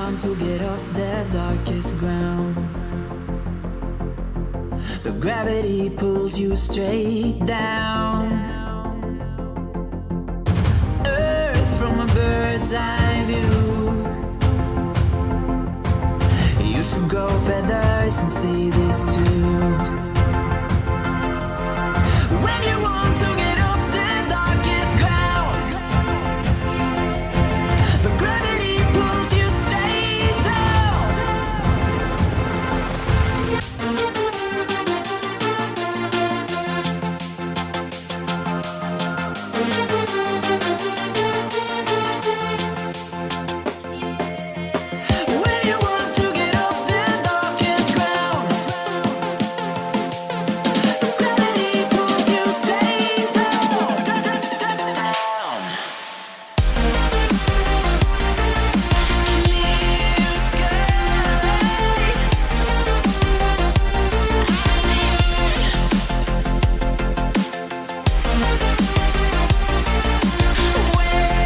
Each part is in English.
want to get off the darkest ground, but gravity pulls you straight down. Earth from a bird's eye view. You should grow feathers and see this too. When you want to get off the darkest ground, but gravity pulls you straight down. When you want to get off the darkest ground, but gravity pulls you straight down. Clear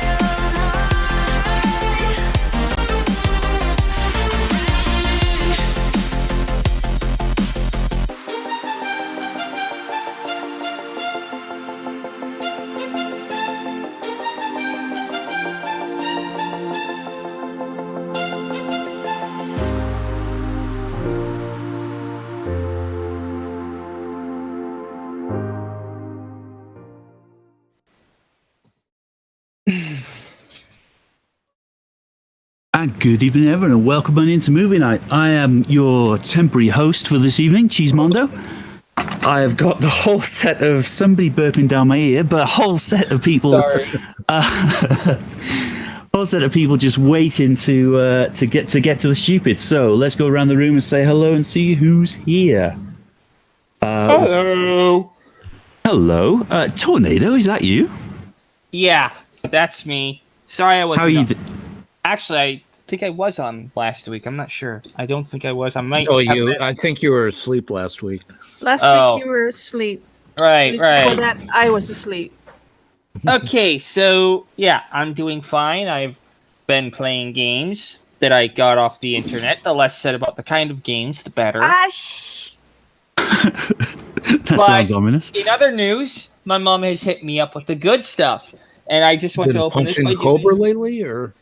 And good evening, everyone, and welcome on into Movie Night. I am your temporary host for this evening, Cheesemondo. I have got the whole set of somebody burping down my ear, but a whole set of people, whole set of people just waiting to get to the stupid. So let's go around the room and say hello and see who's here. Hello. Hello, Tornado. Is that you? Yeah, that's me. Sorry I wasn't How are you? on. Actually, I think I was on last week. I'm not sure. I don't think I was. I might. Oh, have you! been. I think you were asleep last week. Last Oh. week you were asleep. Right, Before right. that, I was asleep. Okay, so yeah, I'm doing fine. I've been playing games that I got off the internet. The less said about the kind of games, the better. That But- sounds ominous. In other news, my mom has hit me up with the good stuff, and I just want Been to open this punching by a doing- cobra lately, or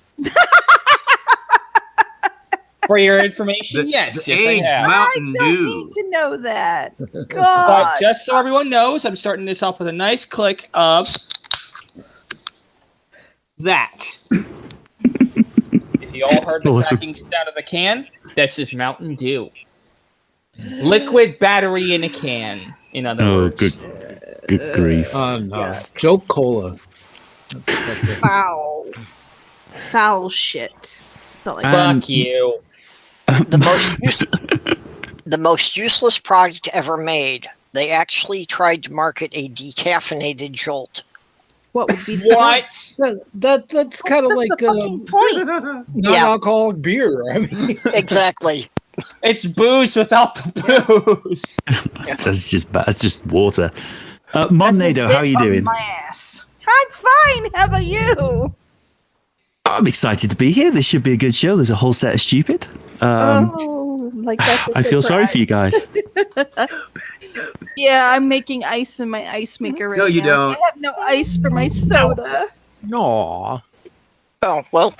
for your information. Yes, the yes, I aged have. Mountain I don't Dew. need to know that. But God. just so everyone knows, I'm starting this off with a nice click of that. If you all heard the Awesome. cracking sound of the can, this is Mountain Dew. Liquid battery in a can, in other Oh, words. good grief. no, Joke Cola. Foul. Foul shit. That's all I And- Fuck you. The most useless product ever made. They actually tried to market a decaffeinated Jolt. What would be the What? That's kind of like fucking point? non-alcoholic beer. I mean, Exactly. It's booze without the booze. That's just bad. It's just water. That's Monado, a how are you zit on doing? My ass. I'm fine. How about you? I'm excited to be here. This should be a good show. There's a whole set of stupid. Like that's. A I feel sorry surprise. for you guys. Yeah, I'm making ice in my ice maker right No, you now. don't. I have no ice for my soda. aw. Oh, well,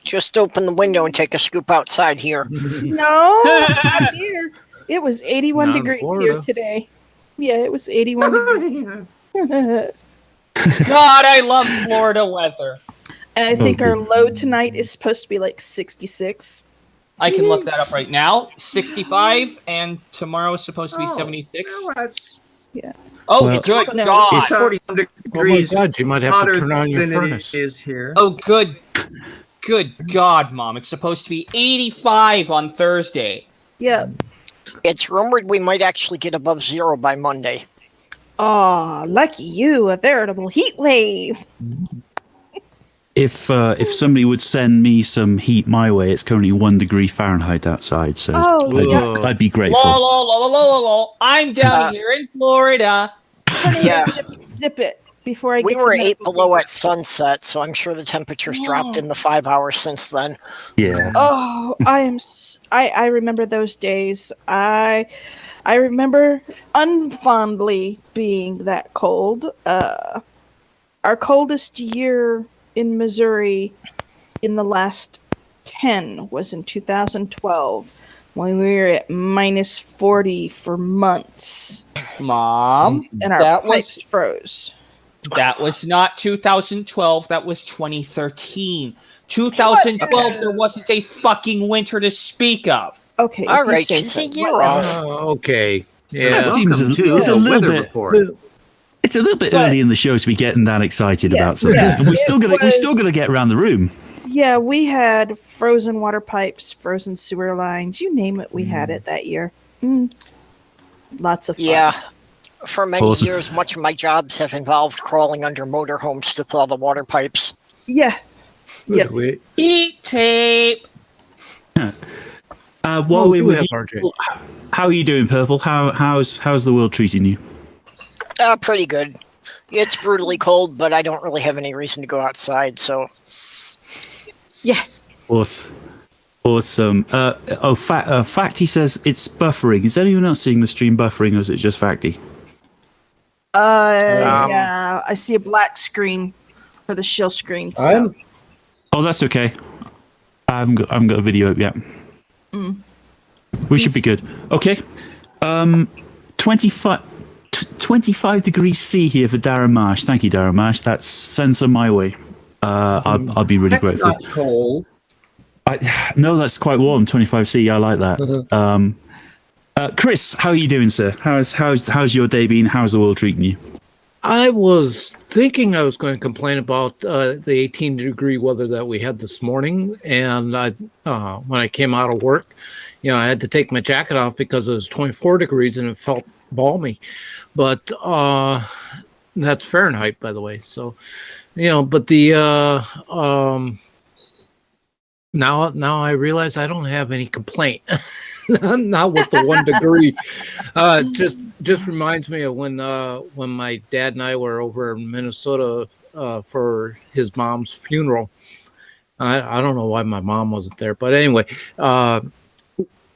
just open the window and take a scoop outside here. No, not here. It was 81 Not in degrees here Florida. today. Yeah, it was 81 degrees. God, I love Florida weather. And I think our good. low tonight is supposed to be like 66. I can look that up right now. 65, and tomorrow is supposed to be Oh, 76. Well, that's Oh, Well, good No, God. it's 40 Oh my degrees God! You might have to hotter turn on your than furnace. it is here. Oh, good God, Mom. It's supposed to be 85 on Thursday. Yeah. It's rumored we might actually get above zero by Monday. Aw, lucky you, a veritable heat wave. If somebody would send me some heat my way, it's currently 1 degree Fahrenheit outside, so Oh, I'd, yeah. I'd be Lol, grateful. lol, lol, lol, lol, lol. I'm down here in Florida. Honey, Yeah. zip it. before I We get were the 8 medical below paper. at sunset, so I'm sure the temperature's dropped in the 5 hours since then. Yeah. Oh, I remember those days. I remember unfondly being that cold. Our coldest year in Missouri in the last 10 was in 2012 when we were at minus 40 for months Mom, and our that pipes was froze. that was not 2012. That was 2013. 2012, there wasn't a fucking winter to speak of. Okay, All if you right, say she's so. a year off. Okay. That Yeah. seems Welcome to it's a the little weather bit. report. It's a little bit But- early in the show to be getting that excited Yeah, about something, yeah, and we're still was- gonna get around the room. Yeah, we had frozen water pipes, frozen sewer lines, you name it, we had it that year. Lots of fun. Yeah. For many Awesome. years, much of my jobs have involved crawling under motorhomes to thaw the water pipes. Yeah. Yep. We, Eat tape. While we're do with have you, RJ. how are you doing, Purple? How's the world treating you? Pretty good. It's brutally cold, but I don't really have any reason to go outside, so... Yeah. Awesome. Facty says it's buffering. Is anyone else seeing the stream buffering, or is it just Facty? Yeah, I see a black screen for the shill screen. So. Oh, that's okay. I haven't got a video up yet. We should be good. Okay. 25 degrees C here for Darren Marsh. Thank you, Darren Marsh. That's sensor my way. I'll be really That's grateful. not cold. No, that's quite warm. 25 C. I like that. Chris, how are you doing, sir? How's your day been? How's the world treating you? I was thinking I was going to complain about the 18-degree weather that we had this morning, and when I came out of work, I had to take my jacket off because it was 24 degrees and it felt balmy. But that's Fahrenheit, by the way. So, but the now I realize I don't have any complaint. Not with the 1 degree. Just reminds me of when my dad and I were over in Minnesota for his mom's funeral. I don't know why my mom wasn't there, but anyway,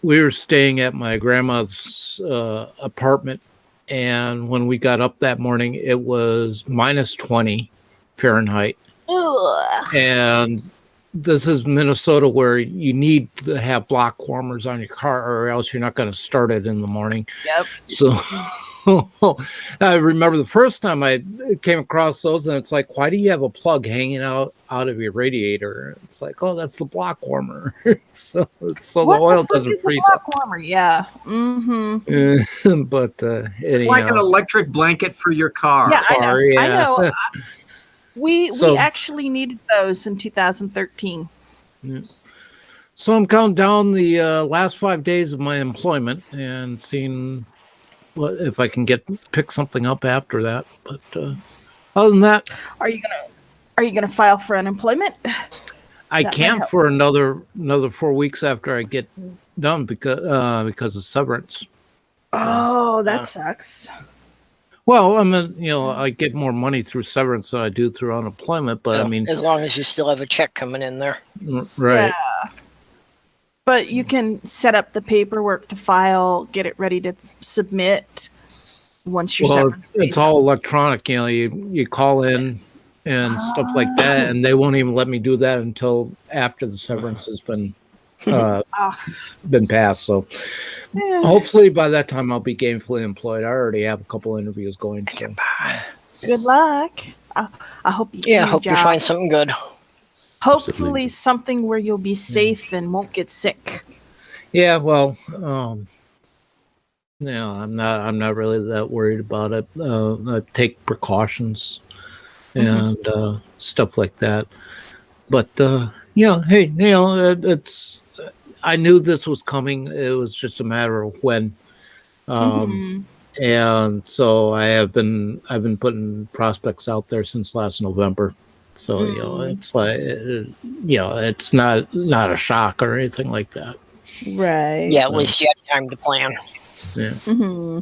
we were staying at my grandma's apartment, and when we got up that morning, it was minus 20 Fahrenheit, and this is Minnesota, where you need to have block warmers on your car, or else you're not going to start it in the morning. Yep. So I remember the first time I came across those, and it's like, why do you have a plug hanging out of your radiator? It's like, oh, that's the block warmer. so the oil doesn't freeze block up. warmer? Yeah. Mm-hmm. But It's anyhow, like an electric blanket for your car. Yeah, I know. yeah. I know. We So- actually needed those in 2013. So I'm counting down the last 5 days of my employment and seeing what if I can pick something up after that. But other than that, Are you gonna file for unemployment? I That might can't help. for another 4 weeks after I get done because of severance. Oh, that sucks. Well, I mean, I get more money through severance than I do through unemployment, but I mean, as long as you still have a check coming in there. right. Yeah. But you can set up the paperwork to file, get it ready to submit once your Well, severance it's pays all electronic. You call in and stuff like that, and they won't even let me do that until after the severance has been passed. So Yeah. hopefully by that time I'll be gainfully employed. I already have a couple interviews going. So. Good luck. I hope you Yeah, get a hope you job. find something good. Hopefully something where you'll be safe and won't get sick. Yeah, well, I'm not really that worried about it. I take precautions and stuff like that. But hey, it's. I knew this was coming. It was just a matter of when. And so I've been putting prospects out there since last November. So it's like it's not a shock or anything like that. Right. Yeah, at least you had time to plan. Yeah. Mm-hmm.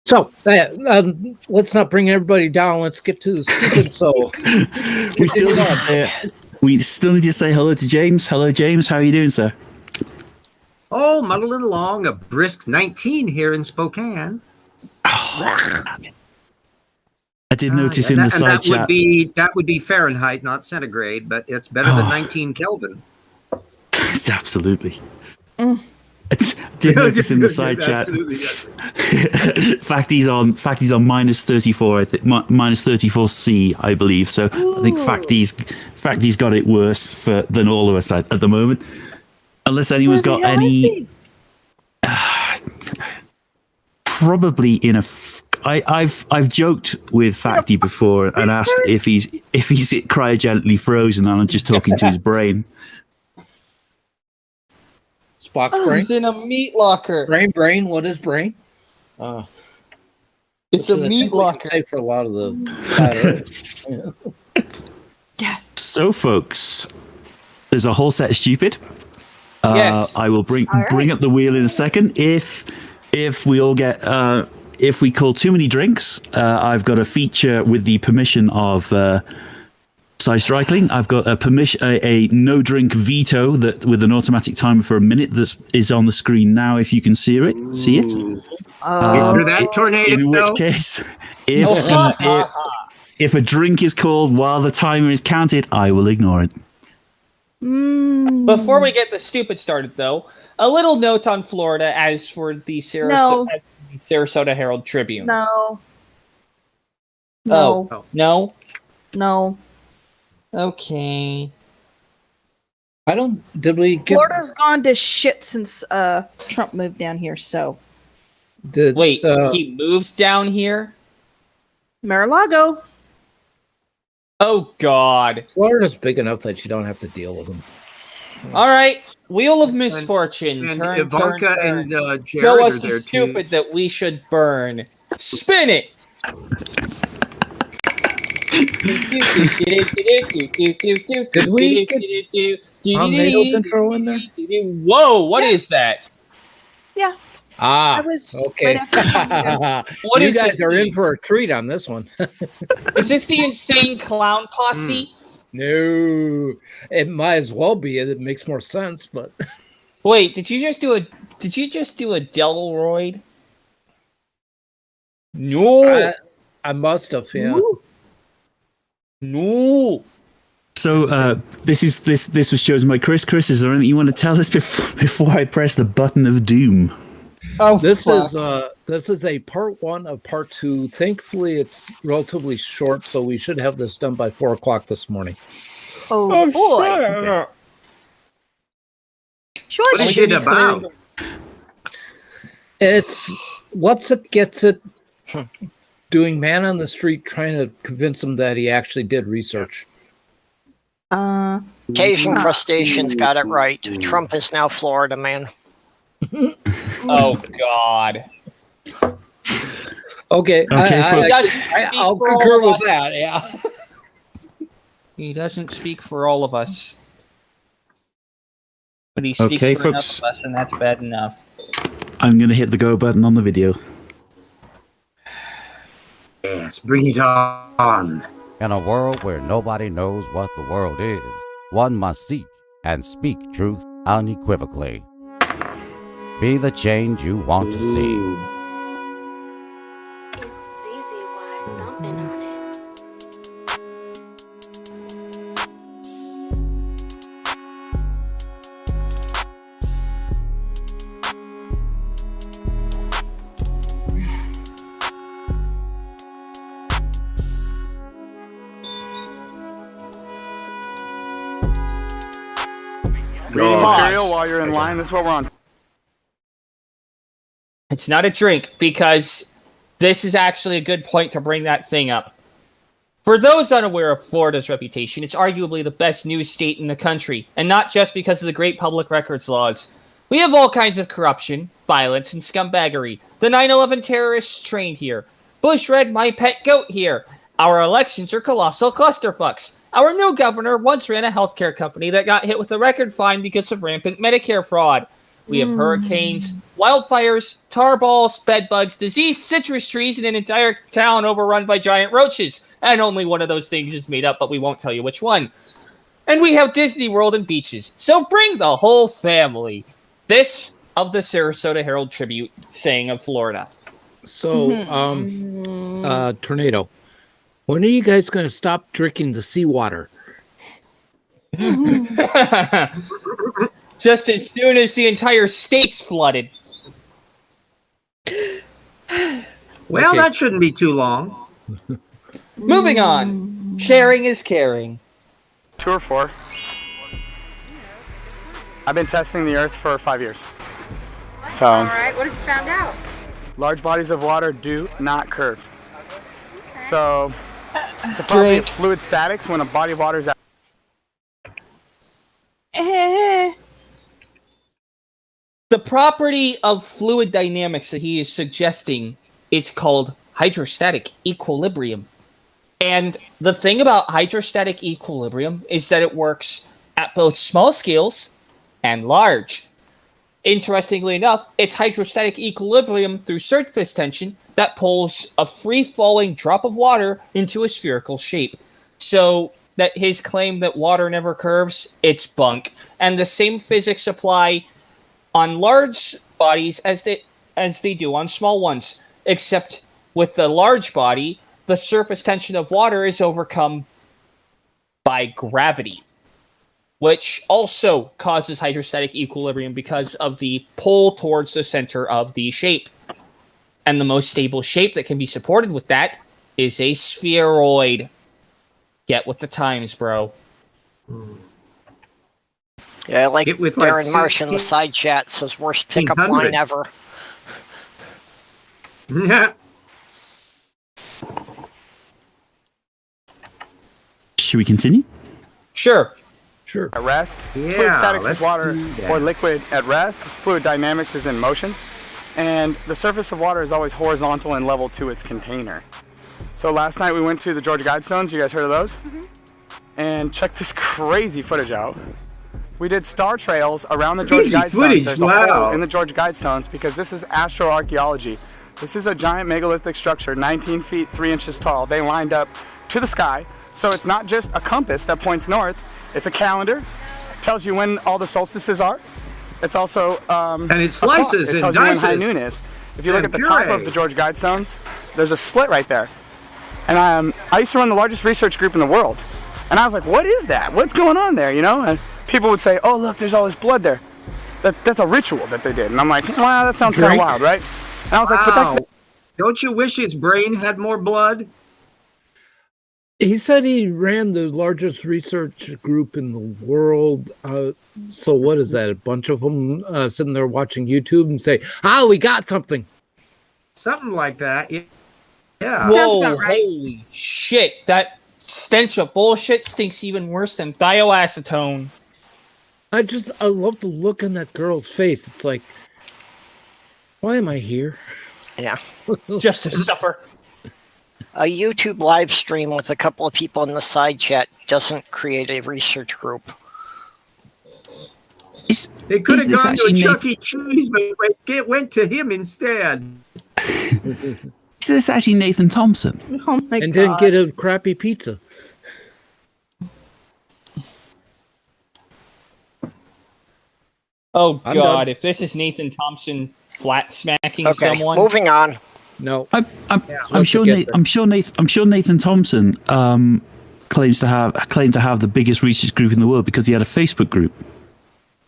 So let's not bring everybody down. Let's get to the stupid. So we still need to say hello to James. Hello, James. How are you doing, sir? Oh, muddling along, a brisk 19 here in Spokane. I did notice in and the side chat. That would be Fahrenheit, not centigrade, but it's better than 19 Kelvin. Absolutely. I did notice in the side chat. Facty's on minus 34. I think minus 34C, I believe. So I think Facty's got it worse than all of us at the moment. Unless anyone's got any. Probably in a. I've joked with Facty before and asked if he's cryogenically frozen, and I'm just talking to his brain. Spock's brain? He's in a meat locker. Brain. What is brain? It's a meat locker. Say for a lot of the. So, folks, there's a whole set of stupid. Yes. I will bring up the wheel in a second. If we all get if we call too many drinks, I've got a feature with the permission of Side Striking. I've got a no drink veto that with an automatic timer for a minute that is on the screen now. If you can see it. After that tornado. In which case, if a drink is called while the timer is counted, I will ignore it. Before we get the stupid started, though, a little note on Florida as for the Sarasota Herald Tribune. No. Oh, no? No. Okay. Did we get... Florida's gone to shit since Trump moved down here, so. Wait, he moved down here? Mar-a-Lago. Oh, God. Florida's big enough that you don't have to deal with them. All right. Wheel of Misfortune. And turn, Ivanka turn. and Show Jared us are there the stupid that we should burn. Spin it. Did we get Tornado's intro in there? Whoa, what is that? Yeah. Ah, I was okay. right after What you is guys this are thing? in for a treat on this one. Is this the Insane Clown Posse? No, it might as well be. It makes more sense, but Wait, did you just do a Delroyd? No. I must have. Yeah. Ooh. No. So this was chosen by Chris. Chris, is there anything you want to tell us before I press the button of doom? Oh, This is a part 1 of part 2. Thankfully, it's relatively short, so we should have this done by 4:00 this morning. Oh, boy. What Sure. is it about? It's what's it gets it doing man on the street trying to convince him that he actually did research. Cajun Crustaceans got it right. Trump is now Florida man. Oh, God. Okay, folks. I'll concur with that. Yeah. He doesn't speak for all of us. But he speaks Okay, for folks. enough of us, and that's bad enough. I'm going to hit the go button on the video. Yes, bring it on. In a world where nobody knows what the world is, one must seek and speak truth unequivocally. Be the change you want to see. It's easy while dumping on it. Reading material while you're in line. That's what we're on. It's not a drink, because this is actually a good point to bring that thing up. For those unaware of Florida's reputation, it's arguably the best news state in the country, and not just because of the great public records laws. We have all kinds of corruption, violence, and scumbaggery. The 9/11 terrorists trained here. Bush read My Pet Goat here. Our elections are colossal clusterfucks. Our new governor once ran a healthcare company that got hit with a record fine because of rampant Medicare fraud. We have hurricanes, wildfires, tar balls, bed bugs, diseased citrus trees, and an entire town overrun by giant roaches. And only one of those things is made up, but we won't tell you which one. And we have Disney World and beaches. So bring the whole family. This of the Sarasota Herald Tribute saying of Florida. So, Tornado, when are you guys going to stop drinking the seawater? Just as soon as the entire state's flooded. Well, Okay. that shouldn't be too long. Moving on. Sharing is caring. 2 or 4. I've been testing the Earth for 5 years. So, Alright, what have you found out? large bodies of water do not curve. So, it's a property of fluid statics when a body of water is out. The property of fluid dynamics that he is suggesting is called hydrostatic equilibrium. And the thing about hydrostatic equilibrium is that it works at both small scales and large. Interestingly enough, it's hydrostatic equilibrium through surface tension that pulls a free-falling drop of water into a spherical shape. So that his claim that water never curves, it's bunk. And the same physics apply on large bodies as they do on small ones, except with the large body, the surface tension of water is overcome by gravity, which also causes hydrostatic equilibrium because of the pull towards the center of the shape. And the most stable shape that can be supported with that is a spheroid. Get with the times, bro. Yeah, like Get with, like, Darren Marsh in the 16 side chat says, worst pickup line ever. Should we continue? Sure. Sure. At rest, Yeah, fluid statics is let's water do that. or liquid at rest. Fluid dynamics is in motion. And the surface of water is always horizontal and level to its container. So last night we went to the Georgia Guidestones. You guys heard of those? And check this crazy footage out. We did star trails around the Georgia Crazy Guidestones. footage, There's a wow. hole in the Georgia Guidestones because this is astroarchaeology. This is a giant megalithic structure, 19 feet 3 inches tall. They lined up to the sky. So it's not just a compass that points north. It's a calendar. Tells you when all the solstices are. It's also And it a clock. slices It and tells you when high dices noon is. If you and look at the top of purees. the Georgia Guidestones, there's a slit right there. And I used to run the largest research group in the world. And I was like, what is that? What's going on there, you know? And people would say, oh, look, there's all this blood there. That's a ritual that they did. And I'm like, wow, that sounds kind of wild, right? And I was like, but Wow. Don't you wish his brain had more blood? He said he ran the largest research group in the world. So what is that? A bunch of them sitting there watching YouTube and say, "Oh, we got something." Something like that. Yeah. Sounds Whoa, about right. holy shit. That stench of bullshit stinks even worse than thioacetone. I love the look on that girl's face. It's like, why am I here? Yeah. Just to suffer. A YouTube live stream with a couple of people in the side chat doesn't create a research group. They could Is have this gone to a actually Chuck E. Cheese, but it went to him instead. Is this actually Nathan Thompson? Oh my And god. didn't get a crappy pizza. Oh I'm god, done. if this is Nathan Thompson flat smacking Okay, someone. moving on. No. I'm Let's sure. get there. I'm sure Nathan Thompson claimed to have the biggest research group in the world because he had a Facebook group.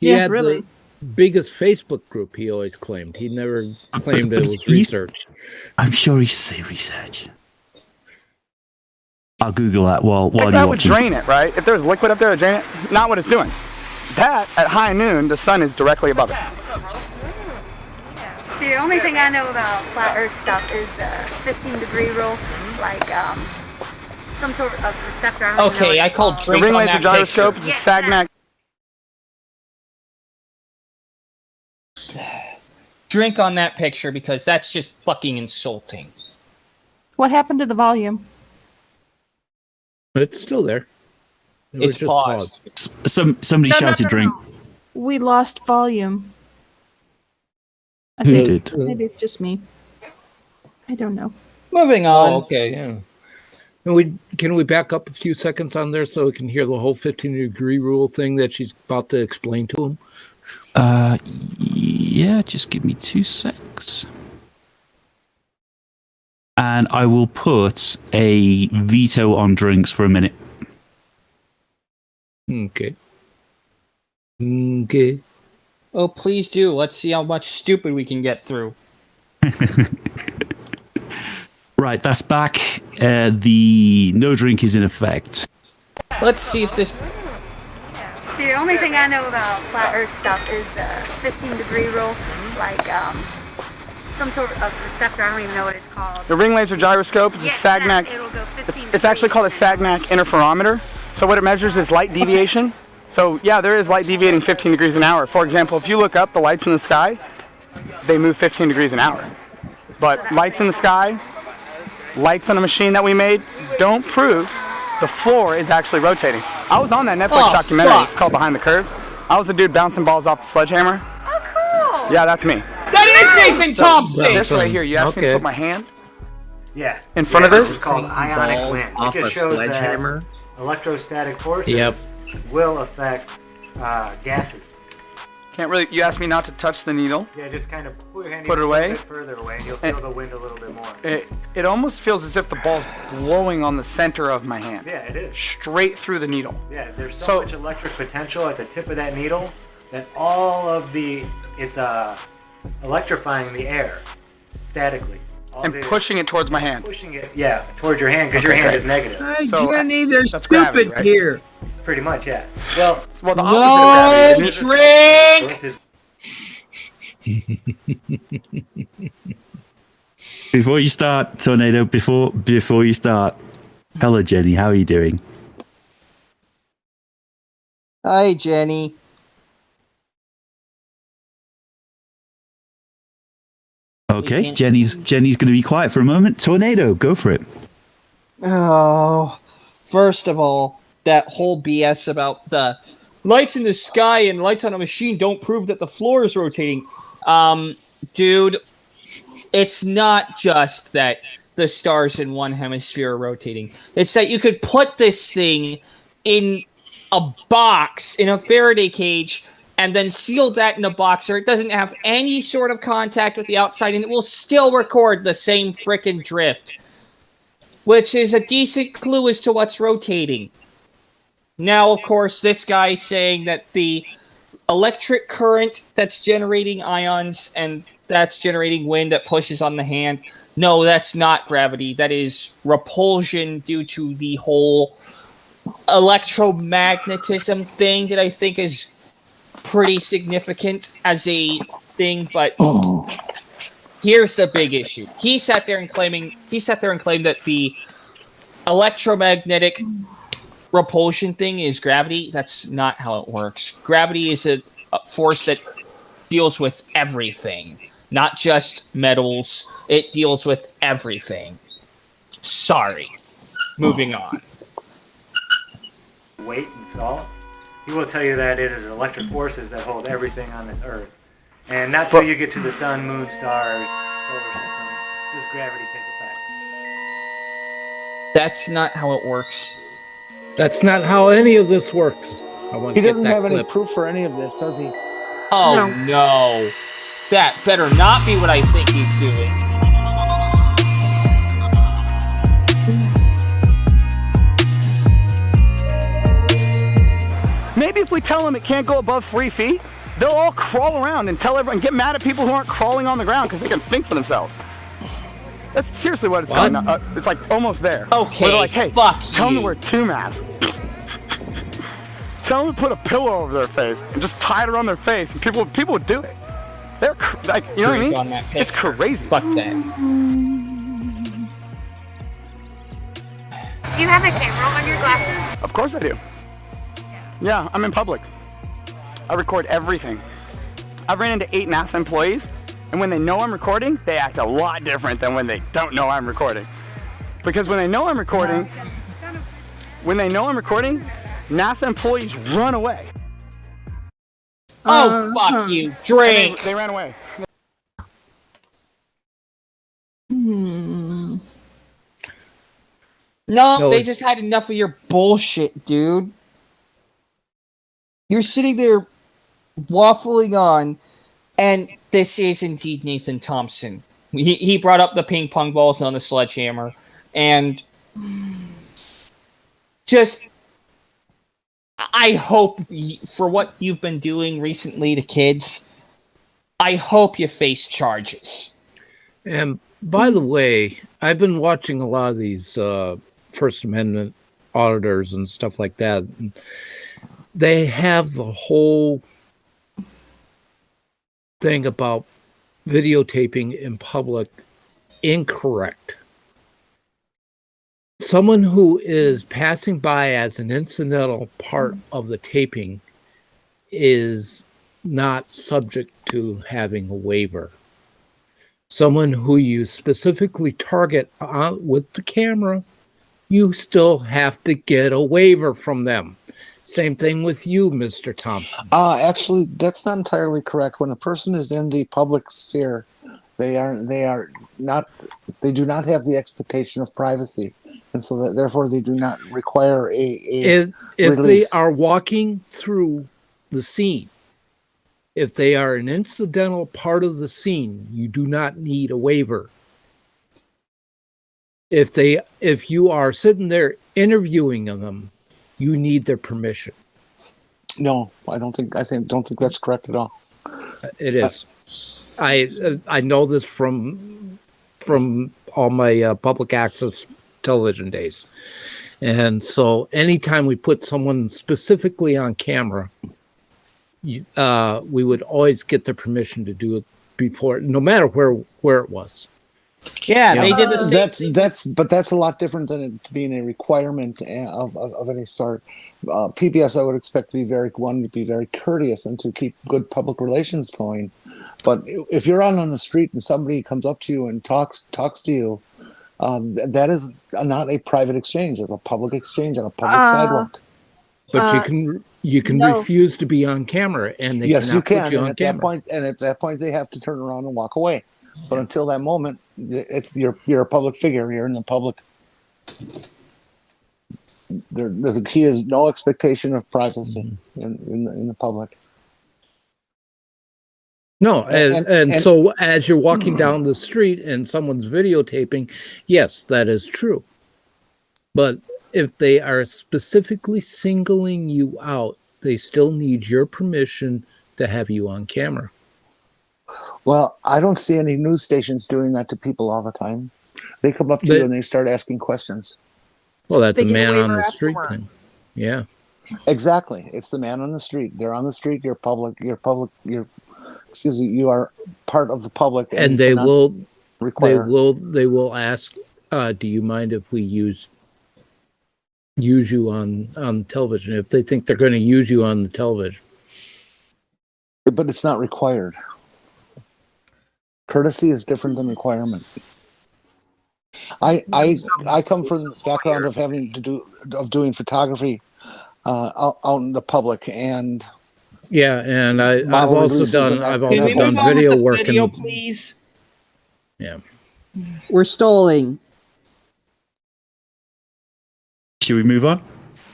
He Yeah, had really. the biggest Facebook group, he always claimed. He never claimed but it was he- research. I'm sure he say research. I'll Google that while if you're that would watching. drain it, right? If there's liquid up there to drain it, not what it's doing. That, at high noon, the sun is directly above it. See, the only thing I know about flat Earth stuff is the 15-degree rule, like some sort of receptor. I don't even know Okay, what I it's called called. The drink ring on laser that gyroscope picture. is a Sagnac. Drink on that picture because that's just fucking insulting. What happened to the volume? But it's still there. It was It's just paused. paused. Somebody No, no, shouted no, drink. no. We lost volume. I Who think did? maybe it's just me. I don't know. Moving on. Oh, okay, yeah. Can we back up a few seconds on there so we can hear the whole 15-degree rule thing that she's about to explain to him? Yeah, just give me 2 secs. And I will put a veto on drinks for a minute. Okay. Okay. Oh, please do. Let's see how much stupid we can get through. Right, that's back. The no drink is in effect. Let's see if this... See, the only thing I know about flat Earth stuff is the 15-degree rule, like some sort of receptor. I don't even know what it's called. The ring laser gyroscope is a Sagnac. It's actually called a Sagnac interferometer. So what it measures is light deviation. So yeah, there is light deviating 15 degrees an hour. For example, if you look up the lights in the sky, they move 15 degrees an hour. But lights in the sky, lights on a machine that we made, don't prove the floor is actually rotating. I was on that Netflix documentary. Fuck. It's called Behind the Curve. I was the dude bouncing balls off the sledgehammer. Oh, cool. Yeah, that's me. That is Nathan Thompson! This right here, you asked me to put my hand Yeah. in front of this. It's called ionic balls wind. off It a just shows sledgehammer. that electrostatic forces Yep. will affect gases. Can't really. You asked me not to touch the needle. Yeah, just kind of pull your hand Put it a away. bit further away, and you'll feel the wind a little bit more. It almost feels as if the ball's blowing on the center of my hand. Yeah, it is. Straight through the needle. Yeah, there's so much electric potential at the tip of that needle that all of it's electrifying the air statically. And pushing it towards my hand. Pushing it, yeah, towards your hand because your hand is negative. Hey, So, Jenny, they're that's gravity, stupid right? here. Pretty much, yeah. Well, the opposite of gravity. Drink! Before you start, Tornado, before you start, hello, Jenny. How are you doing? Hi, Jenny. Okay, Jenny's going to be quiet for a moment. Tornado, go for it. Oh, first of all, that whole BS about the lights in the sky and lights on a machine don't prove that the floor is rotating. Dude, it's not just that the stars in one hemisphere are rotating. It's that you could put this thing in a box, in a Faraday cage, and then seal that in a box, or it doesn't have any sort of contact with the outside, and it will still record the same frickin' drift. Which is a decent clue as to what's rotating. Now, of course, this guy's saying that the electric current that's generating ions and that's generating wind that pushes on the hand. No, that's not gravity. That is repulsion due to the whole electromagnetism thing that I think is pretty significant as a thing, but here's the big issue. He sat there and claimed that the electromagnetic repulsion thing is gravity. That's not how it works. Gravity is a force that deals with everything, not just metals. It deals with everything. Sorry. Moving on. weight and salt. He will tell you that it is electric forces that hold everything on this earth. And not till you get to the sun, moon, stars, solar system, does gravity take effect. That's not how it works. That's not how any of this works. He doesn't have any proof for any of this, does he? Oh no. That better not be what I think he's doing. Maybe if we tell them it can't go above 3 feet, they'll all crawl around and tell everyone, get mad at people who aren't crawling on the ground because they can think for themselves. That's seriously what it's called. It's like almost there. Okay, where they're like, hey, fuck tell them you. to wear 2 masks. Tell them to put a pillow over their face and just tie it around their face, and people would do it. They're like, you know what I mean? On that It's crazy. Fuck that. Do you have a camera on your glasses? Of course I do. Yeah, I'm in public. I record everything. I've ran into 8 NASA employees, and when they know I'm recording, they act a lot different than when they don't know I'm recording. Because when they know I'm recording, NASA employees run away. Oh, fuck you. Drink. They ran away. No, they just had enough of your bullshit, dude. You're sitting there waffling on, and this is indeed Nathan Thompson. He brought up the ping pong balls on the sledgehammer, and just, I hope, for what you've been doing recently to kids, I hope you face charges. And by the way, I've been watching a lot of these First Amendment auditors and stuff like that. And they have the whole thing about videotaping in public incorrect. Someone who is passing by as an incidental part of the taping is not subject to having a waiver. Someone who you specifically target with the camera, you still have to get a waiver from them. Same thing with you, Mr. Thompson. Actually, that's not entirely correct. When a person is in the public sphere, they do not have the expectation of privacy, and so therefore they do not require if release. They are walking through the scene, if they are an incidental part of the scene, you do not need a waiver. If you are sitting there interviewing them, you need their permission. No, I don't think that's correct at all. It is. I know this from all my public access television days. And so anytime we put someone specifically on camera, we would always get their permission to do it before, no matter where it was. Yeah, they did the same. That's a lot different than it being a requirement of any sort. PBS, I would expect to be very courteous and to keep good public relations going. But if you're out on the street and somebody comes up to you and talks to you, that is not a private exchange; it's a public exchange on a public sidewalk. But you can refuse to be on camera, and they yes, you can. Put you on camera. At that point, they have to turn around and walk away. But until that moment, you're a public figure. You're in the public. The key is no expectation of privacy in the public. No, and so as you're walking down the street and someone's videotaping, yes, that is true. But if they are specifically singling you out, they still need your permission to have you on camera. Well, I don't see any news stations doing that to people all the time. They come up to you and they start asking questions. Well, that's a man on the street thing. Yeah. Exactly. It's the man on the street. They're on the street. You are part of the public. And they will ask, do you mind if we use you on television, if they think they're going to use you on the television? But it's not required. Courtesy is different than requirement. I come from the background of doing photography out in the public, and and I've also done video work. Video, please. Yeah, we're stalling. Should we move on?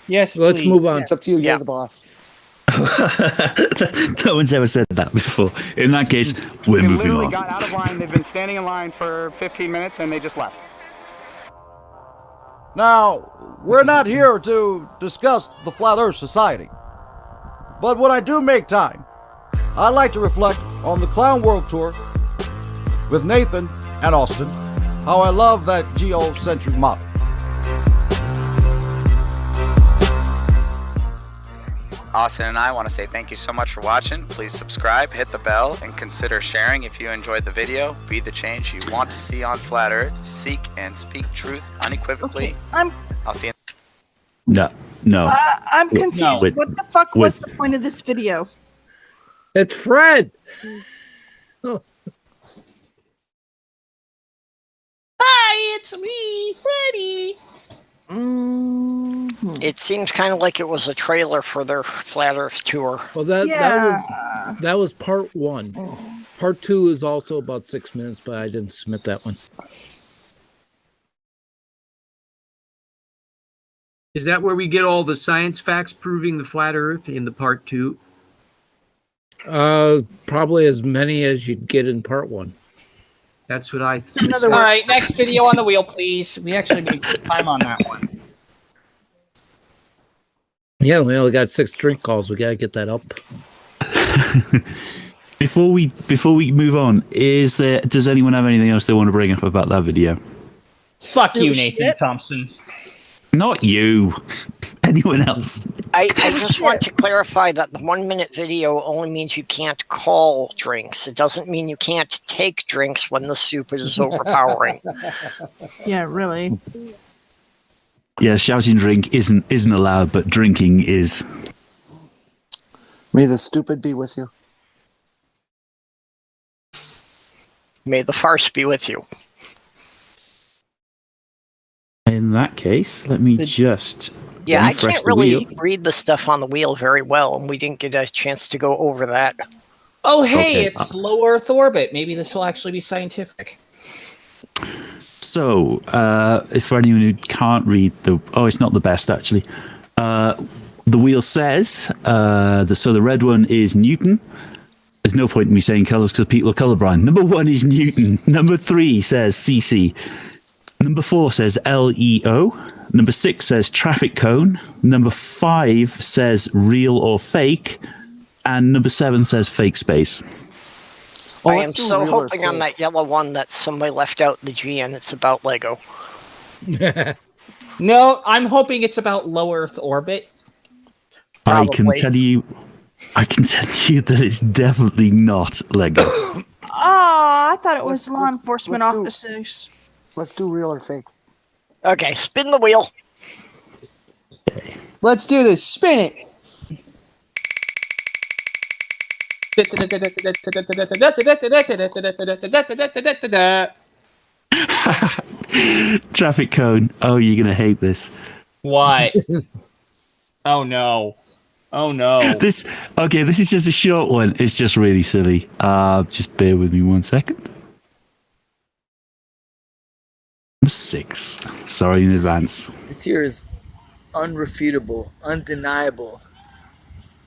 Yes, let's move on. It's up to you. You're the boss. No one's ever said that before. In that case, we're moving on. They literally got out of line. They've been standing in line for 15 minutes, and they just left. Now, we're not here to discuss the Flat Earth Society. But when I do make time, I like to reflect on the Clown World Tour with Nathan and Austin, how I love that geocentric model. Austin and I want to say thank you so much for watching. Please subscribe, hit the bell, and consider sharing if you enjoyed the video. Be the change you want to see on Flat Earth. Seek and speak truth unequivocally. Okay, I'll see you. No. I'm confused. What the fuck was the point of this video? It's Fred. Hi, it's me, Freddy. It seems kind of like it was a trailer for their Flat Earth tour. Well, that was part one. Part two is also about 6 minutes, but I didn't submit that one. Is that where we get all the science facts proving the flat Earth in the part 2? Probably as many as you'd get in part 1. That's what I All right, next video on the wheel, please. We actually made good time on that one. Yeah, we only got 6 drink calls. We gotta get that up. Before we move on, does anyone have anything else they want to bring up about that video? Fuck you, Nathan Thompson. Not you. Anyone else? I just want to clarify that the 1 minute video only means you can't call drinks. It doesn't mean you can't take drinks when the soup is overpowering. Yeah, really. Yeah, shouting drink isn't allowed, but drinking is. May the stupid be with you. May the farce be with you. In that case, let me just. Yeah, I refresh can't the really wheel. read the stuff on the wheel very well, and we didn't get a chance to go over that. Oh, hey, Okay. it's low Earth orbit. Maybe this will actually be scientific. So, if for anyone who can't read it's not the best actually. The wheel says the red one is Newton. There's no point in me saying colours because people are colourblind. Number 1 is Newton. Number 3 says CC. Number 4 says LEO. Number 6 says traffic cone. Number 5 says real or fake. And number 7 says fake space. I am so hoping on that yellow one that somebody left out the G and it's about Lego. No, I'm hoping it's about low Earth orbit. I can tell you that it's definitely not Lego. Oh, I thought it was law enforcement officers. Let's do real or fake. Okay, spin the wheel. Let's do this. Spin it. Traffic cone. Oh, you're gonna hate this. What? Oh no. Oh no. This is just a short one. It's just really silly. Just bear with me 1 second. Number 6. Sorry in advance. This here is unrefutable, undeniable,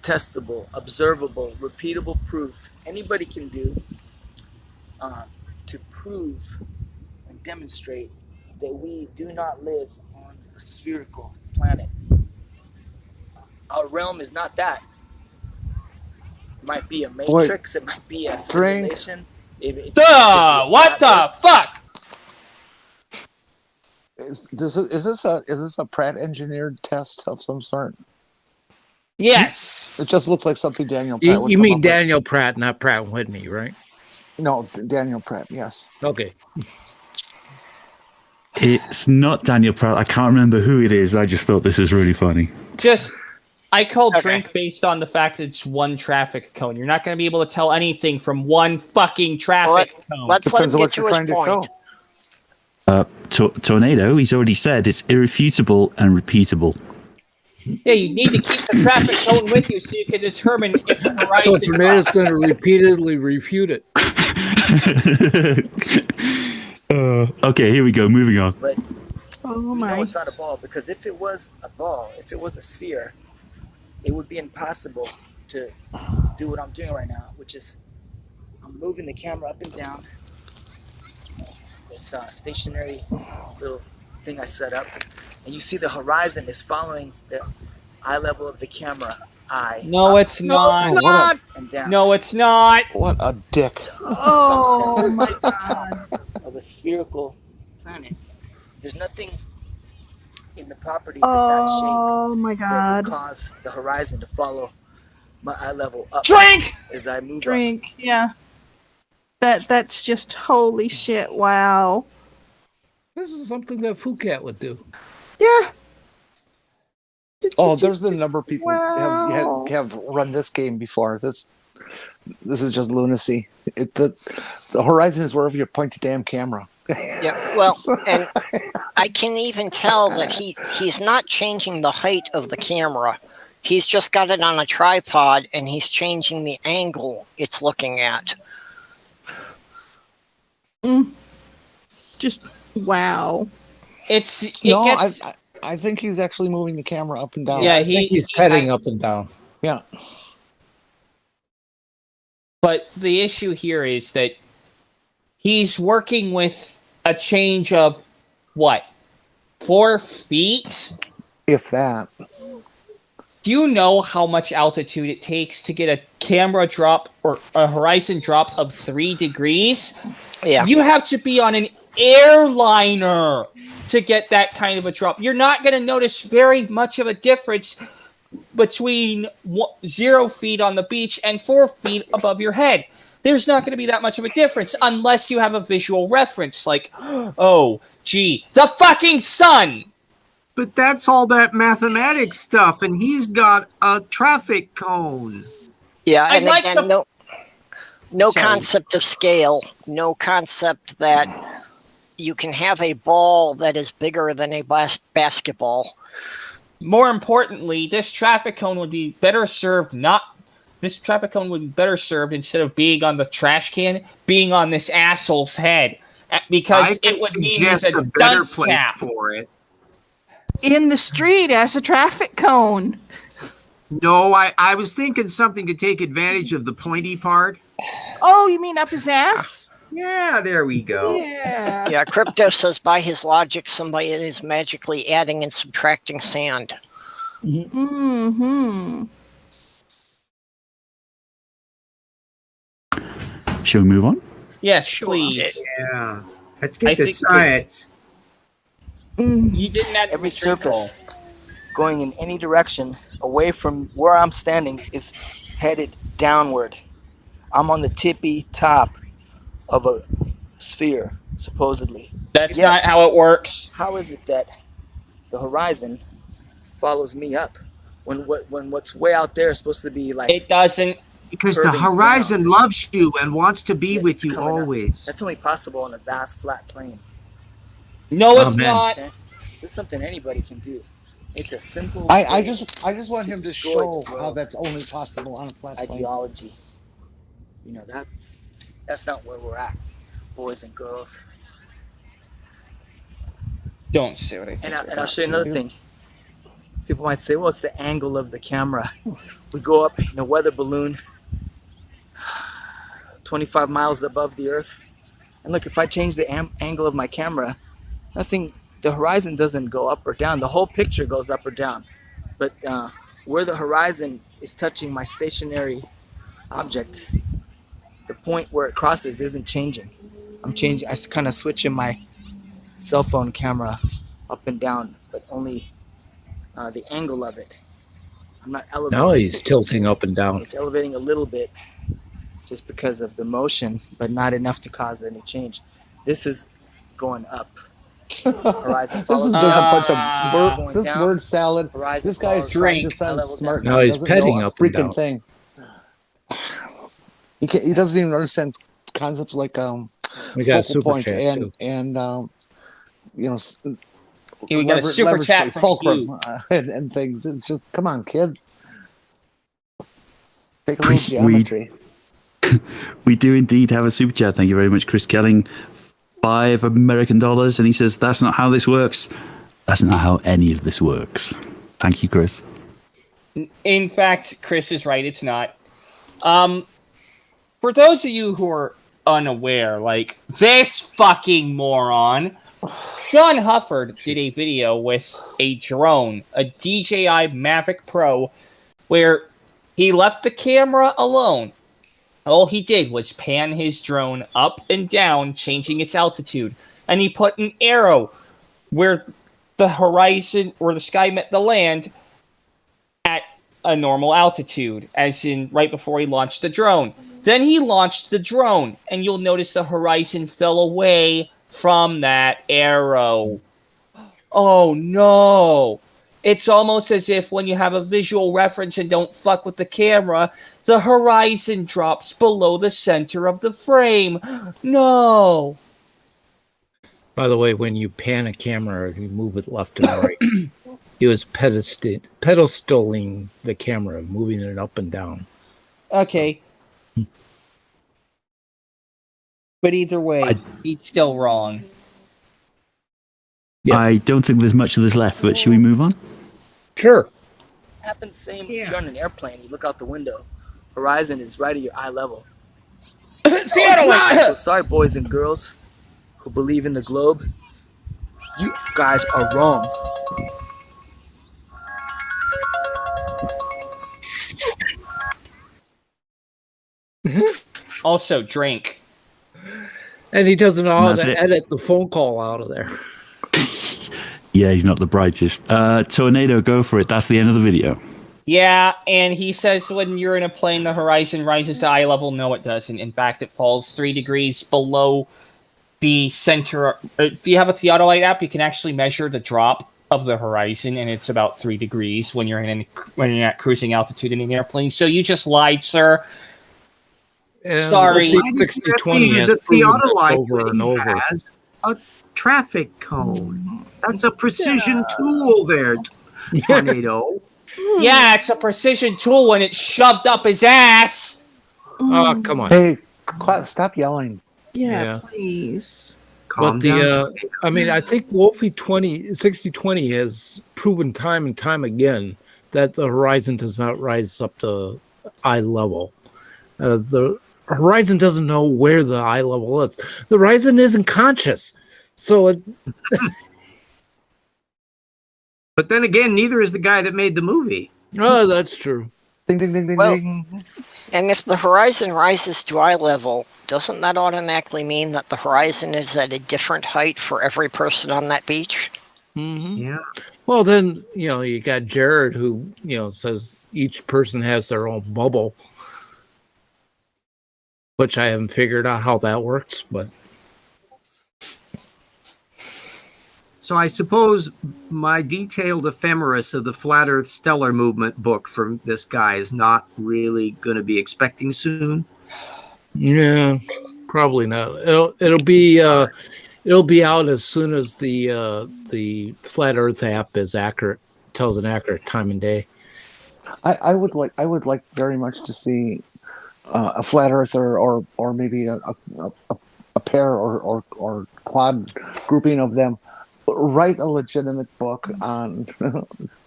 testable, observable, repeatable proof anybody can do to prove and demonstrate that we do not live on a spherical planet. Our realm is not that. It might be a matrix, it might be a simulation. What the fuck? Is this a Pratt engineered test of some sort? Yes. It just looks like something Daniel Pratt would You come mean up with. Daniel Pratt, not Pratt and Whitney, right? No, Daniel Pratt, yes. Okay. It's not Daniel Pratt. I can't remember who it is. I just thought this is really funny. I call drink based on the fact that it's one traffic cone. You're not going to be able to tell anything from one fucking traffic cone. Let's let him get to his point. Tornado, he's already said it's irrefutable and repeatable. Yeah, you need to keep the traffic cone with you so you can determine if the horizon. So Tornado's going to repeatedly refute it. Okay, here we go. Moving on. But oh my! No, it's not a ball, because if it was a ball, if it was a sphere, it would be impossible to do what I'm doing right now, which is I'm moving the camera up and down this stationary little thing I set up, and you see the horizon is following the eye level of the camra. No, it's not. No, it's not. And down. No, it's not. What a dick. Oh my god. Of a spherical planet. There's nothing in the properties of that shape Oh my that god. would cause the horizon to follow my eye level up. Drink! As I move Drink, yeah. That's just holy shit, wow. This is something that Phuket would do. Yeah. Oh, there's been a number of people Wow. have run this game before. This is just lunacy. The horizon is wherever you point the damn camera. Yeah, well, and I can even tell that he's not changing the height of the camera. He's just got it on a tripod, and he's changing the angle it's looking at. Just wow. It No, gets, I think he's actually moving the camera up and down. Yeah, I think he's petting up and down. Yeah. But the issue here is that he's working with a change of what? 4 feet? If that. Do you know how much altitude it takes to get a camera drop or a horizon drop of 3 degrees? Yeah. You have to be on an airliner to get that kind of a drop. You're not going to notice very much of a difference between 0 feet on the beach and 4 feet above your head. There's not going to be that much of a difference unless you have a visual reference like, oh, gee, the fucking sun! But that's all that mathematics stuff, and he's got a traffic cone. Yeah, I'd and like again, no concept of scale, no concept that you can have a ball that is bigger than a basketball. More importantly, this traffic cone would be better served instead of being on the trash can, being on this asshole's head. Because it would mean he's a better dunce place cap. for it. In the street as a traffic cone. No, I was thinking something to take advantage of the pointy part. Oh, you mean up his ass? Yeah, there we go. Yeah. Yeah, Crypto says by his logic, somebody is magically adding and subtracting sand. Mm-hmm. Shall we move on? Yes, please. Yeah. Let's get the science. You didn't have Every surface going in any direction away from where I'm standing is headed downward. I'm on the tippy top of a sphere, supposedly. That's not how it works. How is it that the horizon follows me up when what's way out there is supposed to be like? It doesn't. Because the curving horizon down. loves you and wants to be with It's you coming up. always. That's only possible on a vast flat plane. No, it's not. Okay? This is something anybody can do. It's a simple. I just want him to destroy show this how world. that's only possible on a flat plane. Ideology. You know that's not where we're at, boys and girls. Don't say what I think. And I'll show you another thing. People might say, well, it's the angle of the camera. We go up in a weather balloon 25 miles above the earth. And look, if I change the angle of my camera, the horizon doesn't go up or down. The whole picture goes up or down. But where the horizon is touching my stationary object, the point where it crosses isn't changing. I just kind of switching my cell phone camera up and down, but only the angle of it. I'm not elevating. Now he's tilting up and down. It's elevating a little bit just because of the motion, but not enough to cause any change. This is going up. Horizon This is follows just a down. bunch of Going this down. word salad. Horizon This guy's follows trying down. to sound Level smart. down. No, he's doesn't petting know a up and freaking down. thing. He doesn't even understand concepts like We got a focal super point chat, and too. you know We got a super chat from fulcrum you. and things. It's just come on, kids. Take a little geometry. We do indeed have a super chat. Thank you very much, Chris Kelling. $5 American, and he says, that's not how this works. That's not how any of this works. Thank you, Chris. In fact, Chris is right. It's not. For those of you who are unaware, like this fucking moron, Sean Hufford did a video with a drone, a DJI Mavic Pro, where he left the camera alone. All he did was pan his drone up and down, changing its altitude. And he put an arrow where the horizon, or the sky met the land at a normal altitude, as in right before he launched the drone. Then he launched the drone, and you'll notice the horizon fell away from that arrow. Oh no! It's almost as if when you have a visual reference and don't fuck with the camera, the horizon drops below the center of the frame. No! By the way, when you pan a camera, you move it left and right. He was pedestaling the camera, moving it up and down. Okay. But either way, he's still wrong. I don't think there's much of this left, but should we move on? Sure. Happens same if you're on an airplane. You look out the window. Horizon is right at your eye level. So sorry, boys and girls who believe in the globe. You guys are wrong. Also, drink. And he doesn't know how That's to it. edit the phone call out of there. Yeah, he's not the brightest. Tornado, go for it. That's the end of the video. Yeah, and he says when you're in a plane, the horizon rises to eye level. No, it doesn't. In fact, it falls 3 degrees below the center. If you have a theodolite app, you can actually measure the drop of the horizon, and it's about 3 degrees when you're at cruising altitude in an airplane. So you just lied, sir. And Sorry. Wolfie 6020 has Use a proven this theodolite over when and he over. has a traffic cone. That's a precision tool there, Tornado. Yeah, it's a precision tool when it's shoved up his ass. Oh, come on. Hey, stop yelling. Yeah, please. But I mean, I think Wolfie 6020 has proven time and time again that the horizon does not rise up to eye level. The horizon doesn't know where the eye level is. The horizon isn't conscious. So it. But then again, neither is the guy that made the movie. Oh, that's true. Ding, ding, ding, ding, Well, ding. And if the horizon rises to eye level, doesn't that automatically mean that the horizon is at a different height for every person on that beach? Mm-hmm. Yeah. Well, then, you got Jared who, says each person has their own bubble, which I haven't figured out how that works, but. So I suppose my detailed ephemeris of the Flat Earth Stellar Movement book from this guy is not really going to be expecting soon. Yeah, probably not. It'll be out as soon as the Flat Earth app tells an accurate time and day. I would like very much to see a flat earther or maybe a pair or quad grouping of them write a legitimate book on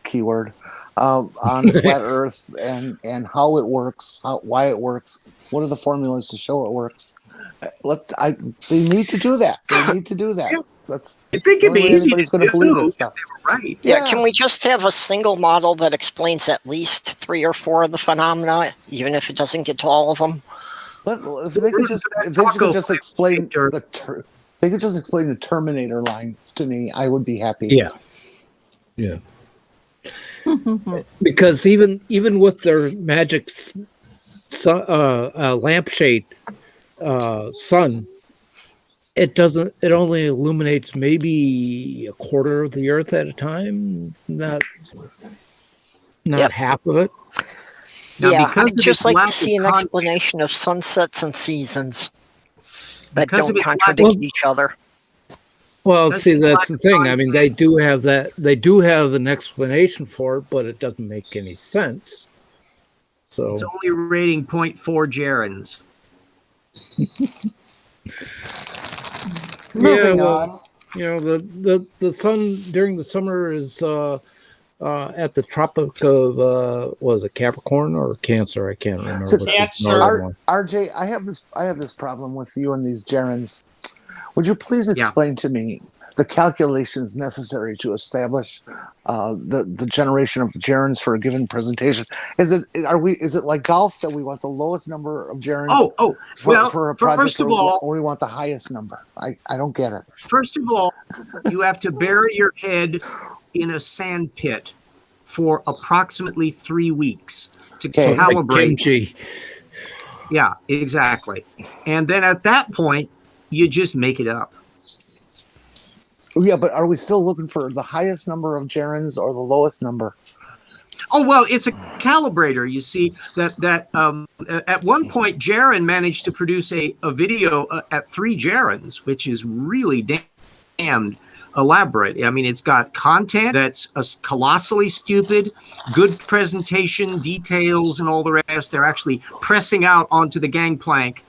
keyword on flat Earth and how it works, why it works, what are the formulas to show it works. They need to do that. They need to do that. That's I think it'd be easy anybody's to going to believe do this stuff. if they were right. Yeah, can we just have a single model that explains at least 3 or 4 of the phenomena, even if it doesn't get to all of them? But if they could just explain they could just explain the Terminator line to me, I would be happy. Yeah. Because even with their magic lampshade sun, it only illuminates maybe a quarter of the Earth at a time, not half of it. Yeah, I'd just like to see an explanation of sunsets and seasons that don't contradict each other. Well, see, that's the thing. I mean, they do have an explanation for it, but it doesn't make any sense. So It's only rating 0.4 gerunds. Moving on. The sun during the summer is at the Tropic of was it Capricorn or Cancer? I can't remember. RJ, I have this problem with you and these gerunds. Would you please explain to me the calculations necessary to establish the generation of gerunds for a given presentation? Is it like golf that we want the lowest number of gerunds for a project, first of all, or we want the highest number? I don't get it. First of all, you have to bury your head in a sand pit for approximately 3 weeks to calibrate. Yeah, exactly. And then at that point, you just make it up. Yeah, but are we still looking for the highest number of gerunds or the lowest number? Oh, well, it's a calibrator. You see that at one point, Jaron managed to produce a video at 3 gerunds, which is really damned elaborate. I mean, it's got content that's colossally stupid, good presentation, details, and all the rest. They're actually pressing out onto the gangplank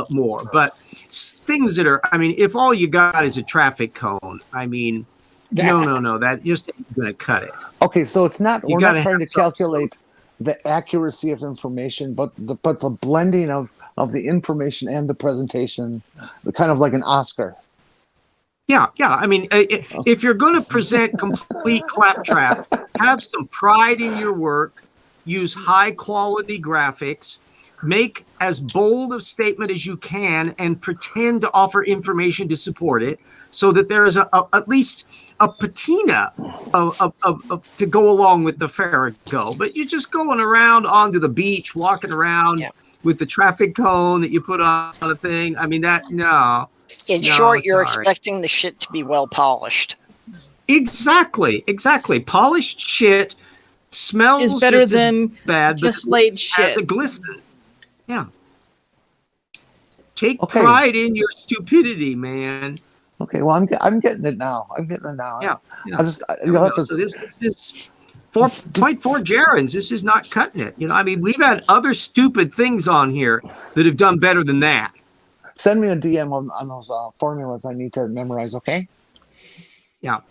more. But things that are, I mean, if all you got is a traffic cone, I mean, No. That just ain't going to cut it. Okay, so it's not. You We're not gotta trying to have some calculate the accuracy of information, but the blending of the information and the presentation, kind of like an Oscar. Yeah. I mean, if you're going to present complete claptrap, have some pride in your work, use high quality graphics, make as bold a statement as you can, and pretend to offer information to support it, so that there is at least a patina of to go along with the Farrago. But you're just going around onto the beach, walking around with the traffic cone that you put on a thing. I mean, no. In short, you're expecting the shit to be well polished. Exactly. Polished shit smells is better just than as bad, just but laid has shit. a glisten. Yeah. Take pride in your stupidity, man. Okay, well, I'm getting it now. Yeah. You'll have to. So this is 4.4 gerunds. This is not cutting it. I mean, we've had other stupid things on here that have done better than that. Send me a DM on those formulas I need to memorize, okay? Yeah.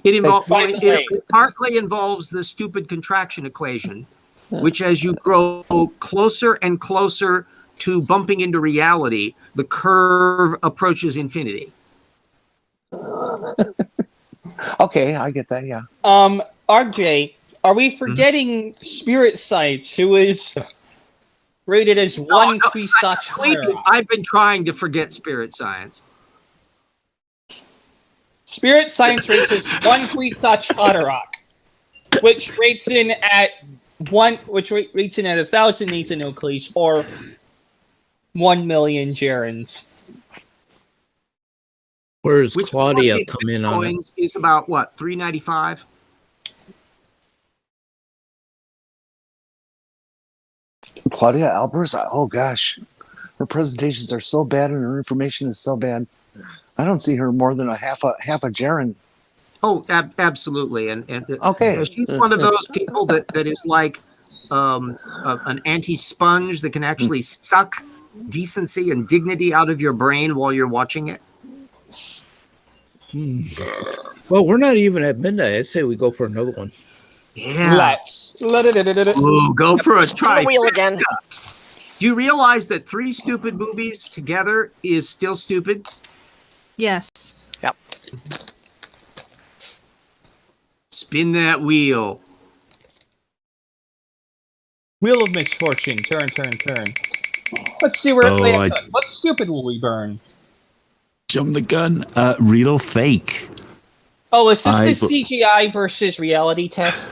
It partly involves the stupid contraction equation, which as you grow closer and closer to bumping into reality, the curve approaches infinity. Okay, I get that, yeah. RJ, are we forgetting Spirit Science, who is rated as one Kwisatz Haderach? I've been trying to forget Spirit Science. Spirit Science rates as one Kwisatz Haderach, which rates in at 1,000 Nathanocles or 1 million gerunds. Where does Claudia come in on it? Is about what, $3.95? Claudia Albers, oh gosh, her presentations are so bad and her information is so bad. I don't see her more than a half a gerund. Oh, absolutely, and okay, she's one of those people that is like an anti-sponge that can actually suck decency and dignity out of your brain while you're watching it. Well, we're not even at midnight. I say we go for another one. Yeah. Ooh, go for a try. The wheel again. Do you realize that 3 stupid movies together is still stupid? Yes. Yep. Spin that wheel. Wheel of misfortune. Turn. Let's see where what stupid will we burn? Jump the gun. Real or fake? Oh, is this the CGI versus reality test?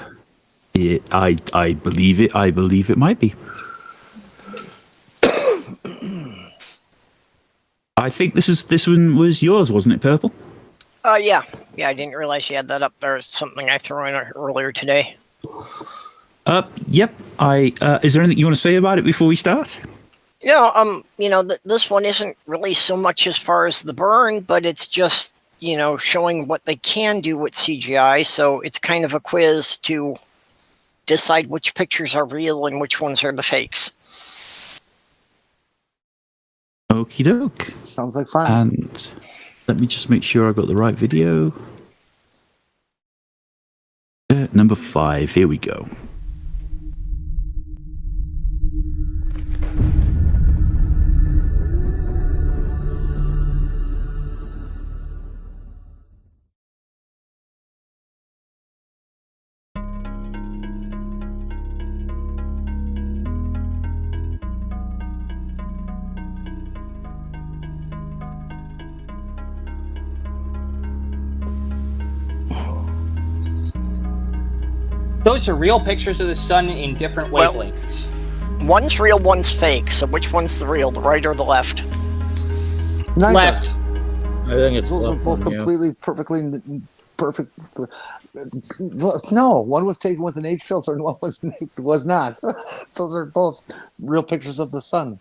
I believe it. I believe it might be. I think this one was yours, wasn't it, Purple? Yeah. I didn't realize you had that up there. It's something I threw in earlier today. Yep. Is there anything you want to say about it before we start? This one isn't really so much as far as the burn, but it's just, showing what they can do with CGI. So it's kind of a quiz to decide which pictures are real and which ones are the fakes. Okie doke. Sounds like fun. And let me just make sure I got the right video. Number 5. Here we go. Those are real pictures of the sun in different wavelengths. One's real, one's fake. So which one's the real, the right or the left? Neither. Left. I think it's those are both completely perfect. No, one was taken with an H filter and one was not. Those are both real pictures of the sun.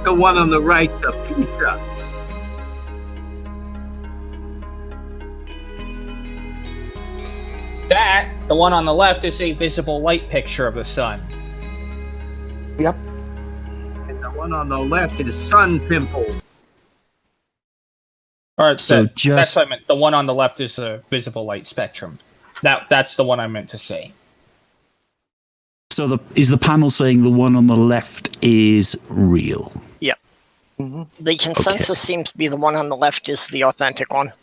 The one on the right's a pizza. That The one on the left is a visible light picture of the sun. Yep. And the one on the left is sun pimples. Or So that's just what I meant. The one on the left is a visible light spectrum. That's the one I meant to say. so is the panel saying the one on the left is real? Yep. The consensus seems to be the one on the left is the authentic one.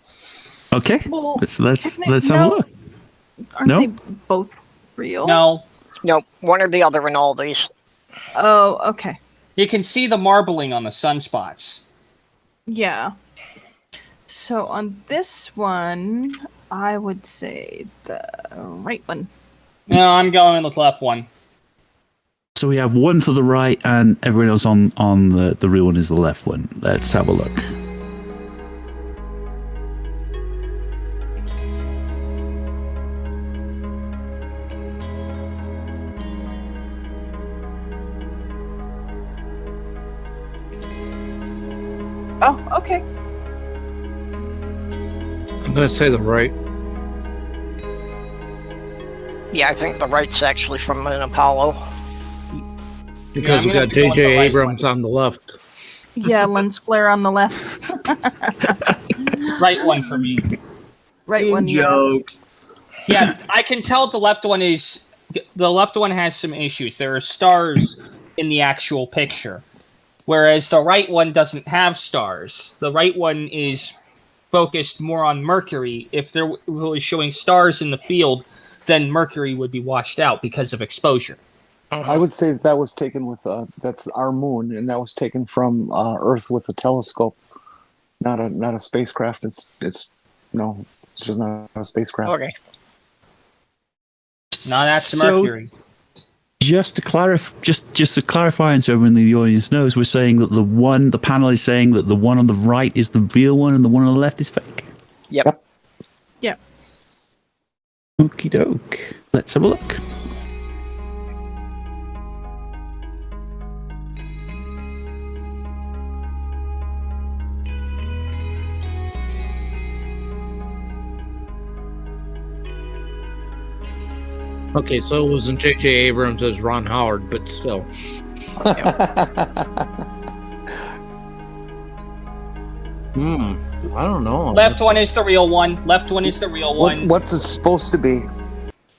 Okay, Well, let's have a no. look. Aren't No? they both real? No. No, one or the other in all these. Oh, okay. You can see the marbling on the sunspots. Yeah. So on this one, I would say the right one. No, I'm going with the left one. So we have one for the right, and everyone else on the real one is the left one. Let's have a look. Oh, okay. I'm going to say the right. Yeah, I think the right's actually from an Apollo. Because Yeah, we I'm got gonna go with J.J. the right Abrams on the left. Yeah, lens flare on the left. Right one for me. Right one, yeah. Joke. Yeah, I can tell the left one has some issues. There are stars in the actual picture, whereas the right one doesn't have stars. The right one is focused more on Mercury. If there was showing stars in the field, then Mercury would be washed out because of exposure. I would say that was taken with that's our moon, and that was taken from Earth with a telescope, not a spacecraft. It's just not a spacecraft. Okay. No, that's So, Mercury. Just to clarify, and so everyone in the audience knows, we're saying that the panel is saying that the one on the right is the real one, and the one on the left is fake. Yep. Yep. Okie doke. Let's have a look. Okay, so it wasn't J.J. Abrams as Ron Howard, but still. I don't know. Left one is the real one. Left one is the real one. What's it supposed to be?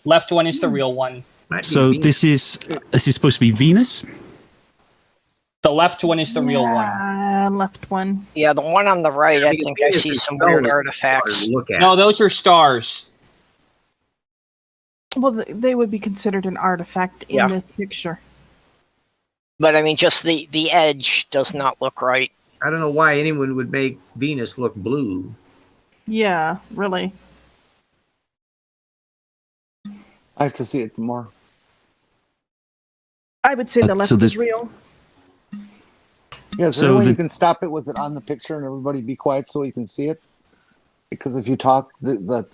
Left one is the real one. So this is supposed to be Venus. The left one is the real one. Left one. Yeah, the one on the right, I think I see some weird artifacts. No, those are stars. Well, they would be considered an artifact in the picture. But I mean, just the edge does not look right. I don't know why anyone would make Venus look blue. Yeah, really. I have to see it more. I would say the left is real. Yeah, is there any way you can stop it? Was it on the picture and everybody be quiet so you can see it? Because if you talk, the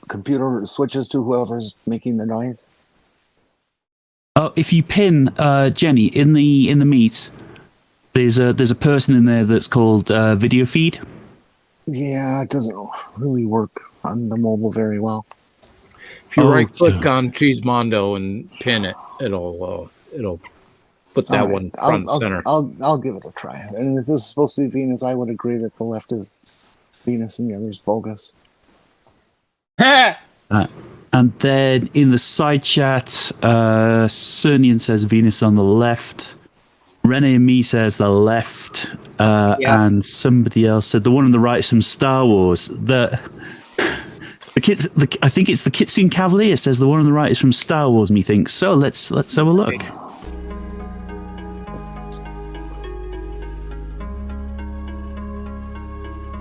computer switches to whoever's making the noise. Oh, if you pin Jenny in the meet, there's a person in there that's called video feed. Yeah, it doesn't really work on the mobile very well. If you right click on Cheesemondo and pin it, it'll put that one front and center. I'll give it a try. And if this is supposed to be Venus, I would agree that the left is Venus and the other's bogus. And then in the side chat, Cernian says Venus on the left. Rene and me says the left. And somebody else said the one on the right is from Star Wars. I think it's the Kitsune Cavalier says the one on the right is from Star Wars, methinks. So let's have a look.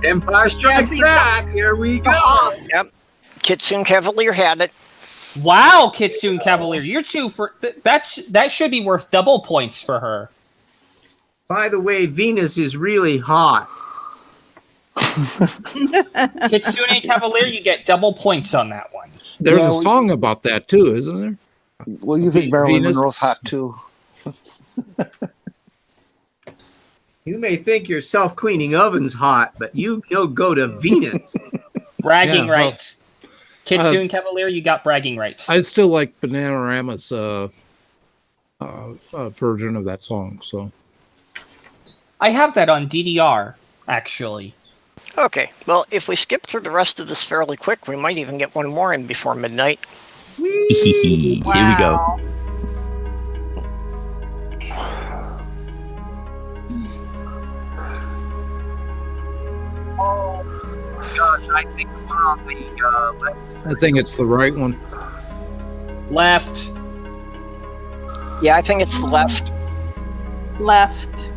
Empire Strikes Back. Here we go. Yep. Kitsune Cavalier had it. Wow, Kitsune Cavalier, you're two for that should be worth double points for her. By the way, Venus is really hot. Kitsune Cavalier, you get double points on that one. There's a song about that too, isn't there? Well, you think Marilyn Monroe's hot too? You may think your self-cleaning oven's hot, but you'll go to Venus. Bragging rights. Kitsune Cavalier, you got bragging rights. I still like Bananarama's version of that song. So I have that on DDR, actually. Okay, well, if we skip through the rest of this fairly quick, we might even get one more in before midnight. Here we go. Oh gosh, I think the one on the left. I think it's the right one. Left. Yeah, I think it's the left. Left.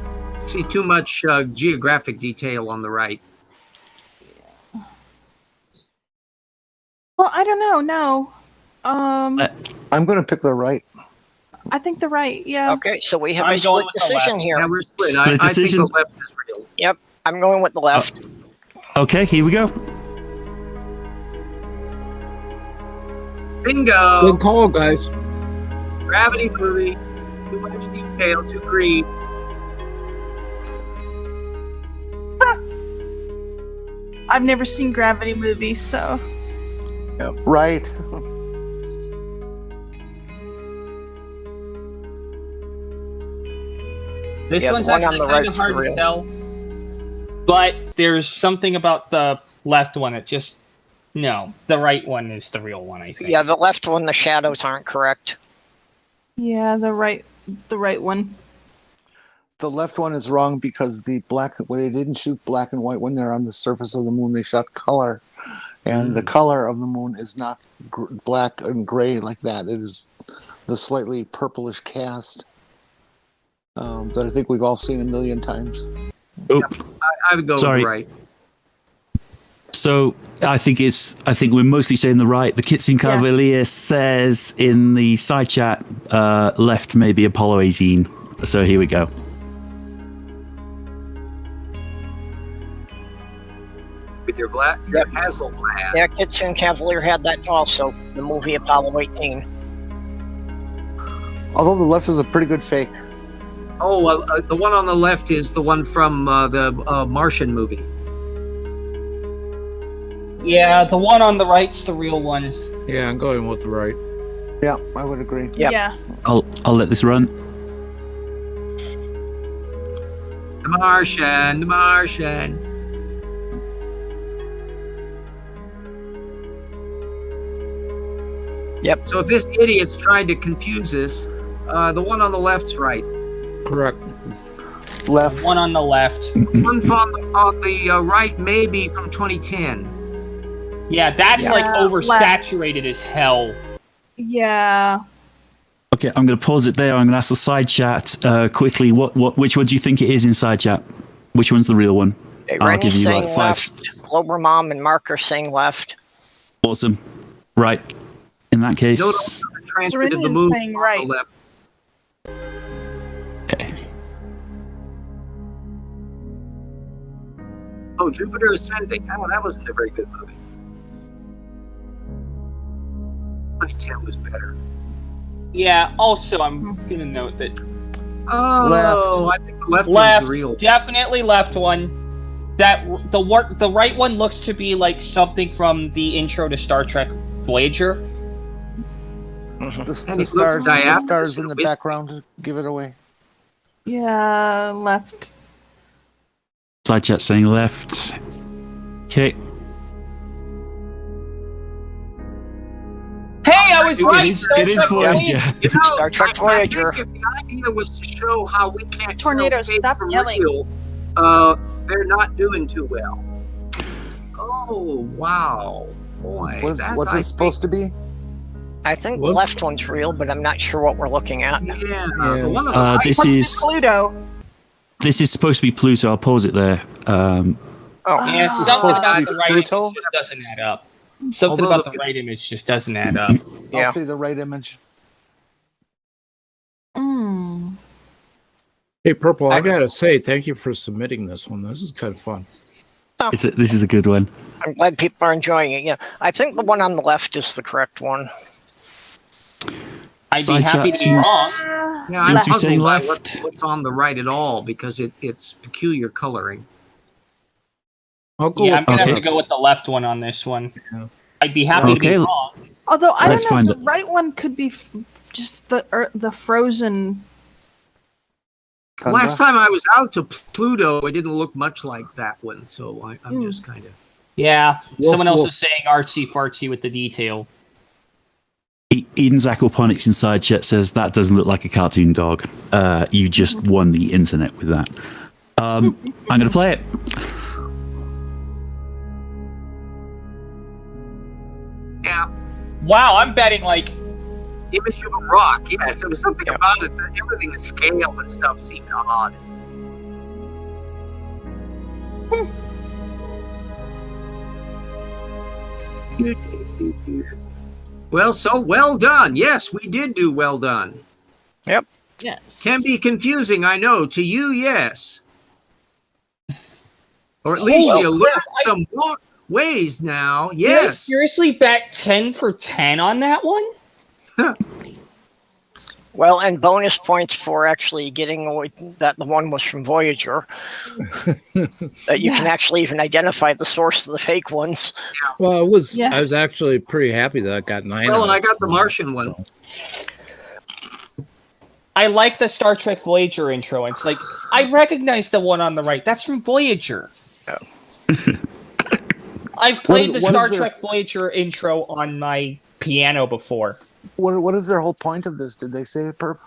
See too much geographic detail on the right. Well, I don't know. No. I'm going to pick the right. I think the right. Yeah. Okay, so we have I'm a going split with the decision left. here. Yeah, we're split. Split I think decision. the left is real. Yep, I'm going with the left. Okay, here we go. Bingo! Good call, guys. Gravity movie. Too much detail, too green. I've never seen Gravity movies, so. Right. This Yeah, the one's one on actually the kind of right's hard the to real. tell. But there's something about the left one that just... No, the right one is the real one, I think. Yeah, the left one, the shadows aren't correct. Yeah, the right one. The left one is wrong because they didn't shoot black and white when they're on the surface of the moon. They shot color, and the color of the moon is not black and gray like that. It is the slightly purplish cast that I think we've all seen a million times. Oop. I would go Sorry. with the right. So I think we're mostly saying the right. The Kitsune Cavalier says in the side chat, left maybe Apollo 18. So here we go. With your Hasselblad. Yeah, Kitsune Cavalier had that also, the movie Apollo 18. Although the left is a pretty good fake. Oh, well, the one on the left is the one from the Martian movie. Yeah, the one on the right's the real one. Yeah, I'm going with the right. Yeah, I would agree. Yep. Yeah. I'll let this run. The Martian, the Martian. Yep. So if this idiot's trying to confuse us, the one on the left's right. Correct. Left. One on the left. One on the right may be from 2010. Yeah, that's like Yeah, oversaturated as hell. Yeah. Okay, I'm going to pause it there. I'm going to ask the side chat quickly. Which one do you think it is in side chat? Which one's the real one? Okay, I'll Rennie's give you saying like 5. left. Glober Mom and Mark are saying left. Awesome. Right. In that case, Note also the transit of the Serenian's moon saying on right. the left. okay. Oh, Jupiter Ascending. Oh, that wasn't a very good movie. 2010 was better. Yeah, also, I'm going to note that Oh, I think the left left, one's real. definitely left one. That the right one looks to be like something from the intro to Star Trek Voyager. The And it looks stars diaphanous in the and background give it away. Yeah, left. Side chat saying left. Okay. Hey, I was right. It is Voyager. You know, Star Trek Voyager. I think if the idea was to show how we can't Tornado, tell fake stop from yelling. real, they're not doing too well. Oh wow, boy! What's it supposed to be? I think the left one's real, but I'm not sure what we're looking at. Yeah, the one on the right. This What's is Pluto? this is supposed to be Pluto. I'll pause it there. Oh, Yeah, It's something supposed to about be the right Pluto? image just doesn't add up. Something Although about the right image just doesn't add up. yeah. I'll see the right image. Mm. Hey, Purple, I gotta say, thank you for submitting this one. This is kind of fun. This is a good one. I'm glad people are enjoying it. Yeah, I think the one on the left is the correct one. I'd be Side happy chat to be wrong. seems- Yeah, Seems I'm to be saying puzzled by left. what's on the right at all because it's peculiar coloring. I'll go Yeah, I'm with gonna Okay. have to go with the left one on this one. Yeah. I'd be happy to be Okay. wrong. Although I Let's don't know, find the right one could be just the frozen. Last time I was out to Pluto, it didn't look much like that one, so I'm just kind of. Yeah, Wolf, someone else wolf. was saying artsy fartsy with the detail. Eden's Aquaponics inside chat says that doesn't look like a cartoon dog. You just won the internet with that. I'm going to play it. Yeah. Wow, I'm betting like Image of a rock. Yes, there was something about it. That everything, the scale and stuff seemed odd. Well, so well done. Yes, we did do well done. Yep. Yes. Can be confusing, I know. To you, yes. Or at least well, you learned yeah, some more ways now. Did I Yes. seriously bet 10 for 10 on that one? Well, and bonus points for actually getting that the one was from Voyager. That you can actually even identify the source of the fake ones. Well, I was actually pretty happy that I got 9. Well, and I got the Martian one. I like the Star Trek Voyager intro. It's like, I recognize the one on the right. That's from Voyager. I've played the Star Trek Voyager intro on my piano before. What is their whole point of this? Did they say it, Perp?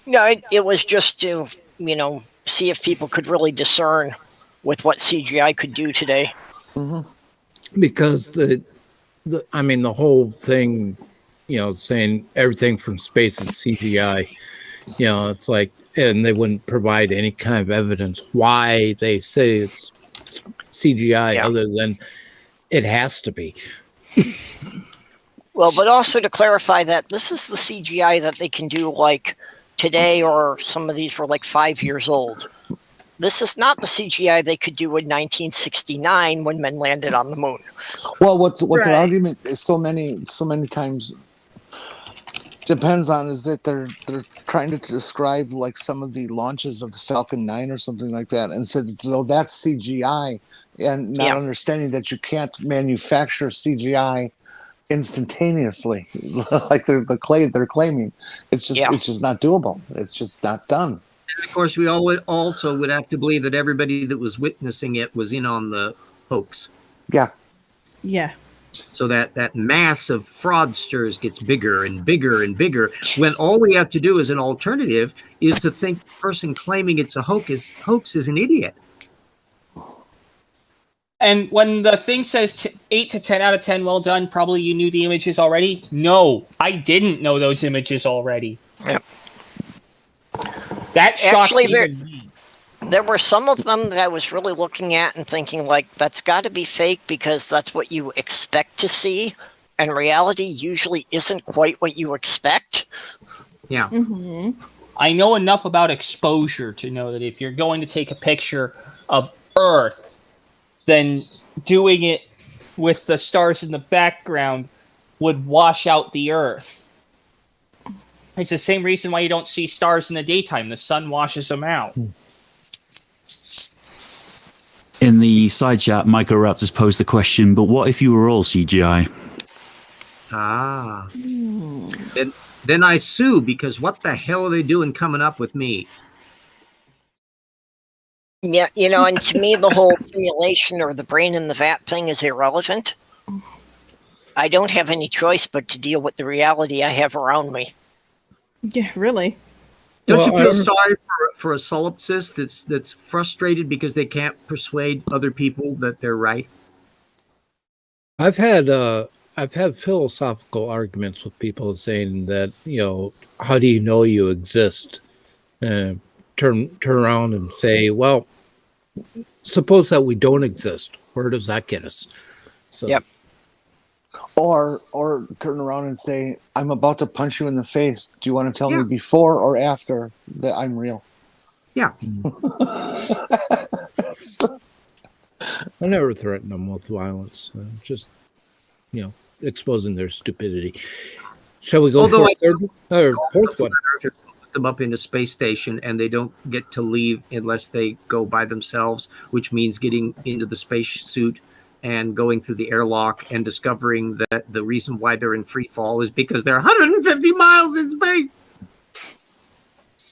No, it was just to, see if people could really discern with what CGI could do today. Mm-hmm. Because the whole thing, saying everything from space is CGI, it's like, and they wouldn't provide any kind of evidence why they say it's CGI other than it has to be. Well, but also to clarify that this is the CGI that they can do like today, or some of these were like 5 years old. This is not the CGI they could do in 1969 when men landed on the moon. Well, what's their argument is so many times depends on is that they're trying to describe like some of the launches of the Falcon 9 or something like that, and said so that's CGI, and not understanding that you can't manufacture CGI instantaneously like they're claiming. It's just not doable. It's just not done. And of course, we also would have to believe that everybody that was witnessing it was in on the hoax. Yeah. So that mass of fraudsters gets bigger and bigger and bigger, when all we have to do as an alternative is to think the person claiming it's a hoax is an idiot. And when the thing says 8 to 10 out of 10, well done, probably you knew the images already. No, I didn't know those images already. Yep. That shocks Actually, me. there were some of them that I was really looking at and thinking, like, that's got to be fake because that's what you expect to see. And reality usually isn't quite what you expect. Yeah. Mm-hmm. I know enough about exposure to know that if you're going to take a picture of Earth, then doing it with the stars in the background would wash out the Earth. It's the same reason why you don't see stars in the daytime. The sun washes them out. In the side chat, Michael Raptors posed the question, but what if you were all CGI? Ah. Then I sue, because what the hell are they doing coming up with me? Yeah, and to me, the whole simulation or the brain in the vat thing is irrelevant. I don't have any choice but to deal with the reality I have around me. Yeah, really. Don't you feel sorry for a solipsist that's frustrated because they can't persuade other people that they're right? I've had philosophical arguments with people saying that, how do you know you exist? Turn around and say, well, suppose that we don't exist. Where does that get us? So, yep. Or turn around and say, I'm about to punch you in the face. Do you want to tell me before or after that I'm real? Yeah. I never threaten them with violence. Just, exposing their stupidity. Shall we go for fourth one? Put them up in a space station and they don't get to leave unless they go by themselves, which means getting into the space suit and going through the airlock and discovering that the reason why they're in free fall is because they're 150 miles in space.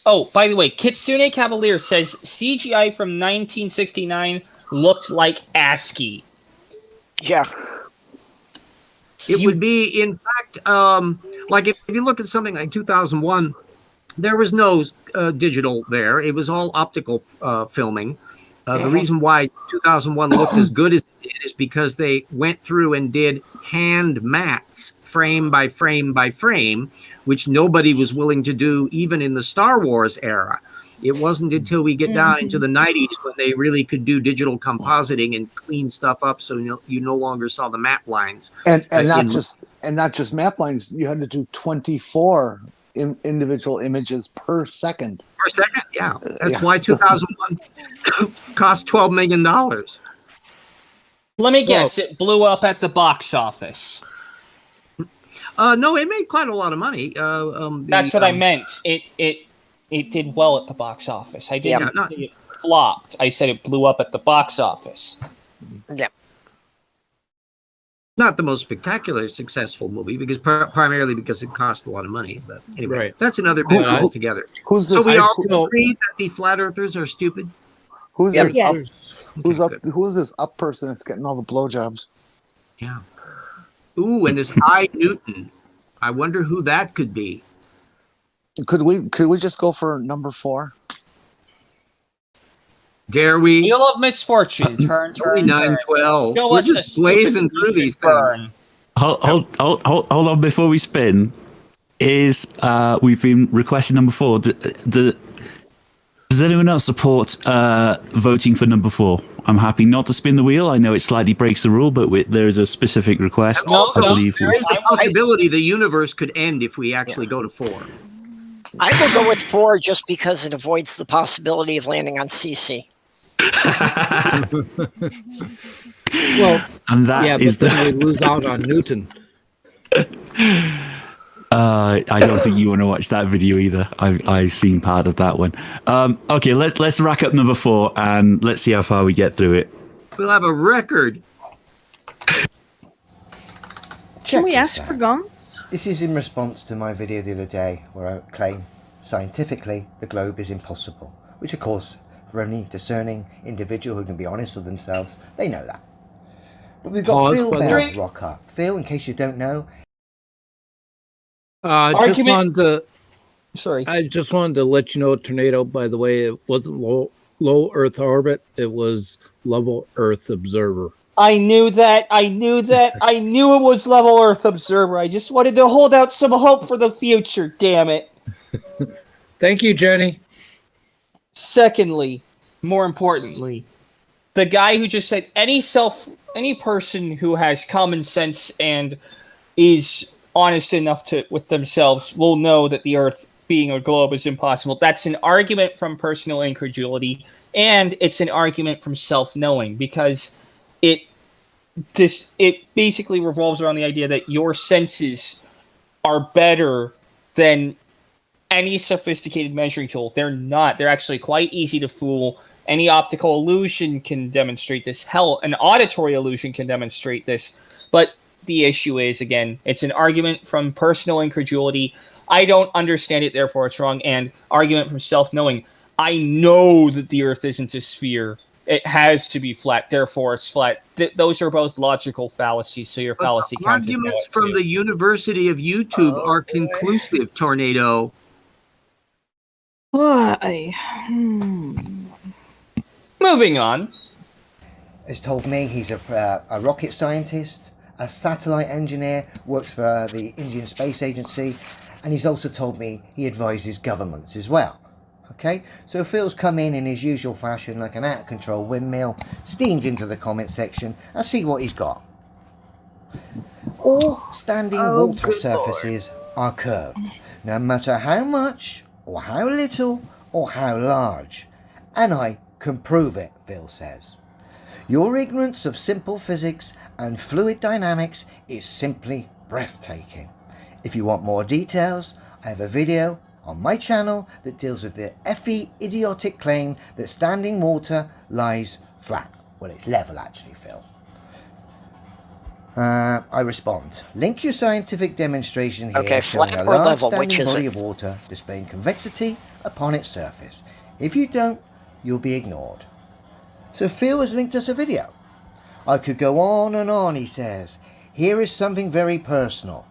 Oh, by the way, Kitsune Cavalier says CGI from 1969 looked like ASCII. Yeah. It would be, in fact, like if you look at something like 2001, there was no digital there. It was all optical filming. The reason why 2001 looked as good as it did is because they went through and did hand mats, frame by frame by frame, which nobody was willing to do even in the Star Wars era. It wasn't until we get down into the 90s when they really could do digital compositing and clean stuff up, so you no longer saw the map lines. And not just map lines. You had to do 24 individual images per second. Per second, yeah. That's why 2001 cost $12 million. Let me guess, it blew up at the box office. No, it made quite a lot of money. That's what I meant. It did well at the box office. I didn't say it flopped. I said it blew up at the box office. Yeah. Not the most spectacular successful movie because primarily because it cost a lot of money. But anyway, that's another bit altogether. Who's this? So we all agree that the flat earthers are stupid. Who's this? Who's this up person that's getting all the blowjobs? Yeah. Ooh, and this I Newton. I wonder who that could be. Could we just go for number 4? Dare we? Wheel of Misfortune. Turn. 912. We're just blazing through these things. Hold on before we spin. We've been requesting number 4. Does anyone else support voting for number 4? I'm happy not to spin the wheel. I know it slightly breaks the rule, but there is a specific request. I believe there is a possibility the universe could end if we actually go to 4. I will go with 4 just because it avoids the possibility of landing on CC. Well, and that is but then we lose out on Newton. I don't think you want to watch that video either. I've seen part of that one. Okay, let's rack up number 4 and let's see how far we get through it. We'll have a record. Can we ask for gum? This is in response to my video the other day where I claim scientifically the globe is impossible, which of course for any discerning individual who can be honest with themselves, they know that. But we've got Phil Bell rock up. Phil, in case you don't know, I just wanted to let you know, Tornado, by the way, it wasn't low Earth orbit, it was level Earth observer. I knew that. I knew it was level Earth observer. I just wanted to hold out some hope for the future, damn it. Thank you, Jenny. Secondly, more importantly, the guy who just said any person who has common sense and is honest enough with themselves will know that the Earth being a globe is impossible. That's an argument from personal incredulity, and it's an argument from self-knowing, because it basically revolves around the idea that your senses are better than any sophisticated measuring tool. They're not. They're actually quite easy to fool. Any optical illusion can demonstrate this. Hell, an auditory illusion can demonstrate this. But the issue is, again, it's an argument from personal incredulity. I don't understand it, therefore it's wrong. And argument from self-knowing. I know that the Earth isn't a sphere. It has to be flat, therefore it's flat. Those are both logical fallacies, so your fallacy count. Arguments from the University of YouTube are conclusive, Tornado. Why? Moving on. Has told me he's a rocket scientist, a satellite engineer, works for the Indian Space Agency, and he's also told me he advises governments as well. Okay, so Phil's come in his usual fashion like an out-of-control windmill, steamed into the comment section and see what he's got. All standing water surfaces are curved, no matter how much, or how little, or how large. And I can prove it, Phil says. Your ignorance of simple physics and fluid dynamics is simply breathtaking. If you want more details, I have a video on my channel that deals with the effing idiotic claim that standing water lies flat. Well, it's level actually, Phil. I respond. Link your scientific demonstration here Okay, showing flat a or large level, standing which is body it? of water displaying convexity upon its surface. If you don't, you'll be ignored. So Phil has linked us a video. I could go on and on, he says. Here is something very personal.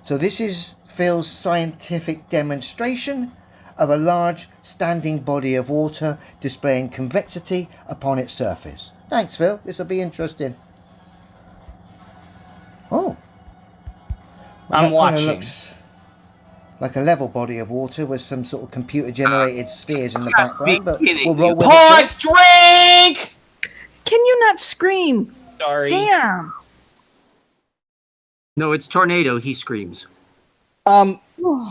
So this is Phil's scientific demonstration of a large standing body of water displaying convexity upon its surface. Thanks, Phil. This will be interesting. Oh. Well, I'm that kind of watching. looks like a level body of water with some sort of computer-generated spheres in the background, but we'll roll with it. Pause, drink! Can you not scream? Sorry. Damn. No, it's Tornado. He screams.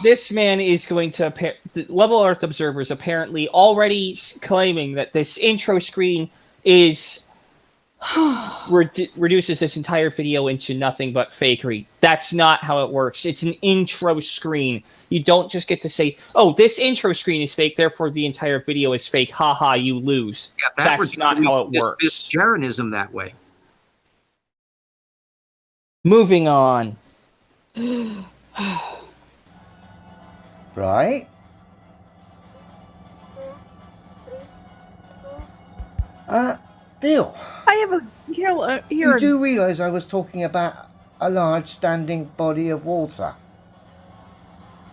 This man is going to the Level Earth observers apparently already claiming that this intro screen is reduces this entire video into nothing but fakery. That's not how it works. It's an intro screen. You don't just get to say, "Oh, this intro screen is fake, therefore the entire video is fake." Haha, you lose. Yeah, That's not how it works. Jeranism that way. Moving on. Right? Phil. I have a here. You do realise I was talking about a large standing body of water.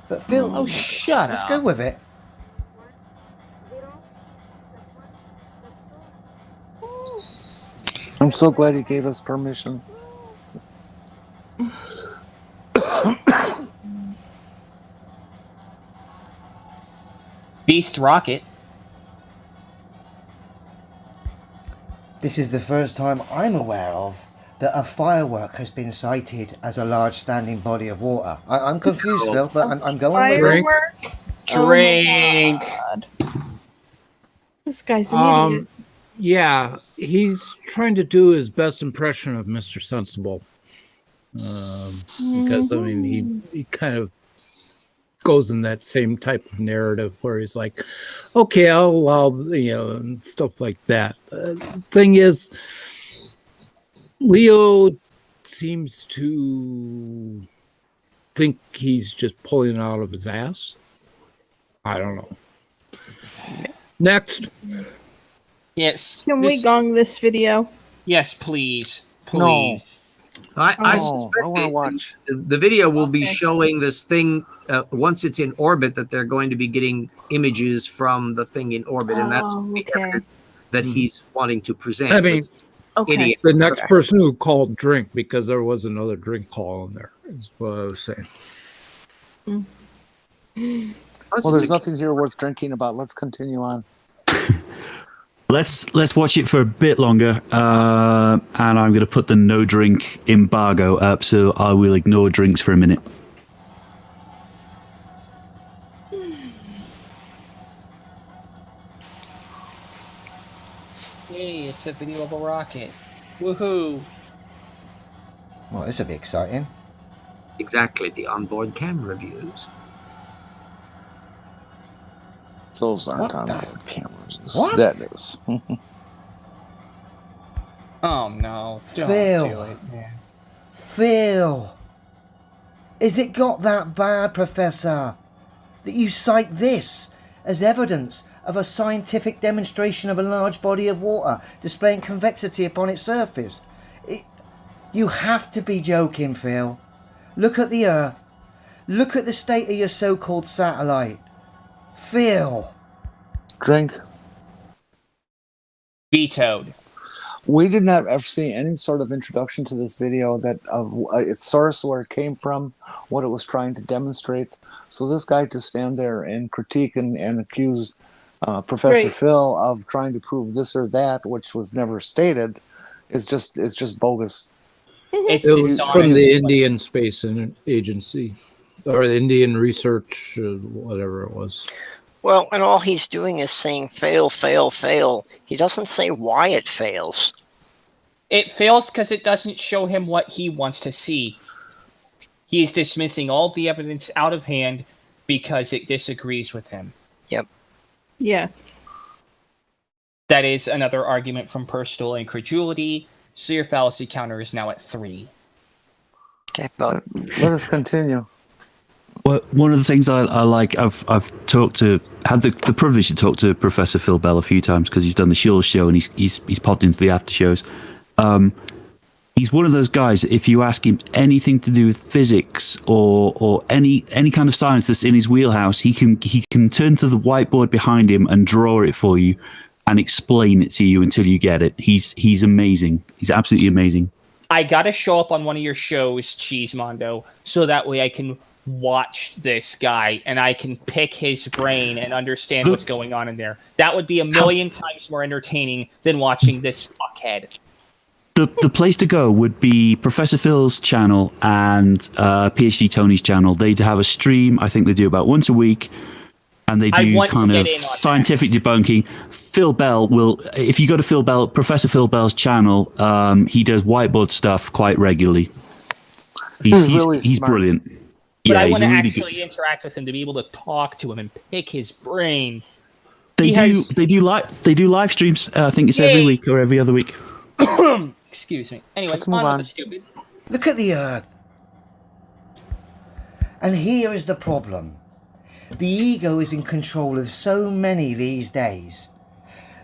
But Phil, Oh, shut let's up. go with it. I'm so glad he gave us permission. Beast Rocket. This is the first time I'm aware of that a firework has been cited as a large standing body of water. I'm confused, Phil, but I'm going with it. Drink. This guy's an idiot. Yeah, he's trying to do his best impression of Mr. Sensible. Because, I mean, he kind of goes in that same type of narrative where he's like, okay, I'll allow, and stuff like that. Thing is, Leo seems to think he's just pulling it out of his ass. I don't know. Next. Yes. Can we gong this video? Yes, please. Please. No. I Oh, suspect I wanna watch. the video will be showing this thing once it's in orbit, that they're going to be getting images from the thing in orbit, and that's the evidence that he's wanting to present. I mean, Idiot. the next person who called drink, because there was another drink call in there, is what I was saying. Well, there's nothing here worth drinking about. Let's continue on. Let's watch it for a bit longer, and I'm going to put the no drink embargo up, so I will ignore drinks for a minute. Yay, it's a video of a rocket. Woohoo. Well, this will be exciting. Exactly, the onboard camera views. Those aren't What on the- board cameras. What? That is. Oh no. Don't Phil. do it, man. Phil. Is it got that bad, Professor, that you cite this as evidence of a scientific demonstration of a large body of water displaying convexity upon its surface? You have to be joking, Phil. Look at the Earth. Look at the state of your so-called satellite. Phil. Drink. Vetoed. We did not ever see any sort of introduction to this video that of its source, where it came from, what it was trying to demonstrate. So this guy to stand there and critique and accuse Professor Right. Phil of trying to prove this or that, which was never stated, is just bogus. It's It was from dishonest. the Indian Space Agency, or the Indian Research, whatever it was. Well, and all he's doing is saying fail, fail, fail. He doesn't say why it fails. It fails because it doesn't show him what he wants to see. He is dismissing all the evidence out of hand because it disagrees with him. Yep. Yeah. That is another argument from personal incredulity, so your fallacy counter is now at 3. Okay, but Let us continue. Well, one of the things I like, had the privilege to talk to Professor Phil Bell a few times because he's done the Shield show and he's popped into the after shows. He's one of those guys. If you ask him anything to do with physics or any kind of science that's in his wheelhouse, he can turn to the whiteboard behind him and draw it for you and explain it to you until you get it. He's amazing. He's absolutely amazing. I gotta show up on one of your shows, Cheesemondo, so that way I can watch this guy and I can pick his brain and understand what's going on in there. That would be a million times more entertaining than watching this fuckhead. The place to go would be Professor Phil's channel and PhD Tony's channel. They'd have a stream. I think they do about once a week, and they do kind of scientific debunking. Phil Bell will, if you go to Professor Phil Bell's channel, he does whiteboard stuff quite regularly. He's brilliant. But I he's want to really actually interact with him to be able to talk to him and pick his brain. They do live streams. I think it's every week or every other week. Excuse me. Anyway, Let's move on. Stupid. Look at the Earth. And here is the problem. The ego is in control of so many these days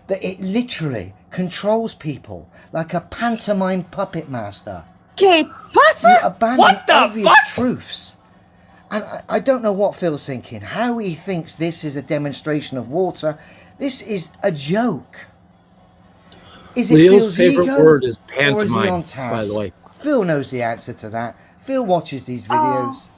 that it literally controls people like a pantomime puppet master. ¿Qué pasa? You abandon obvious truths. And I don't know what Phil's thinking, how he thinks this is a demonstration of water. This is a joke. Is it Leo's Phil's favorite ego, word is or is he on pantomime, task? by the way. Phil knows the answer to that. Phil watches these videos.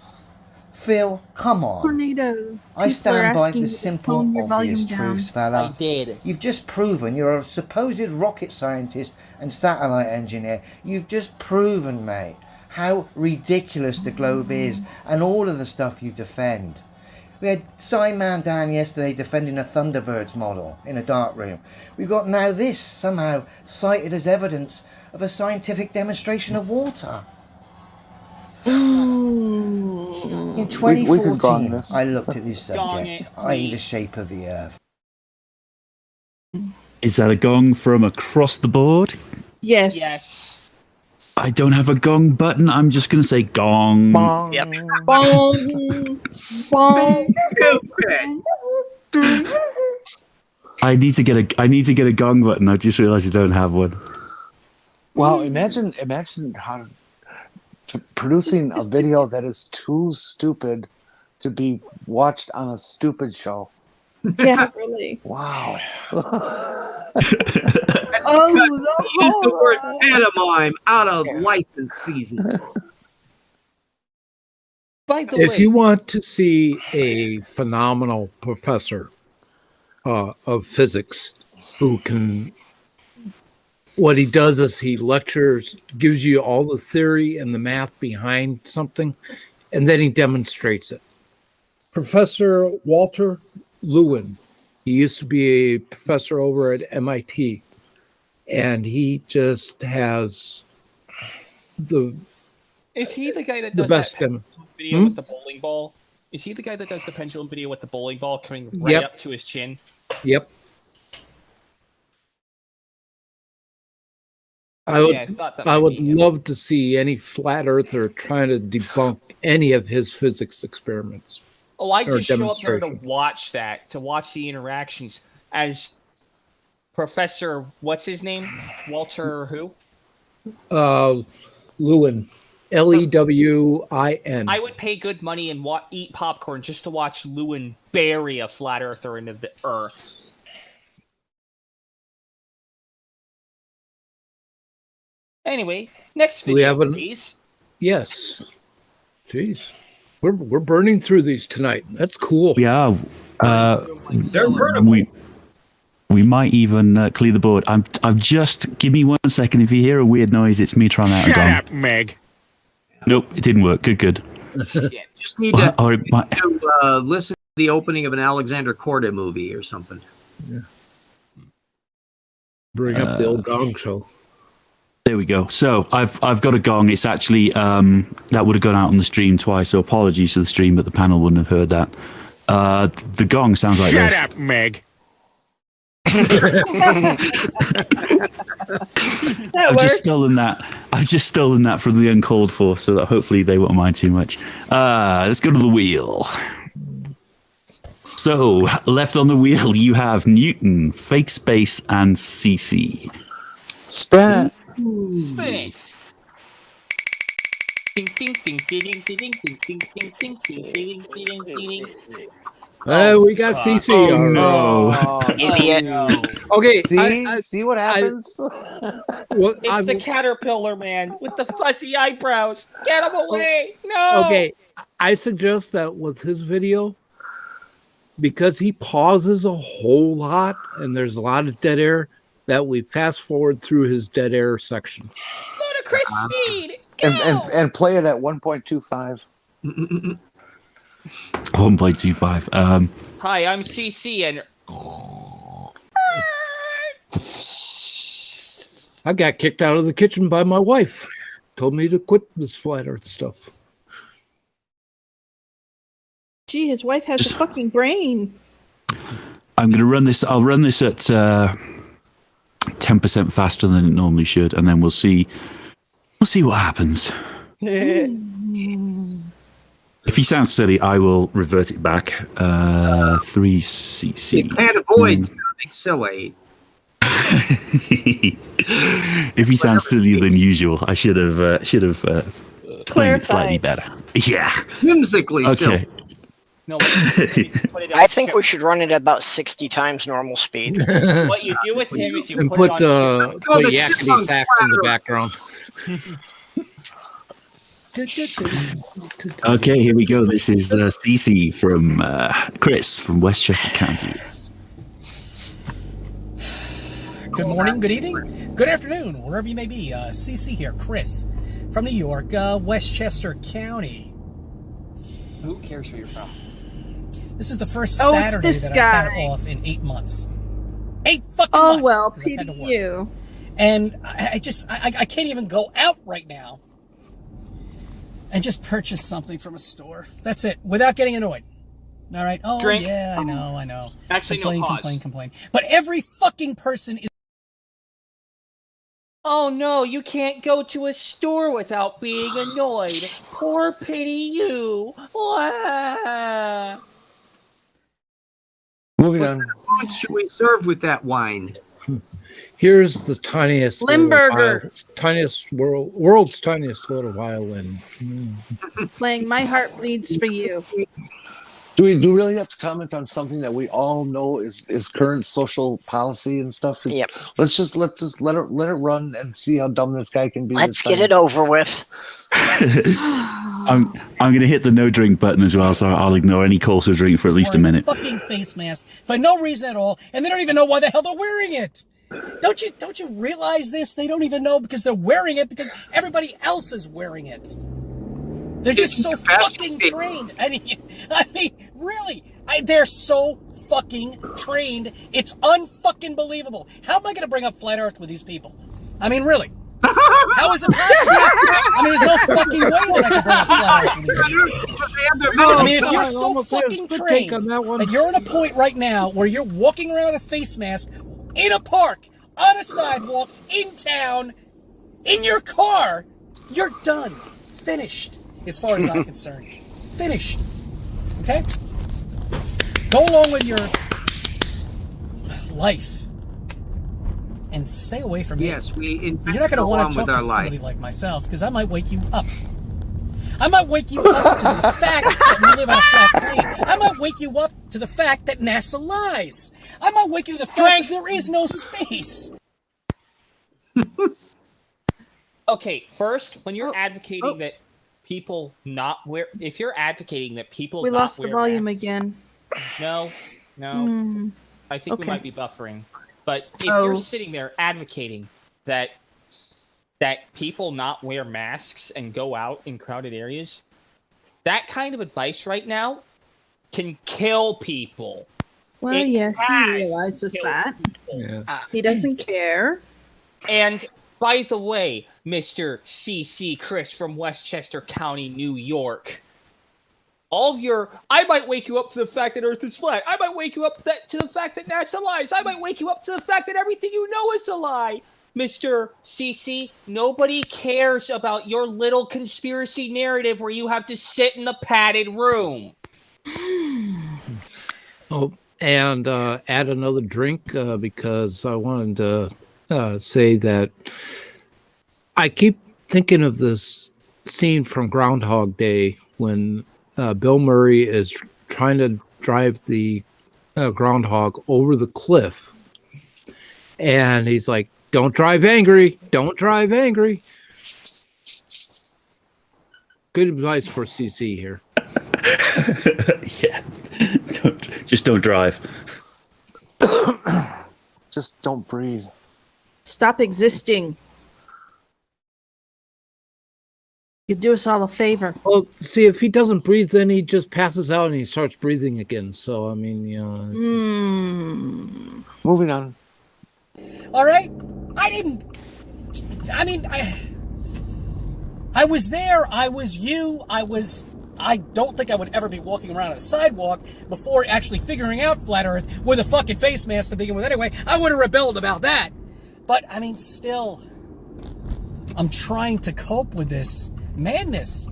Phil, come on. Tornado. I stand by the to simple, tone your obvious volume down. truths, fella. I did. You've just proven you're a supposed rocket scientist and satellite engineer. You've just proven, mate, how ridiculous the globe is and all of the stuff you defend. We had Simon down yesterday defending a Thunderbirds model in a dark room. We've got now this somehow cited as evidence of a scientific demonstration of water. In 2014, I looked at this subject, i.e. the shape of the Earth. Is that a gong from across the board? Yes. I don't have a gong button. I'm just going to say gong. Bong. Yep. Bong. Bong. I need to get a gong button. I just realized I don't have one. Wow, imagine how producing a video that is too stupid to be watched on a stupid show. Yeah, really. Wow. Use the word pantomime out of license season. By the If way, you want to see a phenomenal professor of physics who can, what he does is he lectures, gives you all the theory and the math behind something, and then he demonstrates it. Professor Walter Lewin, he used to be a professor over at MIT, and he just has is he the guy that the does best that demo. video with the bowling ball? Is he the guy that does the pendulum video with the bowling ball coming right Yep. up to his chin? Yep. I would love to see any flat earther trying to debunk any of his physics experiments. Oh, I or just show up there to demonstration. watch that, to watch the interactions as Professor, what's his name? Walter who? Lewin, Lewin. I would pay good money and eat popcorn just to watch Lewin bury a flat earther into the earth. Anyway, next Do video, we have an- please. Yes. Jeez. We're burning through these tonight. That's cool. Yeah. They're vertical. We might even clear the board. I'm just give me 1 second. If you hear a weird noise, it's me trying out a gong. Shut up, Meg. Nope, it didn't work. Good. Just need to, Or my- listen to the opening of an Alexander Korda movie or something. Bring up the old gong show. There we go. So I've got a gong. It's actually that would have gone out on the stream twice. So apologies to the stream, but the panel wouldn't have heard that. The gong sounds like Shut this. up, Meg. I've just stolen that. I've just stolen that from the uncalled for, so that hopefully they won't mind too much. Let's go to the wheel. So, left on the wheel, you have Newton, Fake Space, and CC. Spin. Spin. Ding ding ding ding ding ding ding ding ding ding ding ding ding. We got CC. Oh, no. Idiot. Okay. See what happens? It's the caterpillar man with the fuzzy eyebrows. Get him away! No. Okay. I suggest that with his video, because he pauses a whole lot and there's a lot of dead air, that we fast forward through his dead air sections. Go to Chris Speed. And play it at 1.25. 1.25. Hi, I'm CC, and I got kicked out of the kitchen by my wife. Told me to quit this flat earth stuff. Gee, his wife has a fucking brain. I'm going to run this. I'll run this at 10% faster than it normally should, and then we'll see. We'll see what happens. If he sounds silly, I will revert it back. 3cc. You can't avoid sounding silly. If he sounds sillier than usual, I should have explained it slightly better. Yeah. Whimsically silly. No, I think we should run it at about 60 times normal speed. What you do with him is you And put put on yakety sax in the background. Okay, here we go. This is CC from Chris from Westchester County. Good morning, good evening, good afternoon, wherever you may be. CC here, Chris from New York, Westchester County. Who cares where you're from? This is the first Oh, it's Saturday this that I've guy. had off in 8 months. 8 fucking Oh, months! well, 'Cause I've had to work. PDU. And I can't even go out right now and just purchase something from a store. That's it, without getting annoyed. All right? Oh, Drink. yeah, I know. Actually, no, pause. Complain. But every fucking person is... Oh no, you can't go to a store without being annoyed. Poor pity you. Wah. Moving on. What should we serve with that wine? Here's the tiniest Limburger. world's tiniest little violin. Playing My Heart Bleeds for You. Do we really have to comment on something that we all know is current social policy and stuff? Yep. Let's just let it run and see how dumb this guy can be. Let's get it over with. I'm going to hit the no drink button as well, so I'll ignore any calls for drink for at least a minute. Fucking face mask for no reason at all, and they don't even know why the hell they're wearing it. Don't you realize this? They don't even know because they're wearing it because everybody else is wearing it. They're just so fucking trained. I mean, really, they're so fucking trained. It's unfucking believable. How am I going to bring up flat Earth with these people? I mean, really. How is it possible? I mean, there's no fucking way that I can bring up flat Earth with these people. I mean, if you're so fucking trained, and you're at a point right now where you're walking around with a face mask in a park, on a sidewalk, in town, in your car, you're done. Finished. As far as I'm concerned. Finished. Okay? Go along with your life. And stay away from me. Yes, you're not going to want to talk to somebody like myself, because I might wake you up. I might wake you up because of the fact that we live on a flat plane. I might wake you up to the fact that NASA lies. I might wake you to the fact that there is no space. Okay, first, when you're advocating that people not wear, if you're advocating that people We not lost the wear volume masks, again. No. I think we Okay. might be buffering. But if Oh. you're sitting there advocating that people not wear masks and go out in crowded areas, that kind of advice right now can kill people. Well, It yes, he has realizes killed that. people. He doesn't care. And by the way, Mr. CC Chris from Westchester County, New York, all of your, I might wake you up to the fact that Earth is flat. I might wake you up to the fact that NASA lies. I might wake you up to the fact that everything you know is a lie. Mr. CC, nobody cares about your little conspiracy narrative where you have to sit in the padded room. Oh, and add another drink because I wanted to say that I keep thinking of this scene from Groundhog Day when Bill Murray is trying to drive the groundhog over the cliff. And he's like, don't drive angry. Don't drive angry. Good advice for CC here. Yeah. Just don't drive. Just don't breathe. Stop existing. You do us all a favor. Well, see, if he doesn't breathe, then he just passes out and he starts breathing again. So, I mean, you know. Moving on. All right? I was there. I was you. I don't think I would ever be walking around on a sidewalk before actually figuring out Flat Earth with a fucking face mask to begin with anyway. I would have rebelled about that. But, I mean, still, I'm trying to cope with this madness.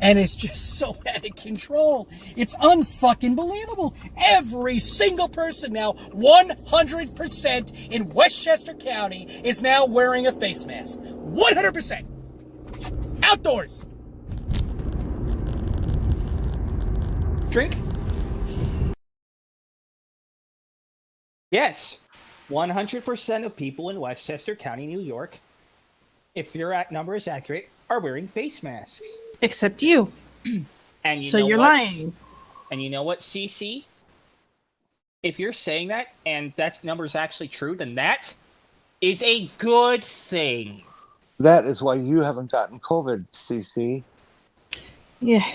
And it's just so out of control. It's unfucking believable. Every single person now, 100% in Westchester County, is now wearing a face mask. 100%. Outdoors. Drink? Yes. 100% of people in Westchester County, New York, if your number is accurate, are wearing face masks. Except you. And so you're lying. And you know what, CC? If you're saying that, and that number is actually true, then that is a good thing. That is why you haven't gotten COVID, CC. Yeah.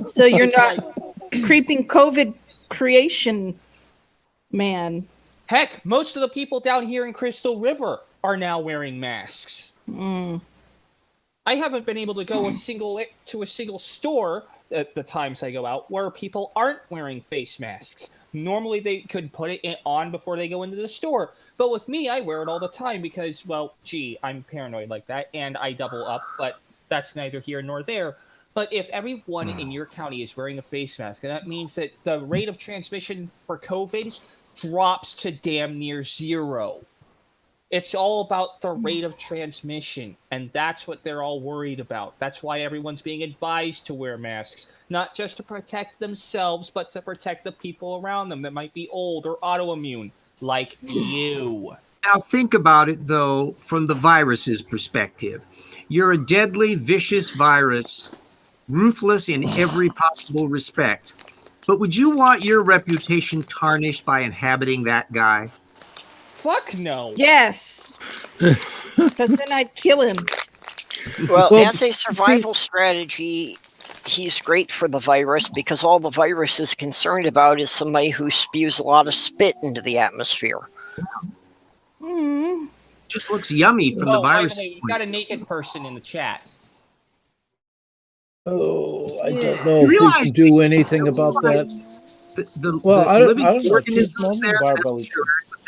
So you're not creeping COVID creation man. Heck, most of the people down here in Crystal River are now wearing masks. I haven't been able to go to a single store at the times I go out where people aren't wearing face masks. Normally they could put it on before they go into the store. But with me, I wear it all the time because, well, gee, I'm paranoid like that, and I double up, but that's neither here nor there. But if everyone in your county is wearing a face mask, that means that the rate of transmission for COVID drops to damn near zero. It's all about the rate of transmission, and that's what they're all worried about. That's why everyone's being advised to wear masks, not just to protect themselves, but to protect the people around them that might be old or autoimmune, like you. Now think about it, though, from the virus's perspective. You're a deadly, vicious virus, ruthless in every possible respect. But would you want your reputation tarnished by inhabiting that guy? Fuck no. Yes. Because then I'd kill him. Well, as a survival strategy, he's great for the virus because all the virus is concerned about is somebody who spews a lot of spit into the atmosphere. Just looks yummy from the virus. By the way, you got a naked person in the chat. Oh, I don't know if we can do anything about that. I don't know.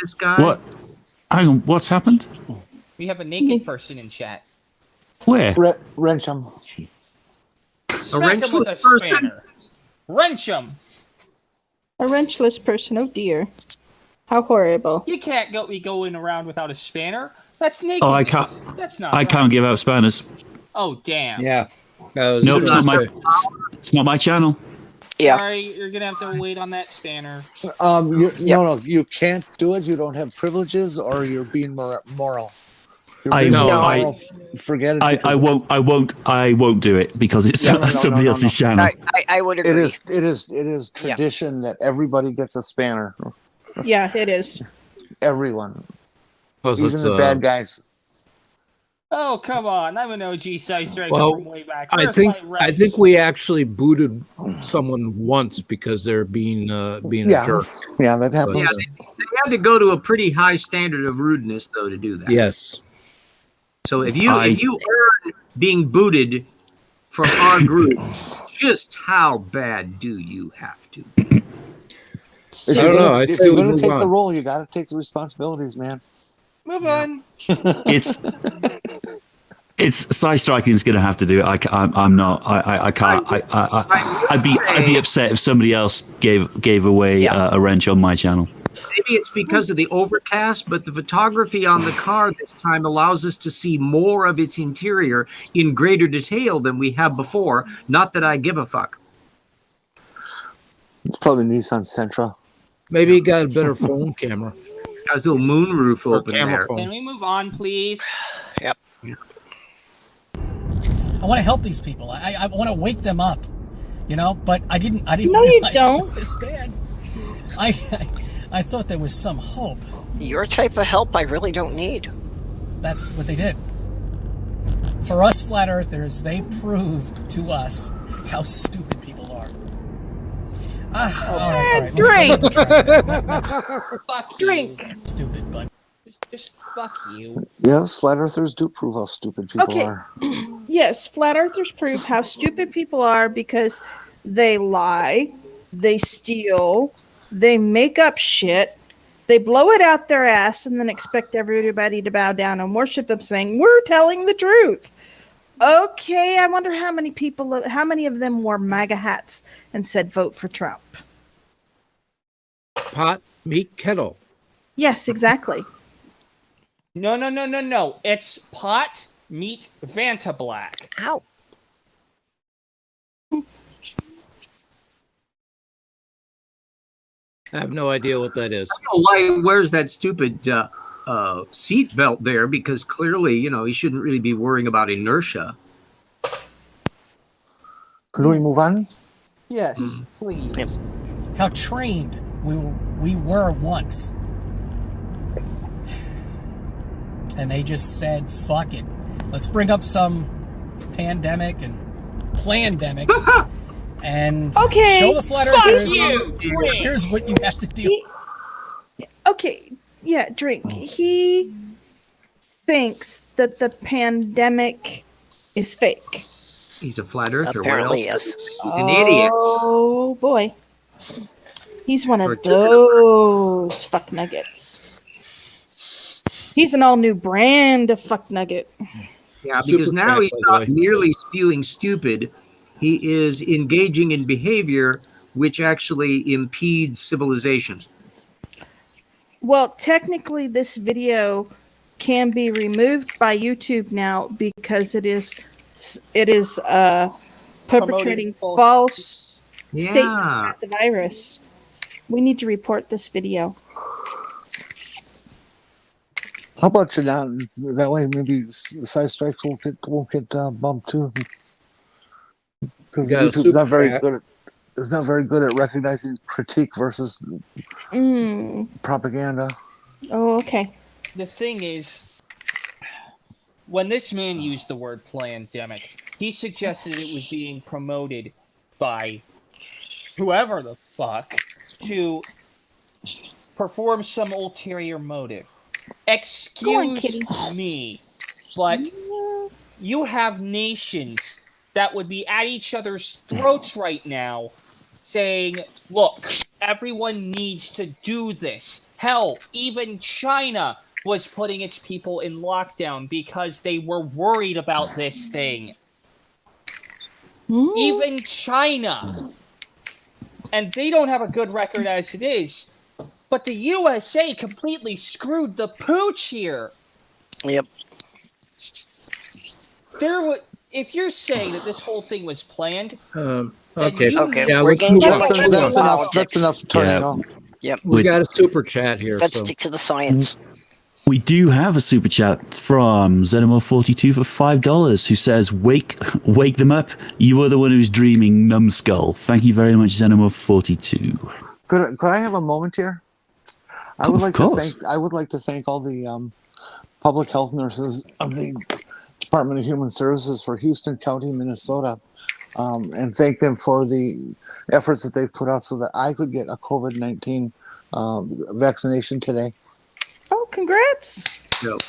This guy. What? Hang on, what's happened? We have a naked person in chat. Where? Wrench him. Smack him with a spanner. Wrench him. A wrenchless person. Oh dear. How horrible. You can't be going around without a spanner. That's naked. Oh, I can't. That's not. I can't give out spanners. Oh damn. Yeah. Nope, it's not my channel. Yeah. Sorry, you're gonna have to wait on that spanner. No, you can't do it. You don't have privileges, or you're being moral. Forget it. I won't do it because it's somebody else's channel. I would agree. It is tradition that everybody gets a spanner. Yeah, it is. Everyone, even the bad guys. Oh come on! I'm an OG side striker from way back. I think we actually booted someone once because they're being a jerk. Yeah, that happens. Yeah, they had to go to a pretty high standard of rudeness though to do that. Yes. So if you earn being booted from our group, just how bad do you have to? If you're gonna take the role, you got to take the responsibilities, man. Move on. It's side striking is going to have to do it. I'm not. I can't. I'd be upset if somebody else gave away a wrench on my channel. Maybe it's because of the overcast, but the photography on the car this time allows us to see more of its interior in greater detail than we have before. Not that I give a fuck. It's probably Nissan Sentra. Maybe you got a better phone camera. Got a little moonroof open there. Can we move on, please? Yep. I want to help these people. I want to wake them up, but I didn't No, you realize don't. it was this bad. I thought there was some hope. Your type of help I really don't need. That's what they did. For us flat earthers, they proved to us how stupid people are. All right. Drink. Fuck Drink. Stupid, but just fuck you. Yes, flat earthers do prove how stupid people Okay. are. Yes, flat earthers prove how stupid people are because they lie, they steal, they make up shit, they blow it out their ass, and then expect everybody to bow down and worship them, saying, "We're telling the truth." Okay, I wonder how many of them wore MAGA hats and said, "Vote for Trump." Pot, meat, kettle. Yes, exactly. No. It's pot, meat, Vanta Black. Ow. I have no idea what that is. I don't know why he wears that stupid seat belt there, because clearly, he shouldn't really be worrying about inertia. Could we move on? Yes, please. how trained we were once. And they just said, fuck it. Let's bring up some pandemic and plandemic and Okay, show the flat fuck earthers. you. Here's what you have to do. Okay, yeah, drink. He thinks that the pandemic is fake. He's a flat earther. Apparently, what else? yes. He's an idiot. Oh boy. He's one of those fuck nuggets. He's an all new brand of fuck nugget. Yeah, because now he's not merely spewing stupid. He is engaging in behavior which actually impedes civilization. Well, technically, this video can be removed by YouTube now because it is perpetrating false statements about the virus. We need to report this video. How about you now? That way, maybe side strikes won't get bumped too, because YouTube's not very good at. It's not very good at recognizing critique versus propaganda. Oh, okay. The thing is, when this man used the word pandemic, he suggested it was being promoted by whoever the fuck to perform some ulterior motive. Excuse me, but you have nations that would be at each other's throats right now saying, look, everyone needs to do this. Hell, even China was putting its people in lockdown because they were worried about this thing. Even China. And they don't have a good record as it is. But the USA completely screwed the pooch here. Yep. If you're saying that this whole thing was planned, okay. Yeah, we're getting that's enough. That's enough. Tornado. Yep. We got a super chat here. Let's so. stick to the science. We do have a super chat from Xenomorph42 for $5 who says, wake them up. You are the one who's dreaming, numbskull. Thank you very much, Xenomorph42. Could I have a moment here? I would like to thank all the public health nurses of the Department of Human Services for Houston County, Minnesota, and thank them for the efforts that they've put out so that I could get a COVID-19 vaccination today. Oh, congrats! Yep.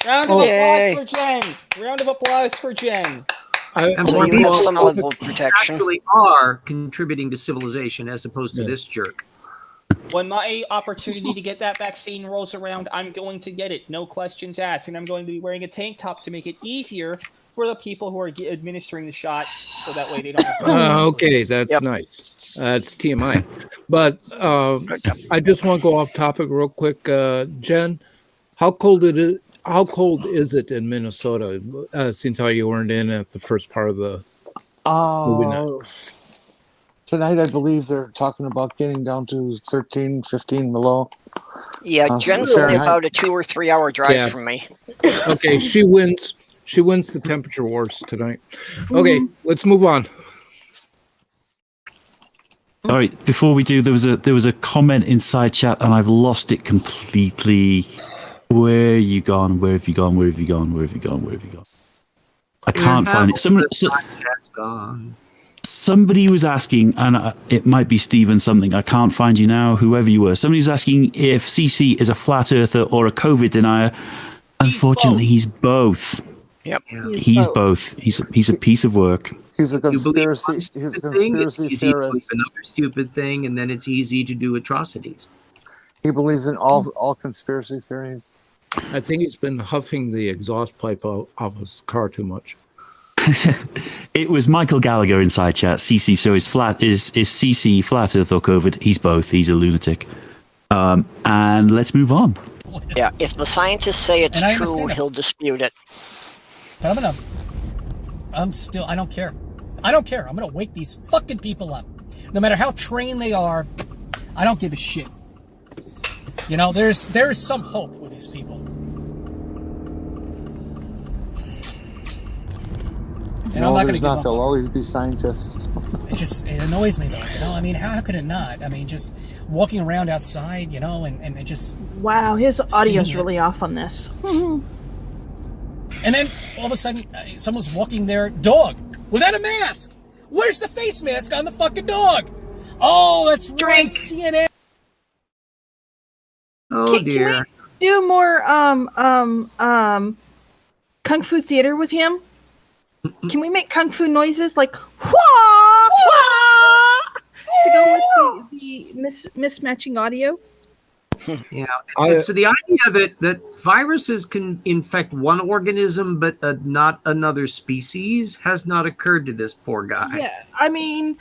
Round of applause for Jen. Round of applause for Jen. And So more you have people some level of protection. actually are contributing to civilization as opposed to this jerk. When my opportunity to get that vaccine rolls around, I'm going to get it. No questions asked. And I'm going to be wearing a tank top to make it easier for the people who are administering the shot, so that way they don't have to. Okay, that's nice. That's TMI. But I just want to go off topic real quick. Jen, how cold is it in Minnesota? Since how you weren't in at the first part of the movie night. Tonight, I believe they're talking about getting down to 13, 15 below. Yeah, Jen's only about a 2 or 3 hour drive from me. Okay, she wins. She wins the temperature wars tonight. Okay, let's move on. All right, before we do, there was a comment inside chat, and I've lost it completely. Where you gone? Where have you gone? Where have you gone? Where have you gone? Where have you gone? I can't find it. Chat's gone. Somebody was asking, and it might be Stephen something. I can't find you now. Whoever you were, somebody was asking if CC is a flat earther or a COVID denier. Unfortunately, he's both. Yep, he's both. He's a piece of work. He's a conspiracy. He's a conspiracy It's easy to believe theorist. another stupid thing, and then it's easy to do atrocities. He believes in all conspiracy theories. I think he's been huffing the exhaust pipe out of his car too much. It was Michael Gallagher inside chat. CC, so is CC flat Earth or COVID? He's both.'s a lunatic. And let's move on. Yeah, if the scientists say it's And I true, understand it. he'll dispute it. But I don't care. I don't care. I'm gonna wake these fucking people up. No matter how trained they are, I don't give a shit. You know, there's some hope with these people. And No, I'm not there's gonna not. give up. There'll always be scientists. It annoys me though. You know, I mean, how could it not? I mean, just walking around outside, you know, and it just. Wow, his audio's Seeing it. really off on this. And then all of a sudden, someone's walking their dog without a mask. Where's the face mask on the fucking dog? Oh, that's right, CNN. Oh dear. Can we do more kung fu theater with him? Can we make kung fu noises like wah, wah, to go with the mismatching audio? Yeah. So the idea that viruses can infect one organism but not another species has not occurred to this poor guy. Yeah, I mean,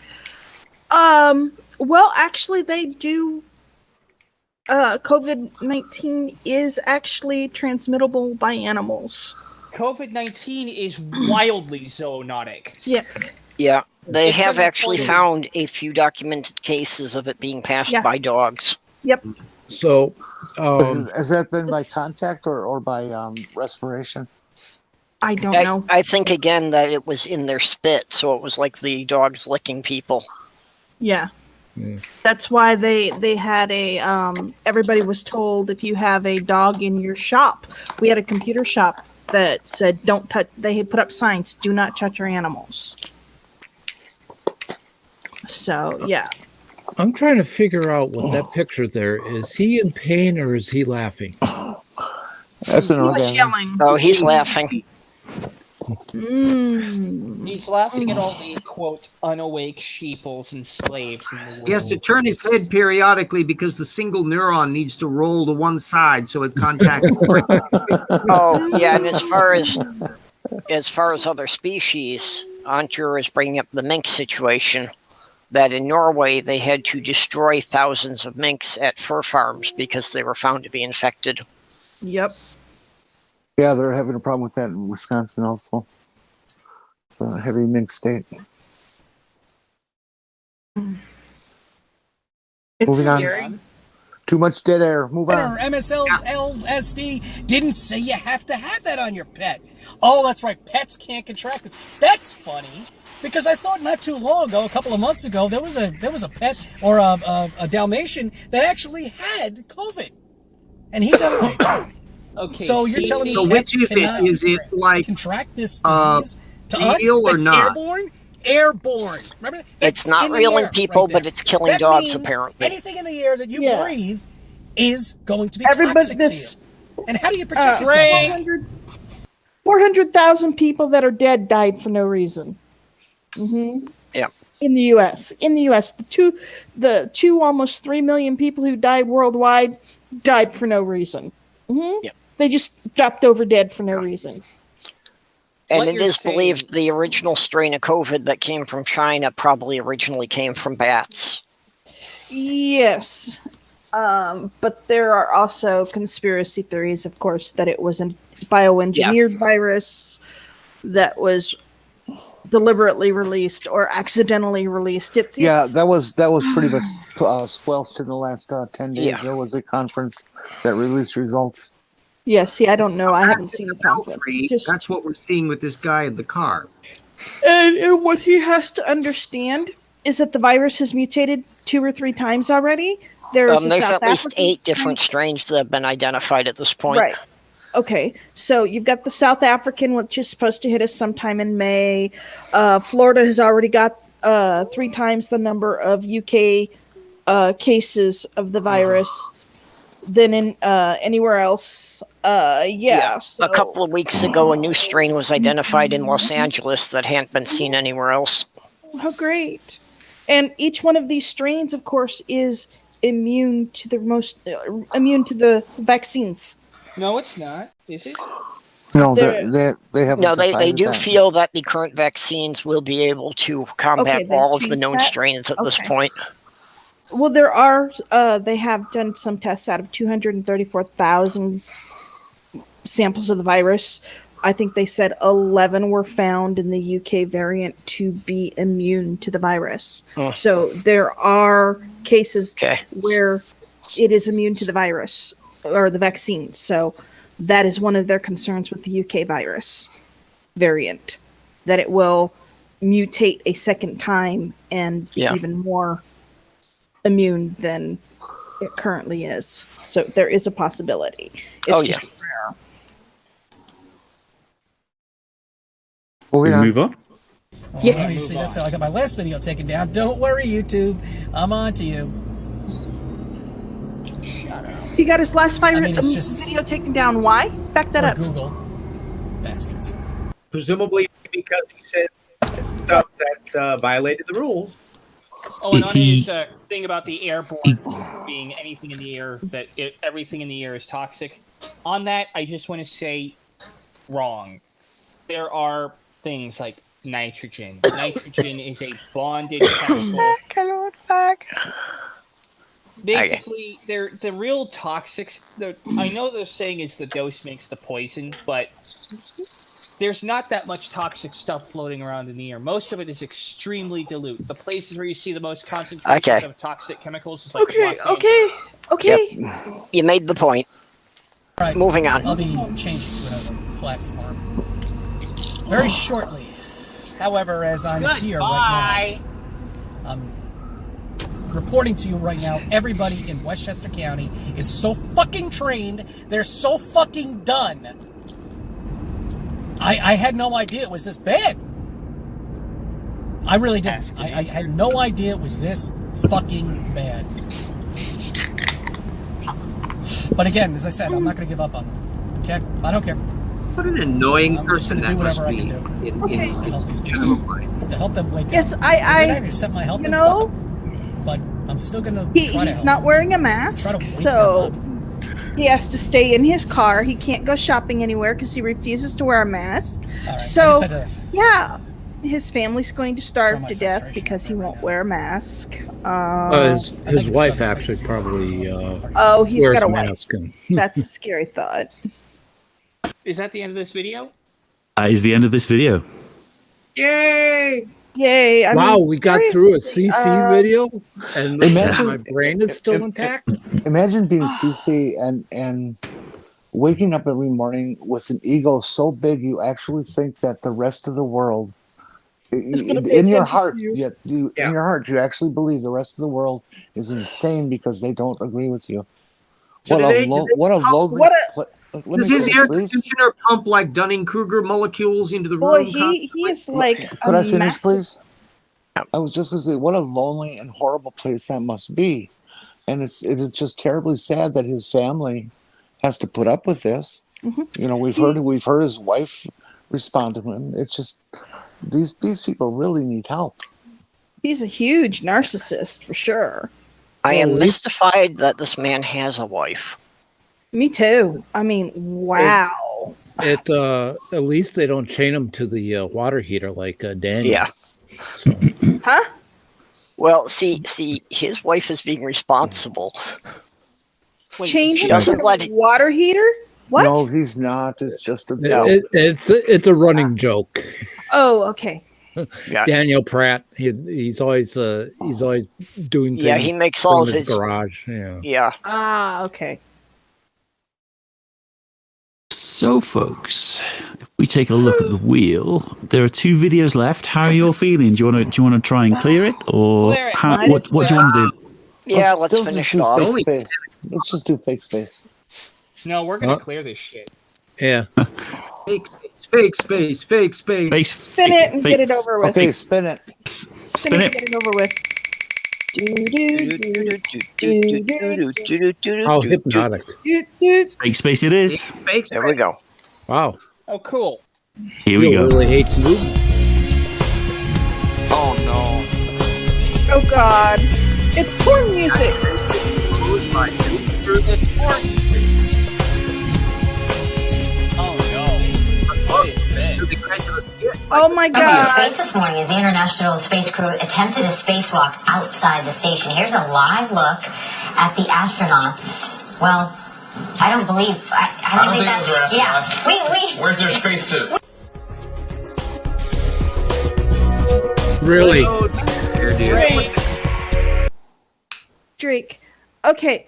well, actually, they do. COVID-19 is actually transmittable by animals. COVID-19 is wildly zoonotic. Yeah. Yeah, they It's have been actually reported. found a few documented cases of it being passed Yeah. by dogs. Yep. So, Has that been by contact or by respiration? I don't know. I think again that it was in their spit, so it was like the dogs licking people. Yeah. That's why they had a everybody was told if you have a dog in your shop. We had a computer shop that said don't touch. They had put up signs, do not touch your animals. So yeah. I'm trying to figure out what that picture there is. He in pain or is he laughing? That's an He was orgasm. yelling. Oh, he's laughing. He's laughing at all the, quote, unawake sheeples and slaves in the world. He has to turn his head periodically because the single neuron needs to roll to one side so it contacts. Oh, yeah, and as far as other species, Antur is bringing up the mink situation. That in Norway they had to destroy thousands of minks at fur farms because they were found to be infected. Yep. Yeah, they're having a problem with that in Wisconsin also. It's a heavy mink state. It's Moving on. scary. Too much dead air. Move Or on. MSLSD didn't say you have to have that on your pet. Oh, that's right. Pets can't contract this. That's funny because I thought not too long ago, a couple of months ago, there was a pet or a Dalmatian that actually had COVID, and he died. Okay, So you're telling me So pets which is cannot it? Is it like contract this disease to us? real or That's not? airborne. Airborne. Remember? It's That's not in the real in air people, right but there. it's killing That dogs, means apparently. Anything in the air that you Yeah. breathe is going to be Everybody, toxic this to you. And how do you protect yourself? from that? 400,000 people that are dead died for no reason. Yeah. In the U.S., the two almost 3 million people who died worldwide died for no reason. Yeah. They just dropped over dead for no reason. And What it you're is believed the original strain of COVID that came from China probably originally came from bats. Yes. But there are also conspiracy theories, of course, that it was a bioengineered virus that was deliberately released or accidentally released. That was pretty much squelched in the last 10 days. Yeah. There was a conference that released results. Yeah, see, I don't know. I haven't seen the conference. That's what we're seeing with this guy in the car. And what he has to understand is that the virus has mutated 2 or 3 times already. There's at least 8 different strains that have been identified at this point. Right. Okay, so you've got the South African, which is supposed to hit us sometime in May. Florida has already got 3 times the number of UK cases of the virus than in anywhere else. So. A couple of weeks ago, a new strain was identified in Los Angeles that hadn't been seen anywhere else. How great! And each one of these strains, of course, is immune to the vaccines. No, it's not. Is it? No, they haven't. No, they decided do that. feel that the current vaccines will be able to combat they've all of the changed known that? strains at this Okay. point. Well, there are. They have done some tests out of 234,000 samples of the virus. I think they said 11 were found in the UK variant to be immune to the virus. So there are cases where it is immune to the virus or the vaccine. So that is one of their concerns with the UK virus variant, that it will mutate a second time and be even more immune than it currently is. So there is a possibility. It's just rare. We move on. Yeah. You see, that's how I got my last video taken down. Don't worry, YouTube. I'm on to you. He got his last it's just- video taken down. Why? Back that Or up. Google. Bastards. Presumably because he said stuff that violated the rules. Oh, and on his thing about the airborne being anything in the air, everything in the air is toxic. On that, I just want to say, wrong. There are things like nitrogen. Nitrogen is a bonded chemical. Basically, they're the real toxics. I know they're saying is the dose makes the poison, but there's not that much toxic stuff floating around in the air. Most of it is extremely dilute. The places where you see the most concentrations of toxic chemicals is like Okay. Yep. You made the point. Right. Moving on. I'll be changing to another platform very shortly. However, as I'm here right now, I'm reporting to you right now, everybody in Westchester County is so fucking trained. They're so fucking done. I had no idea it was this bad. I really didn't. I had no idea it was this fucking bad. But again, as I said, I'm not going to give up on them. Okay? I don't care. What an annoying person that do must whatever I be can do. in these general mind. To help them wake up. Yes, If they're not going to set my health you in, know, fuck 'em. But I'm still going to try to he's help not them. wearing a Try to mask, wake so he has to stay in his car. He can't go shopping anywhere because he refuses to wear a mask. All right, I So, just had to- yeah, his family's going to starve to death because he won't wear a mask. His wife actually probably Oh, he's wears got a a wife. mask. And That's a scary thought. Is that the end of this video? That is the end of this video. Yay! Yay! I wow, mean, we got through a seriously, CC video, and Imagine- my brain is still intact. Imagine being CC and waking up every morning with an ego so big you actually think that the rest of the world, in your heart, in your heart, you actually believe the rest of the world is insane because they don't agree with you. So What do a they- do lo- they what a pump- lonely. what let me Does his finish, air please. conditioner pump like Dunning-Kruger molecules into the Boy, room? he is like Could a I finish, massive- please? I was just going to say, what a lonely and horrible place that must be, and it is just terribly sad that his family has to put up with this. You know, we've heard his wife respond to him. It's just these people really need help. He's a huge narcissist for sure. I am mystified that this man has a wife. Me too. I mean, wow. At least they don't chain him to the water heater like Daniel. Yeah. So. Huh? Well, see, his wife is being responsible. Change she him to doesn't let the it. water heater? What? No, he's not. It's just a It's a running joke. Oh, okay. Yeah. Daniel Pratt, he's always doing things. Yeah, he makes from all of his his garage. Yeah. Yeah. Ah, okay. So, folks, if we take a look at the wheel, there are 2 videos left. How are you all feeling? Do you want to try and clear it, or Clear it. what do you want to do? Yeah, let's still finish just it do off. fake space. Let's just do fake space. No, we're gonna clear this shit. Yeah. Fake space. Spin it and get it over with. Okay, spin it. Spin it and get it over with. How hypnotic. Fake space it is. There we go. Wow. Oh, cool. Here we go. Really hates movement. Oh no. Oh God. It's porn music. Oh no. What is this? Oh my God. Space this morning as the International Space Crew attempted a spacewalk outside the station. Here's a live look at the astronauts. Well, I don't believe. I don't think those are astronauts. Yeah. Where's their spacesuit? Really? Drake. Okay.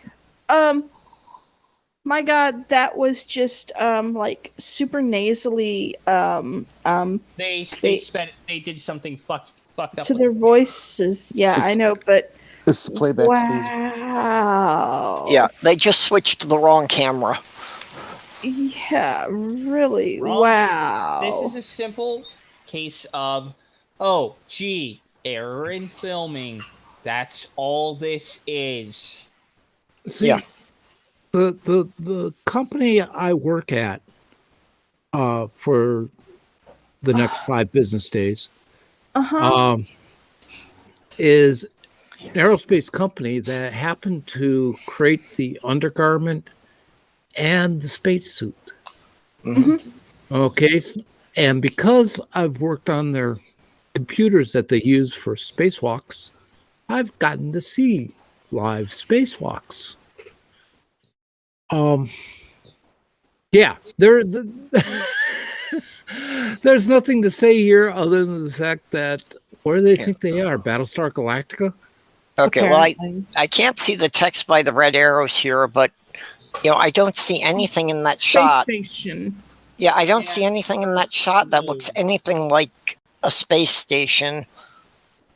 My God, that was just like super nasally. They did something fucked up to with their voices. Yeah, I know, but this is playback wow. Yeah, they just switched to the wrong camera. Yeah, really. Wrong. Wow. This is a simple case of, oh, gee, error in filming. That's all this is. See, Yeah. The company I work at for the next 5 business days is an aerospace company that happened to create the undergarment and the spacesuit. Okay, and because I've worked on their computers that they use for spacewalks, I've gotten to see live spacewalks. Yeah, there's nothing to say here other than the fact that where do they think they are? Battlestar Galactica? Okay, well, I can't see the text by the red arrows here, but I don't see anything in that shot. Station. Yeah, I don't see anything in that shot that looks anything like a space station.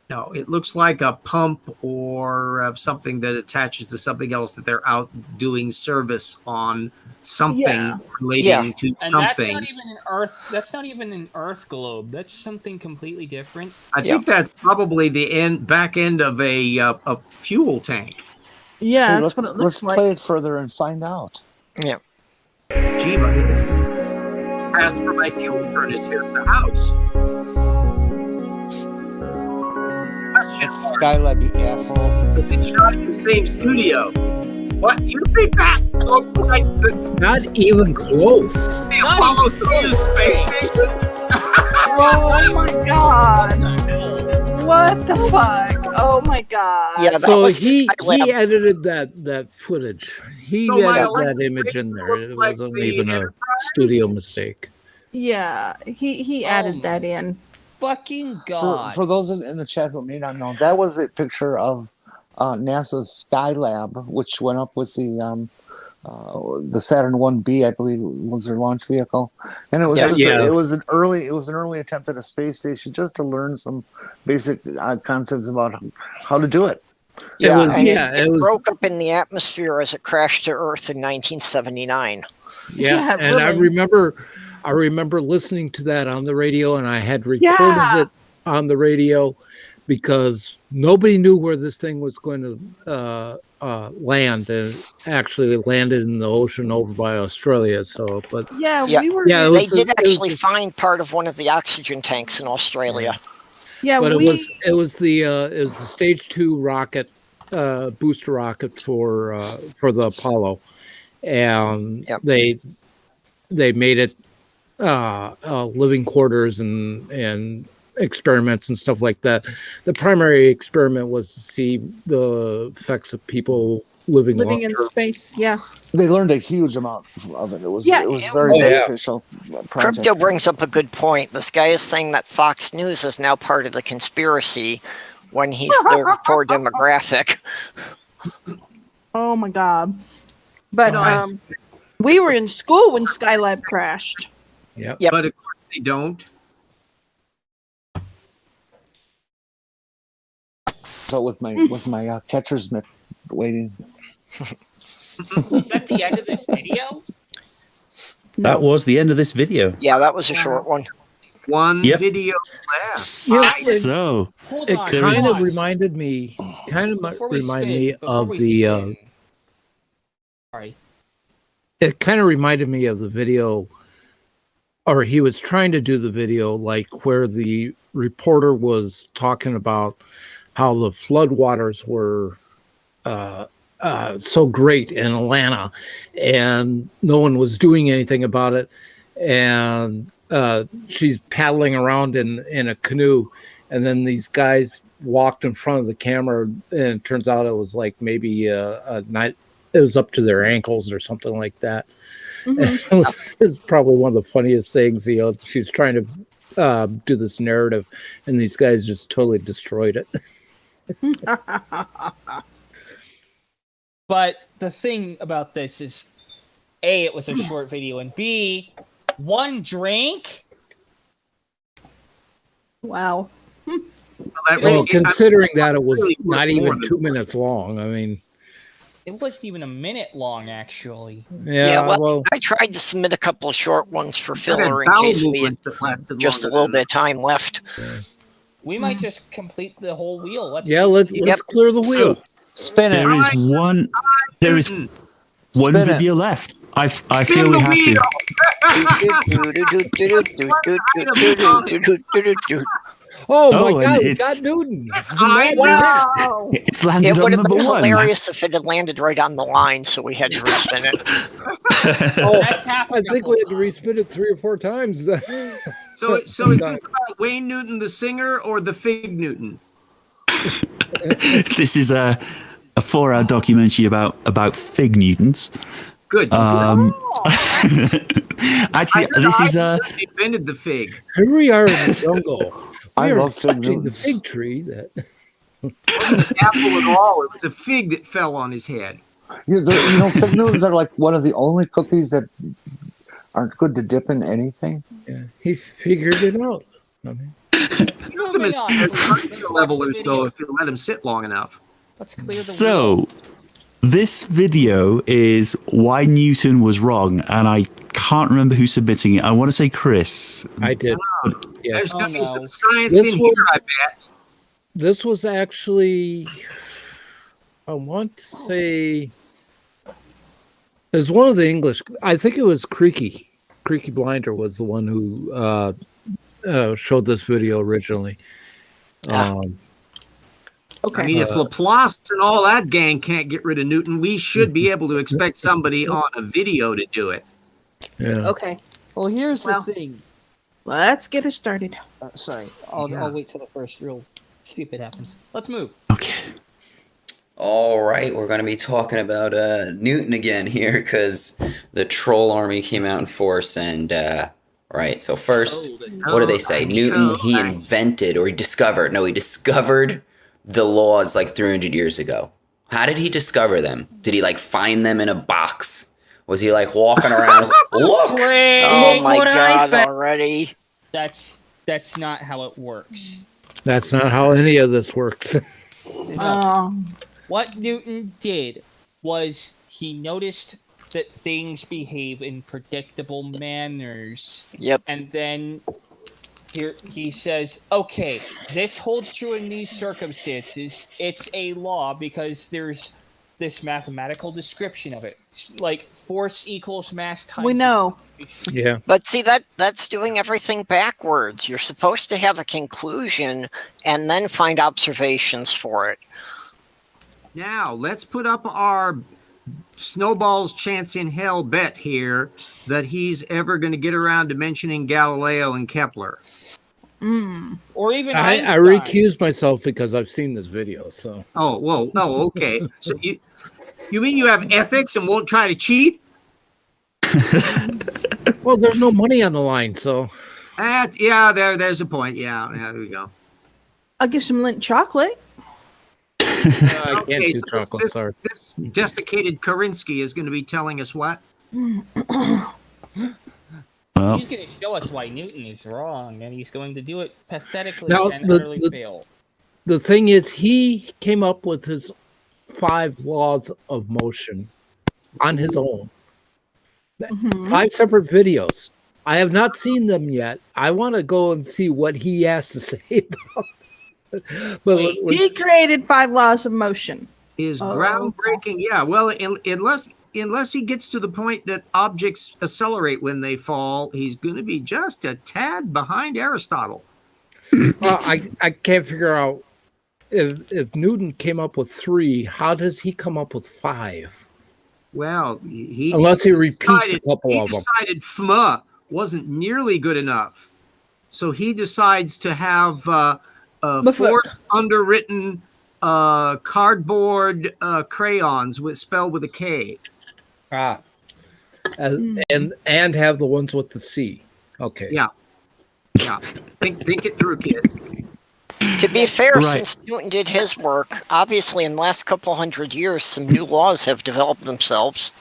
No, it looks like a pump or something that attaches to something else that they're out doing service on something relating to And something. that's not even an Earth. That's not even an Earth globe. That's something completely different. I think that's probably the back end of a fuel tank. Yeah, Hey, that's what it looks let's play it further and find out. Yeah. Gee, ask for my fuel furnace here at the house. It's Skylab, you asshole. Was it shot in the same studio? What? You think that looks like the Not even close. Apollo Soyuz space station? Oh my God. What the fuck? Oh my God. Yeah, that So was he Skylab. edited that footage. He So my edited that image in there. It wasn't even a studio mistake. Yeah, he added that in. Fucking God. For those in the chat who may not know, that was a picture of NASA's Skylab, which went up with the Saturn 1B, I believe was their launch vehicle, and it was it was an early attempt at a space station just to learn some basic concepts about how to do it. Yeah, it was broke up in the atmosphere as it crashed to Earth in 1979. Yeah, and really. I remember listening to that on the radio, and I had recorded it on the radio because nobody knew where this thing was going to land, and actually it landed in the ocean over by Australia. So, but Yeah, Yeah, we were. they did actually find part of one of the oxygen tanks in Australia. Yeah, but we. it was the stage 2 rocket, booster rocket for the Apollo, and they made it living quarters and experiments and stuff like that. The primary experiment was to see the effects of people living Living in long-term. space, yeah. They learned a huge amount of it. It was Yeah, very Oh, yeah. beneficial project. Crypto brings up a good point. This guy is saying that Fox News is now part of the conspiracy when he's the poor demographic. Oh my god! But Right. we were in school when Skylab crashed. Yep. But of course they don't. So with my catcher's mitt waiting. Was that the end of this video? That was the end of this video. Yeah, that was a short one. One Yep. video left. So Hold It on, there is- kind of hold on. reminded me, Before we reminded spin- me before of we the. spin- Sorry. It kind of reminded me of the video, or he was trying to do the video like where the reporter was talking about how the floodwaters were so great in Atlanta, and no one was doing anything about it, and she's paddling around in a canoe, and then these guys walked in front of the camera, and it turns out it was like maybe a night. It was up to their ankles or something like that. Mhm. It was probably one of the funniest things. She's trying to do this narrative, and these guys just totally destroyed it. But the thing about this is, A, it was a short video, and B, one drink? Wow. Well, considering that it was really not worth even more than 2 minutes long, I mean, It wasn't even a minute long, actually. yeah, well, I tried to submit a couple of short ones for filler in bowel case we had movements that lasted just a longer little than bit of time left. We might just complete the whole wheel. Let's let's clear the wheel. Spin it. There is one. There is one Spin it. video left. I Spin feel we the have wheel. Oh my Oh, and God, we it's- got Newton. Wow. It's landed It on would have number been one. hilarious if it had landed right on the line, so we had to respin it. Oh, I think we had to respin it 3 or 4 times. So is this about Wayne Newton the singer or the Fig Newton? This is a 4-hour documentary about fig Newtons. Good. Actually, this is they invented the fig. Here we are in the jungle. I We are love fig touching the Newtons. fig tree that. It wasn't an apple at all. It was a fig that fell on his head. You know, fig Newtons are like one of the only cookies that aren't good to dip in anything. Yeah, he figured it out. I mean, Use them as levelers, though, if you let them sit long enough. Let's clear the So, this video is why Newton was wrong, and I can't remember who's submitting it. I want to say Chris. I did. Yes. There's Oh, got to be no. some science This in was- here, I bet. This was actually, I want to say, it was one of the English. I think it was Creaky. Creaky Blinder was the one who showed this video originally. Okay. I mean, if Laplace and all that gang can't get rid of Newton, we should be able to expect somebody on a video to do it. Yeah. Okay. Well, here's Well. the thing. Let's get it started. Sorry, I'll wait till the first real stupid happens. Let's move. Okay. All right, we're going to be talking about Newton again here because the troll army came out in force and right. So first, what do they say? Newton, he invented or he discovered. No, he discovered the laws like 300 years ago. How did he discover them? Did he like find them in a box? Was he like walking around? Look! Oh Look my what I God! found. Already. That's not how it works. That's not how any of this works. What Newton did was he noticed that things behave in predictable manners. Yep. And then Here he says, okay, this holds true in these circumstances. It's a law because there's this mathematical description of it. Like force equals mass times. We know. Yeah. But see, that's doing everything backwards. You're supposed to have a conclusion and then find observations for it. Now, let's put up our Snowball's chance in hell bet here that he's ever going to get around to mentioning Galileo and Kepler. Or even I Einstein. recuse myself because I've seen this video. So. Oh, whoa, no, okay. So you mean you have ethics and won't try to cheat? Well, there's no money on the line, so. Yeah, there's a point. Yeah, there we go. I'll get some Lindt chocolate. I can't do chocolate, sorry. This desiccated Karinsky is going to be telling us what? Well, He's going to show us why Newton is wrong, and he's going to do it pathetically Now, and utterly fail. The thing is, he came up with his 5 laws of motion on his own. 5 separate videos. I have not seen them yet. I want to go and see what he has to say about it. But He created 5 laws of motion. Is groundbreaking. Yeah, well, unless he gets to the point that objects accelerate when they fall, he's going to be just a tad behind Aristotle. Well, I can't figure out if Newton came up with 3, how does he come up with 5? Well, unless he repeats a couple of them. He decided FMA wasn't nearly good enough, so he decides to have force underwritten cardboard crayons spelled with a K. And have the ones with the C. Okay. Yeah. Think it through, kids. To be fair, since Newton did his work, obviously in the last couple hundred years, some new laws have developed themselves.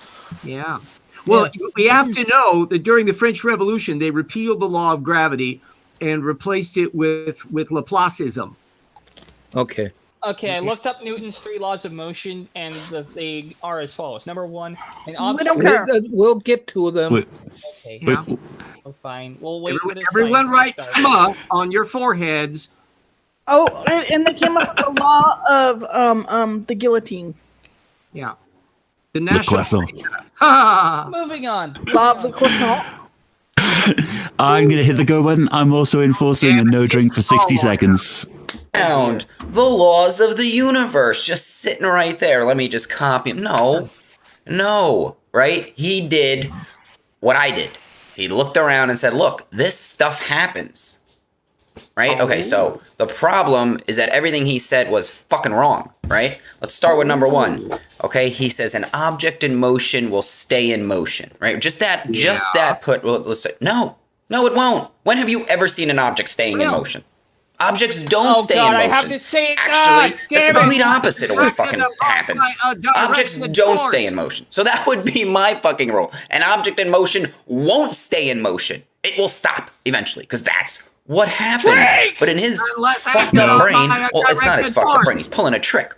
Yeah. Well, we have to know that during the French Revolution, they repealed the law of gravity and replaced it with Laplacism. Okay. Okay, I looked up Newton's 3 laws of motion, and they are as follows. Number 1, an object... We don't care. We'll get to them. Okay. Yeah. Oh, fine. We'll wait for this. Everyone write FMA on your foreheads. Oh, and they came up with the law of the guillotine. Yeah. The national... Moving on. Law of the croissant. I'm going to hit the go button. I'm also enforcing a no drink for 60 seconds. Found the laws of the universe just sitting right there. Let me just copy them. No, right? He did what I did. He looked around and said, look, this stuff happens. Right? Okay, so the problem is that everything he said was fucking wrong, right? Let's start with number 1. Okay, he says an object in motion will stay in motion, right? Just that let's say, no, it won't. When have you ever seen an object staying in motion? Objects don't stay in motion. I have to say it. Actually, that's the complete opposite of what fucking happens. Objects don't stay in motion. So that would be my fucking rule. An object in motion won't stay in motion. It will stop eventually, because that's what happens. Drake! But in his fucked up brain, well, it's not his fucked up brain. He's pulling a trick.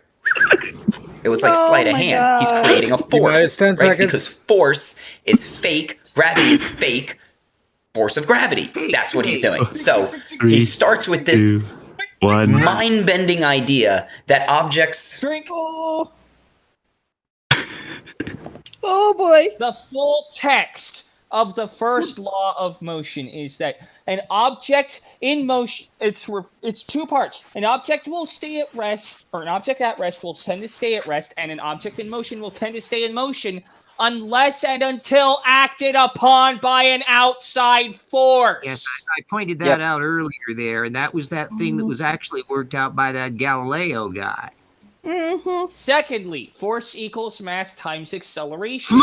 It was like sleight of hand. He's creating a force, 10 right? seconds. Because force is fake, gravity is fake. Force of gravity. That's what he's doing. So he starts with this mind-bending idea that objects... Oh boy. The full text of the first law of motion is that an object in motion, it's 2 parts. An object will stay at rest, or an object at rest will tend to stay at rest, and an object in motion will tend to stay in motion unless and until acted upon by an outside force. Yes, I pointed that out earlier there, and that was that thing that was actually worked out by that Galileo guy. Secondly, force equals mass times acceleration.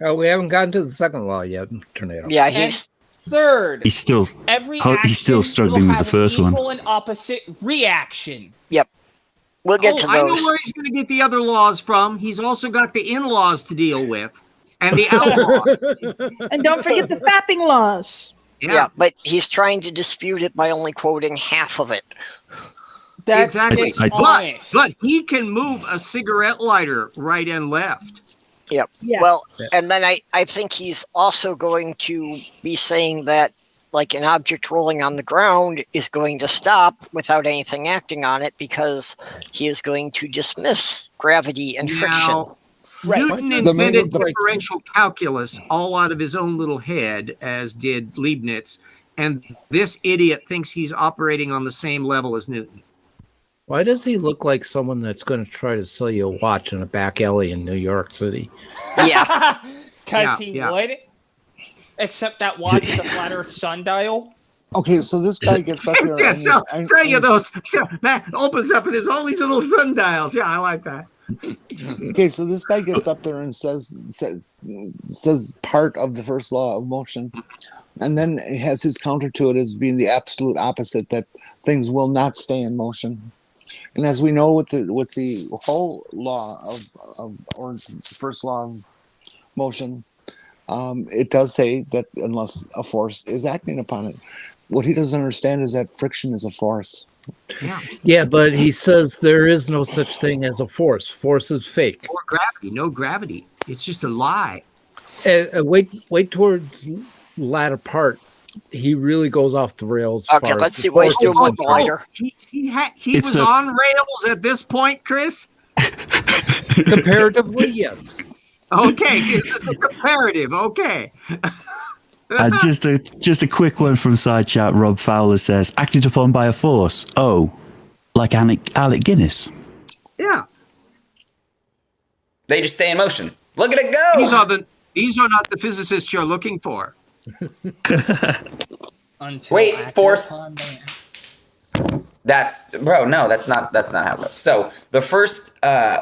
Oh, we haven't gotten to the second law yet, Tornado. Yeah, he's... Third, He's still struggling with the first one. Equal and opposite reaction. Yep. We'll get to those. I know where he's going to get the other laws from. He's also got the in-laws to deal with, and the outlaws. And don't forget the fapping laws. Yeah, but he's trying to dispute it by only quoting half of it. That's exactly. But he can move a cigarette lighter right and left. Yep. Yeah. Well, and then I think he's also going to be saying that like an object rolling on the ground is going to stop without anything acting on it because he is going to dismiss gravity and friction. Newton invented differential calculus all out of his own little head, as did Leibniz, and this idiot thinks he's operating on the same level as Newton. Why does he look like someone that's going to try to sell you a watch in a back alley in New York City? Yeah. Because he would. Except that watch is a flat Earth sundial. Okay, so this guy gets up here. Yeah, sell you those. Man, opens up and there's all these little sundials. Yeah, I like that. Okay, so this guy gets up there and says part of the first law of motion, and then has his counter to it as being the absolute opposite, that things will not stay in motion. And as we know with the whole law or the first law of motion, it does say that unless a force is acting upon it. What he doesn't understand is that friction is a force. Yeah, but he says there is no such thing as a force. Force is fake. Or gravity. No gravity. It's just a lie. Wait towards the latter part. He really goes off the rails. Okay, let's see what he's doing with the lighter. He was on rails at this point, Chris? Comparatively, yes. Okay, it's a comparative. Okay. Just a quick one from side chat. Rob Fowler says, acted upon by a force. Oh, like Alec Guinness. Yeah. They just stay in motion. Look at it go. These are not the physicists you're looking for. Wait, force. That's no, that's not how it goes. So the first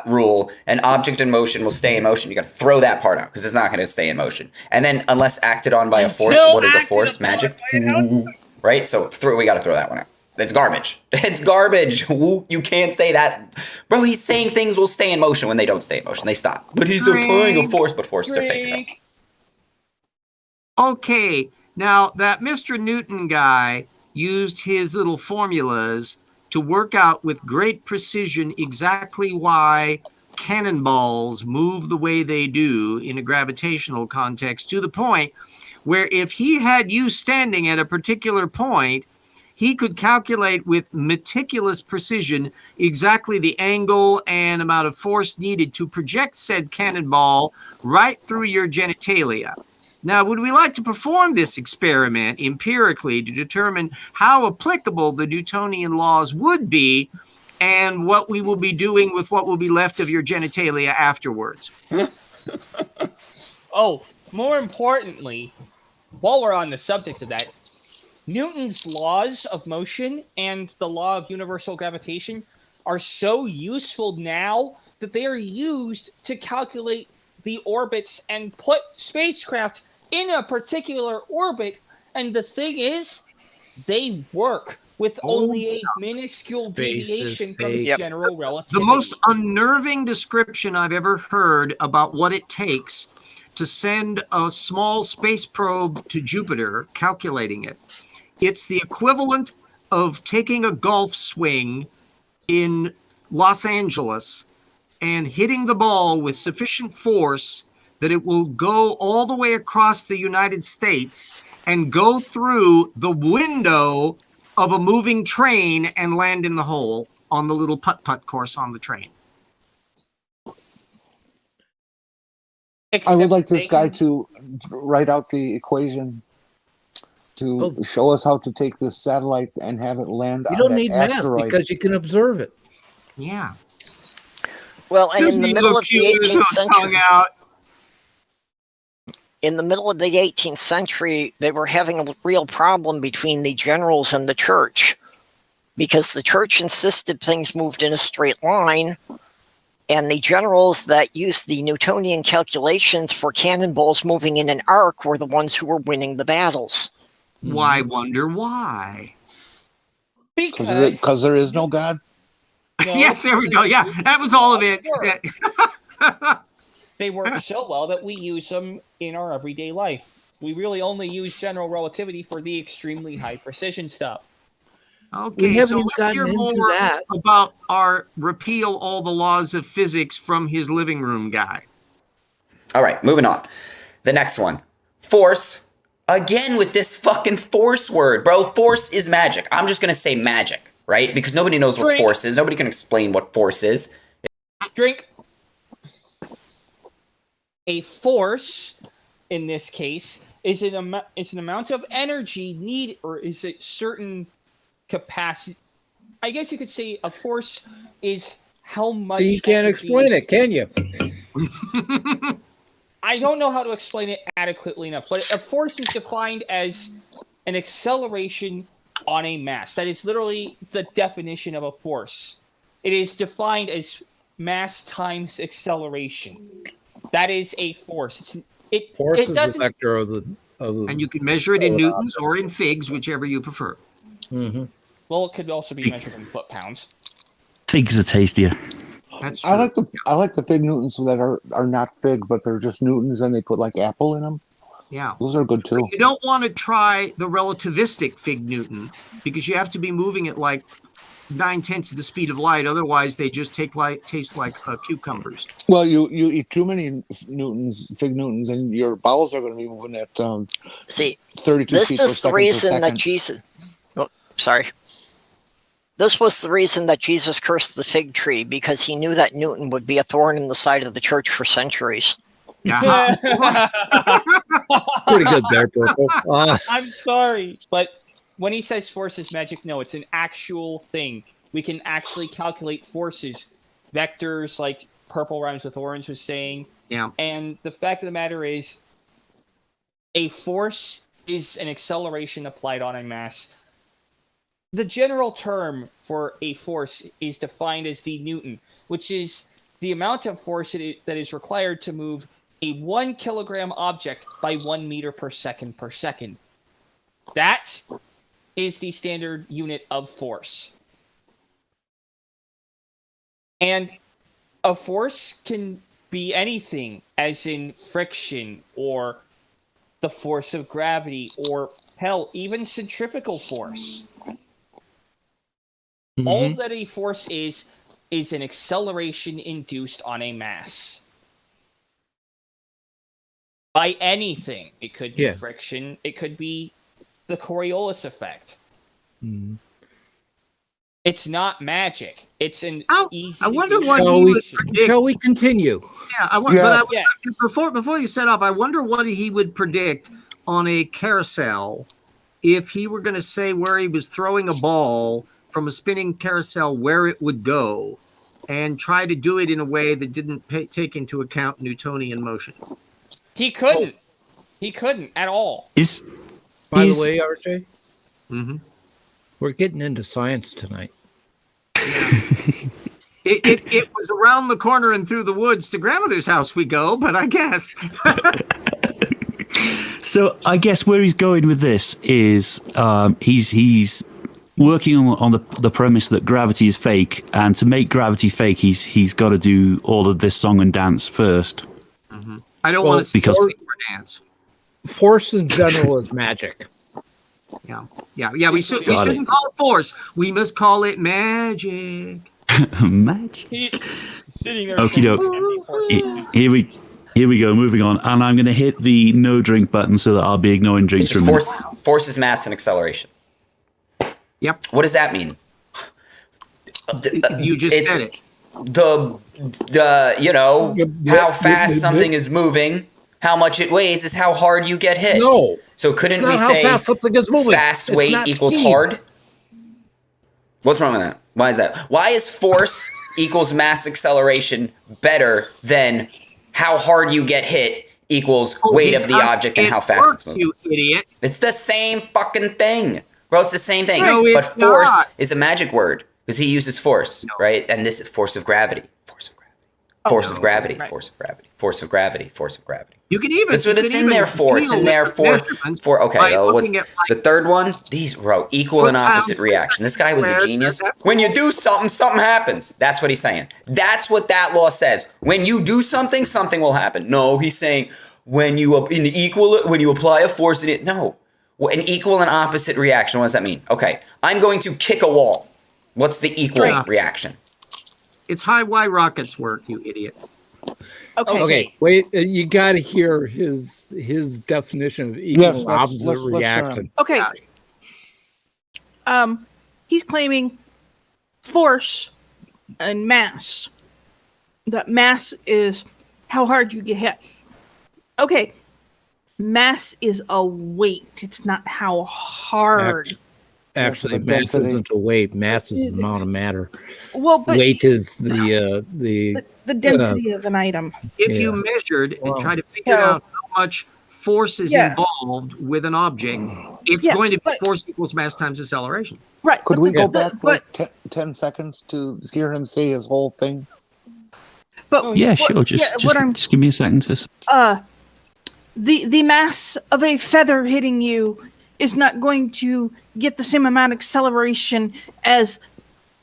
rule, an object in motion will stay in motion. You got to throw that part out because it's not going to stay in motion. And then unless acted on by a force, what is a force? Magic, right? So we got to throw that one out. It's garbage. It's garbage. You can't say that, bro. He's saying things will stay in motion when they don't stay in motion. They stop. But he's applying a force, but forces are fake. So. Okay, now that Mr. Newton guy used his little formulas to work out with great precision exactly why cannonballs move the way they do in a gravitational context, to the point where if he had you standing at a particular point, he could calculate with meticulous precision exactly the angle and amount of force needed to project said cannonball right through your genitalia. Now, would we like to perform this experiment empirically to determine how applicable the Newtonian laws would be and what we will be doing with what will be left of your genitalia afterwards? Oh, more importantly, while we're on the subject of that, Newton's laws of motion and the law of universal gravitation are so useful now that they are used to calculate the orbits and put spacecraft in a particular orbit. And the thing is, they work with only a minuscule deviation from general relativity. The most unnerving description I've ever heard about what it takes to send a small space probe to Jupiter, calculating it. It's the equivalent of taking a golf swing in Los Angeles and hitting the ball with sufficient force that it will go all the way across the United States and go through the window of a moving train and land in the hole on the little putt-putt course on the train. I would like this guy to write out the equation to show us how to take this satellite and have it land on that asteroid. You don't need math because you can observe it. Yeah. Well, and in the middle of the 18th century, they were having a real problem between the generals and the church, because the church insisted things moved in a straight line, and the generals that used the Newtonian calculations for cannonballs moving in an arc were the ones who were winning the battles. Why wonder why? Because there is no God. No, yes, there we go. Yeah, that was all of it. They work so well that we use them in our everyday life. We really only use general relativity for the extremely high precision stuff. Okay, so let's hear more about our repeal all the laws of physics from his living room guy. All right, moving on. The next one. Force, Again with this fucking force word, bro. Force is magic. I'm just gonna say magic, right? Because nobody knows what force is. Nobody can explain what force is. Drink. A force, in this case, is an amount of energy needed, or is it certain capacity? I guess you could say a force is how much. So you can't explain it, can you? I don't know how to explain it adequately enough, but a force is defined as an acceleration on a mass. That is literally the definition of a force. It is defined as mass times acceleration. That is a force. Force is the vector of the. And you can measure it in newtons or in figs, whichever you prefer. Mm-hmm. Well, it could also be measured in foot-pounds. Figs are tastier. That's true. I like the fig Newtons that are not figs, but they're just Newtons, and they put like apple in them. Yeah, those are good too. You don't want to try the relativistic fig Newton because you have to be moving at like 9/10 of the speed of light. Otherwise, they just taste like cucumbers. Well, you eat too many fig Newtons, and your bowels are going to be moving at 32 this feet is per the second reason per that second. Jesus. Oh, sorry. This was the reason that Jesus cursed the fig tree, because he knew that Newton would be a thorn in the side of the church for centuries. Yeah. Pretty good there, Purple. I'm sorry, but when he says force is magic, no, it's an actual thing. We can actually calculate forces, vectors, like Purple rhymes with orange was saying. Yeah. And the fact of the matter is, a force is an acceleration applied on a mass. The general term for a force is defined as the Newton, which is the amount of force that is required to move a 1 kilogram object by 1 meter per second per second. That is the standard unit of force. And a force can be anything, as in friction, or the force of gravity, or hell, even centrifugal force. All that a force is an acceleration induced on a mass. By anything. It could be friction, it could be the Coriolis effect. Mm. It's not magic. It's an easy. I wonder what Shall he we, would predict. shall we continue? Yeah, I wonder. Before you set off, I wonder what he would predict on a carousel if he were going to say where he was throwing a ball from a spinning carousel, where it would go, and try to do it in a way that didn't take into account Newtonian motion. He couldn't. He couldn't at all. By the way, RJ, we're getting into science tonight. It was around the corner and through the woods to grandmother's house we go, but I guess. So I guess where he's going with this is he's working on the premise that gravity is fake, and to make gravity fake, he's got to do all of this song and dance first. I don't want to see for dance. Force in general is magic. Yeah. We shouldn't call it force. We must call it magic. Magic. He's sitting there. Okie doke. Here we go. Moving on, and I'm going to hit the no drink button so that I'll be ignoring drinks for a minute. Force is mass and acceleration. Yep. What does that mean? You just said it. How fast something is moving, how much it weighs is how hard you get hit. No. So couldn't we It's not say how fast something is moving. fast It's weight not equals speed. hard? What's wrong with that? Why is that? Why is force equals mass acceleration better than how hard you get hit equals weight of the object and how fast it's moving? You idiot. It's the same fucking thing. Bro, it's the same thing. No, but it's force not. is a magic word because he uses force, right? And this is force of gravity. Force of gravity. Force of gravity. Force of gravity. Force of gravity. You can even. That's what it's in there for. It's in there for okay. What's the third one? These, bro, equal and opposite reaction. This guy was a genius. When you do something, something happens. That's what he's saying. That's what that law says. When you do something, something will happen. No, he's saying when you apply a force in it. No, an equal and opposite reaction. What does that mean? Okay, I'm going to kick a wall. What's the equal reaction? It's high Y rockets work, you idiot. Okay. Wait, you got to hear his definition of equal Yes, and let's- opposite let's hear reaction. him. Okay. He's claiming force and mass. That mass is how hard you get hit. Okay. Mass is a weight. It's not how hard. Actually, Yes, the mass density. isn't a weight. Mass is the amount of matter. Well, but Weight is the the density of an item. If Yeah. you measured and Well, try to figure so- out how much force is Yeah. involved with an object, it's Yeah, going to be but- force equals mass times acceleration. Right. Could but we the- go the- back like 10 seconds to hear him say his whole thing? But Yeah, what- sure. Just give me a second. The mass of a feather hitting you is not going to get the same amount of acceleration as,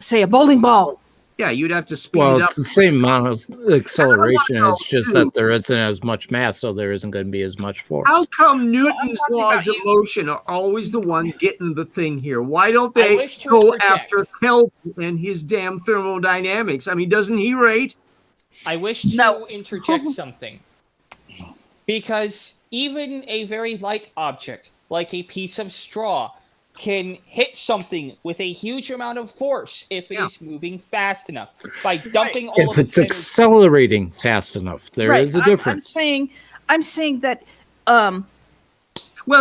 say, a bowling ball. Yeah, you'd have to speed Well, it up. it's the same amount of acceleration. It's just that there isn't as much mass, so there isn't going to be as much force. How come Newton's laws of motion are always the one getting the thing here? Why don't I they wish to go interject. after Kelvin and his damn thermodynamics? I mean, doesn't he rate? I wish to interject something. Because even a very light object, like a piece of straw, can hit something with a huge amount of force if it is moving fast enough. By dumping all If of it's its energy. accelerating fast enough, there is a difference. I'm saying that Well,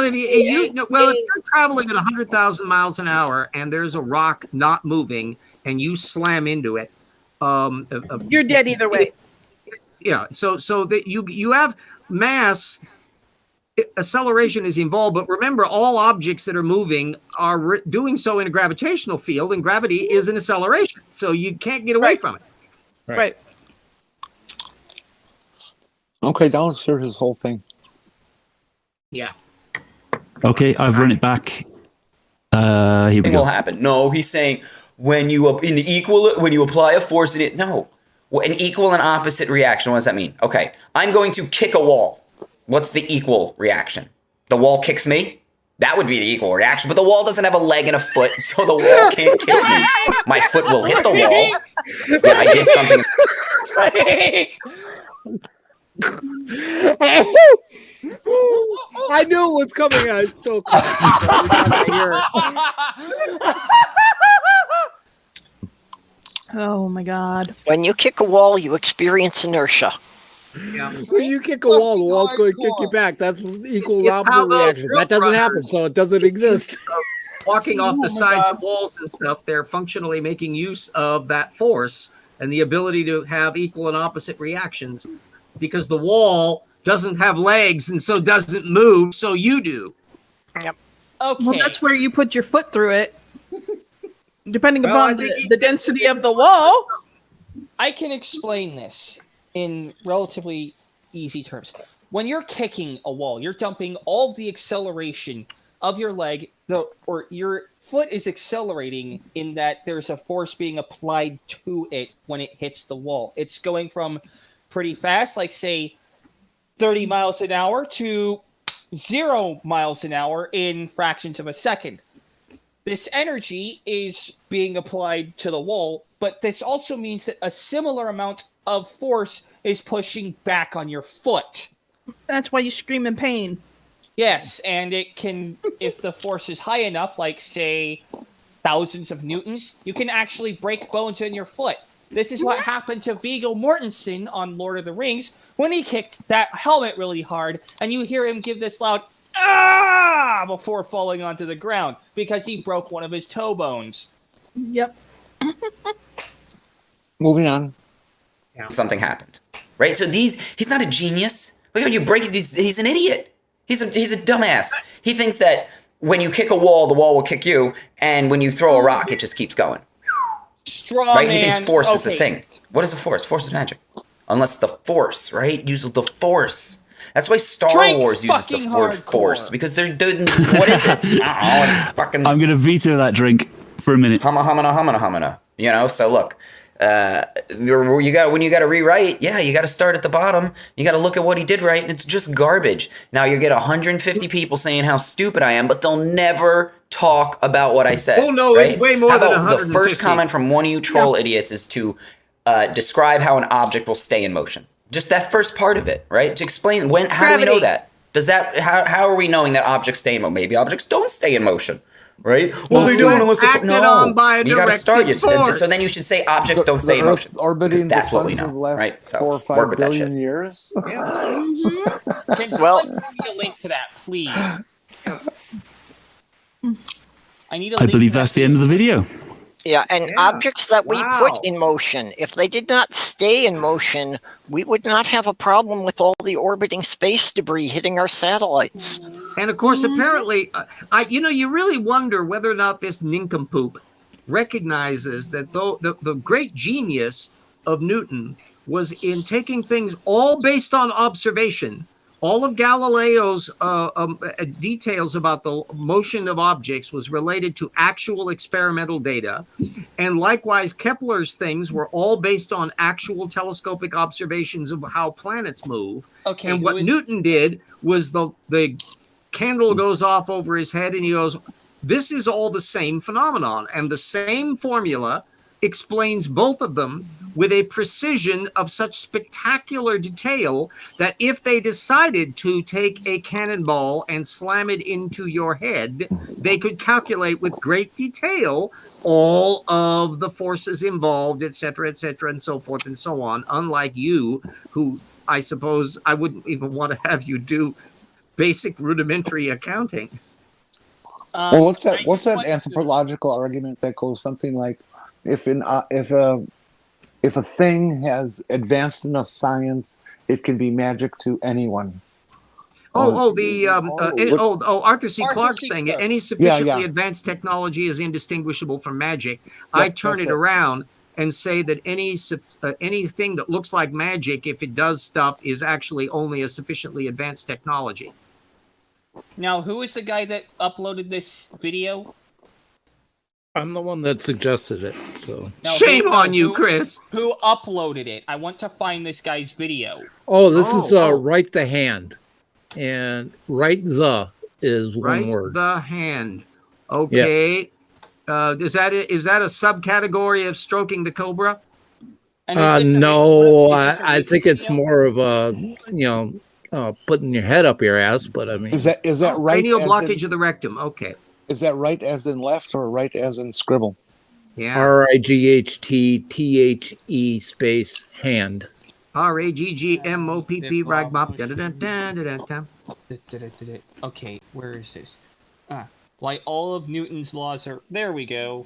if you're traveling at 100,000 miles an hour and there's a rock not moving and you slam into it, you're dead either way. Yeah, so that you have mass. Acceleration is involved, but remember, all objects that are moving are doing so in a gravitational field, and gravity is an acceleration, so you can't get away from it. Right. Okay, now let's hear his whole thing. Yeah. Okay, I've run it back. Here we Thing go. will happen. No, he's saying when you apply a force in it. No, an equal and opposite reaction. What does that mean? Okay, I'm going to kick a wall. What's the equal reaction? The wall kicks me? That would be the equal reaction, but the wall doesn't have a leg and a foot, so the wall can't kick me. My foot will hit the wall. Yeah, I did something. I knew it was coming. I still couldn't hear it. Oh my God. When you kick a wall, you experience inertia. When you kick a wall, the wall's going to kick you back. That's equal and It's how opposite those reaction. That doesn't happen, so it doesn't exist. Walking off Oh the sides of walls and stuff, they're functionally making use of that force and the ability to have equal and opposite reactions because the wall doesn't have legs and so doesn't move, so you do. Yep. Okay. Well, that's where you put your foot through it, depending Well, I upon think the density of the wall. I can explain this in relatively easy terms. When you're kicking a wall, you're dumping all the acceleration of your leg, or your foot is accelerating in that there's a force being applied to it when it hits the wall. It's going from pretty fast, like say 30 miles an hour, to 0 miles an hour in fractions of a second. This energy is being applied to the wall, but this also means that a similar amount of force is pushing back on your foot. That's why you scream in pain. Yes, and it can, if the force is high enough, like say thousands of newtons, you can actually break bones in your foot. This is what happened to Viggo Mortensen on Lord of the Rings when he kicked that helmet really hard, and you hear him give this loud "ah" before falling onto the ground because he broke one of his toe bones. Yep. Moving on. Something happened, right? So he's not a genius. Look how you break it. He's an idiot. He's a dumbass. He thinks that when you kick a wall, the wall will kick you, and when you throw a rock, it just keeps going. Straw Right? man. He thinks force is the Okay. thing. What is a force? Force is magic. Unless the force, right? Use the force. That's why Star Drink Wars uses the fucking word hardcore. force, because they're what is it? It's fucking I'm going to veto that drink for a minute. humana. You know, so look, when you got to rewrite, you got to start at the bottom. You got to look at what he did right, and it's just garbage. Now you get 150 people saying how stupid I am, but they'll never talk about what I said. Oh no, right? it's way more How than about 150. the first comment from one of you troll idiots is to describe how an object will stay in motion. Just that first part of it, right? To explain how do we know that? Does that how are we knowing that objects stay in motion? Maybe objects don't stay in motion, right? Well, they don't unless acted on by a you got to start. directed force. So then you should say objects don't stay in motion. Earth orbiting the That's what sun we for know, the last right? So 4 or work 5 with that billion shit. years. Can someone send me a link to that, please? I need a I link believe to that's that the end of the video. Yeah, and objects that we Wow. put in motion, if they did not stay in motion, we would not have a problem with all the orbiting space debris hitting our satellites. And of course, apparently, you really wonder whether or not this nincompoop recognizes that though the great genius of Newton was in taking things all based on observation. All of Galileo's details about the motion of objects was related to actual experimental data. And likewise, Kepler's things were all based on actual telescopic observations of how planets move. Okay, And what Newton did was the candle goes off over his head and he goes, this is all the same phenomenon. And the same formula explains both of them with a precision of such spectacular detail that if they decided to take a cannonball and slam it into your head, they could calculate with great detail all of the forces involved, et cetera, and so forth and so on. Unlike you, who I suppose I wouldn't even want to have you do basic rudimentary accounting. Well, what's that anthropological argument that goes something like, if a thing has advanced enough science, it can be magic to anyone. Arthur C. Clarke's thing. Clarke. Any sufficiently Yeah. advanced technology is indistinguishable from magic. Yep, I turn that's it it. around and say that anything that looks like magic, if it does stuff, is actually only a sufficiently advanced technology. Now, who is the guy that uploaded this video? I'm the one that suggested it. So Now, Shame on you, Chris. Who uploaded it? I want to find this guy's video. this is right the hand, and right the is one Right, word. the hand. Okay. Is that a subcategory of stroking the cobra? No, I think it's more of a putting your head up your ass. But I mean, Is that right? Cranial as blockage in- of the rectum. Okay. Is that right as in left or right as in scribble? Yeah. RIGHTTHE space hand. RAGGMOPP ragmop. Okay, where is this? Why all of Newton's laws are... There we go.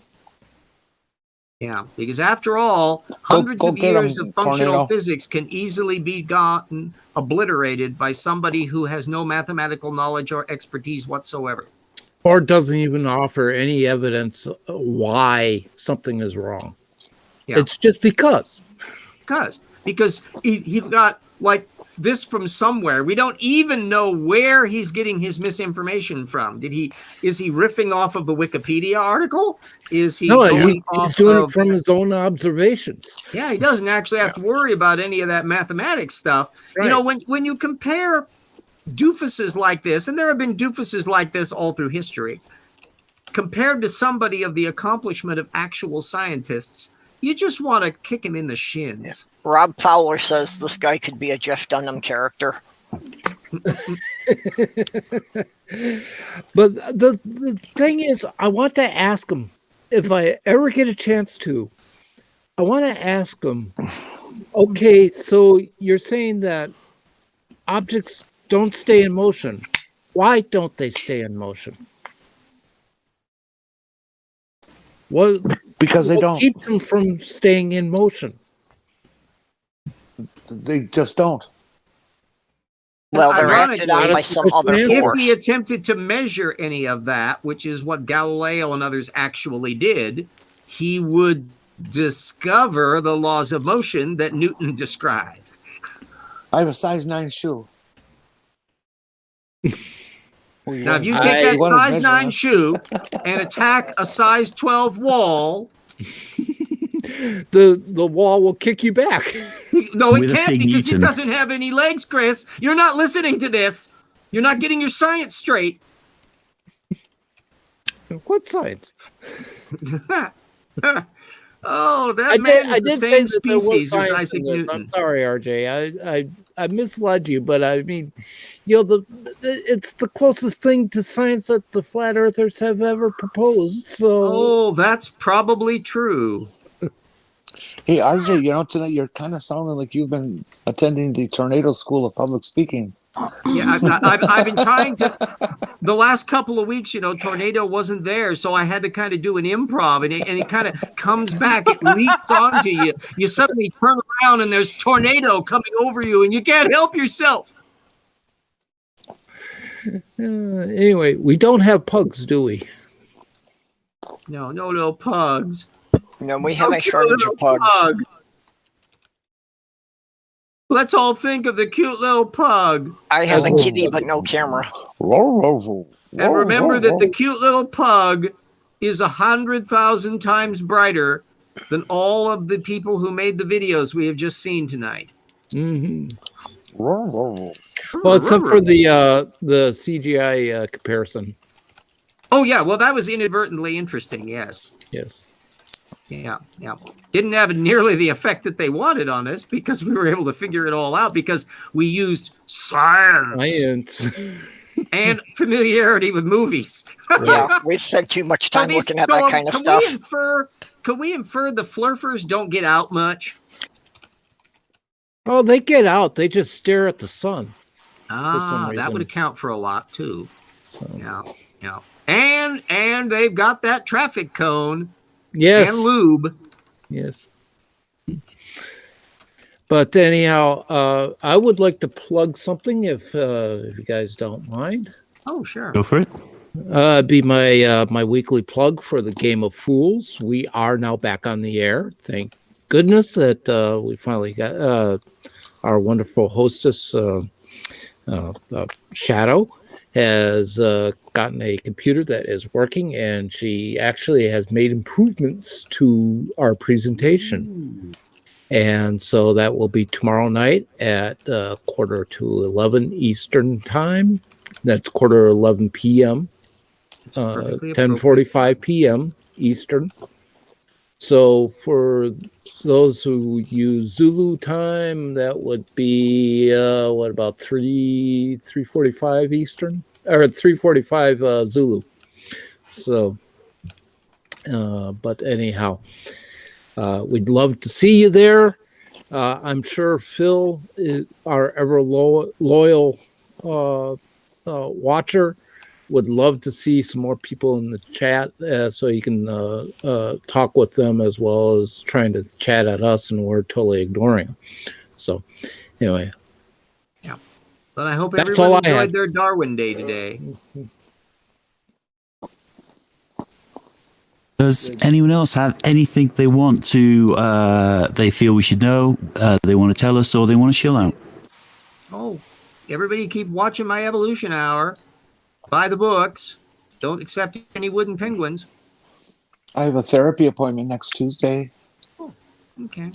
Yeah, because after all, hundreds of get years 'em, of functional Tornado. physics can easily be gotten obliterated by somebody who has no mathematical knowledge or expertise whatsoever. Or doesn't even offer any evidence why something is wrong. Yeah. It's just because. Because he got like this from somewhere. We don't even know where he's getting his misinformation from. Is he riffing off of the Wikipedia article? Is he going he's off doing of, it from his own observations. Yeah, he doesn't actually have to worry about any of that mathematics stuff. Right. You know, when you compare doofuses like this, and there have been doofuses like this all through history, compared to somebody of the accomplishment of actual scientists, you just want to kick him in the shins. Yeah. Rob Fowler says this guy could be a Jeff Dunham character. But the thing is, I want to ask him, if I ever get a chance to, I want to ask him, okay, so you're saying that objects don't stay in motion. Why don't they stay in motion? What? Because they what don't. keeps them from staying in motion? They just don't. Well, they're Ironically, acted on by some other if force. we attempted to measure any of that, which is what Galileo and others actually did, he would discover the laws of motion that Newton described. I have a size 9 shoe. Now, if you take that size 9 shoe and attack a size 12 wall, the wall will kick you back. No, it With a can't fig because it eaten. doesn't have any legs, Chris. You're not listening to this. You're not getting your science straight. What science? Oh, that I man did, I is the did say same that there was species as science Isaac in this. Newton. I'm sorry, RJ. I misled you, but I mean, you know, it's the closest thing to science that the flat earthers have ever proposed. So, Oh, that's probably true. Hey, RJ, you know, tonight you're kind of sounding like you've been attending the Tornado School of Public Speaking. Yeah, I've been trying to. The last couple of weeks, you know, Tornado wasn't there, so I had to kind of do an improv, and it kind of comes back. It leaks onto you. You suddenly turn around, and there's Tornado coming over you, and you can't help yourself. anyway, we don't have pugs, do we? No little pugs. No, we have a shortage of pugs. Pug. Let's all think of the cute little pug. I have a kitty, but no camera. And remember that the cute little pug is 100,000 times brighter than all of the people who made the videos we have just seen tonight. Mm-hmm. Well, except for the CGI comparison. Oh yeah, well that was inadvertently interesting. Yes. Yes. Yeah. Didn't have nearly the effect that they wanted on us because we were able to figure it all out because we used science. And familiarity with movies. Yeah, we've spent too much time looking at that kind of stuff. Can we infer the flurfers don't get out much? Oh, they get out. They just stare at the sun. That would account for a lot too. So. Yeah. And they've got that traffic cone. Yes. And lube. Yes. But anyhow, I would like to plug something if you guys don't mind. Oh, sure. Go for it. Be my weekly plug for the Game of Fools. We are now back on the air. Thank goodness that we finally got our wonderful hostess, Shadow, has gotten a computer that is working, and she actually has made improvements to our presentation. And so that will be tomorrow night at 11:15 Eastern time. That's 11:15 p.m. 10:45 p.m. Eastern. So for those who use Zulu time, that would be about 3:45 Eastern or 3:45 Zulu. So, but anyhow. We'd love to see you there. I'm sure Phil, our ever loyal watcher, would love to see some more people in the chat so you can talk with them as well as trying to chat at us, and we're totally ignoring them. So, anyway. Yeah. But I hope That's all everyone I enjoyed had. their Darwin Day today. Does anyone else have anything they want to, they feel we should know, they want to tell us, or they want to chill out? Oh, everybody keep watching my Evolution Hour. Buy the books. Don't accept any wooden penguins. I have a therapy appointment next Tuesday. Okay.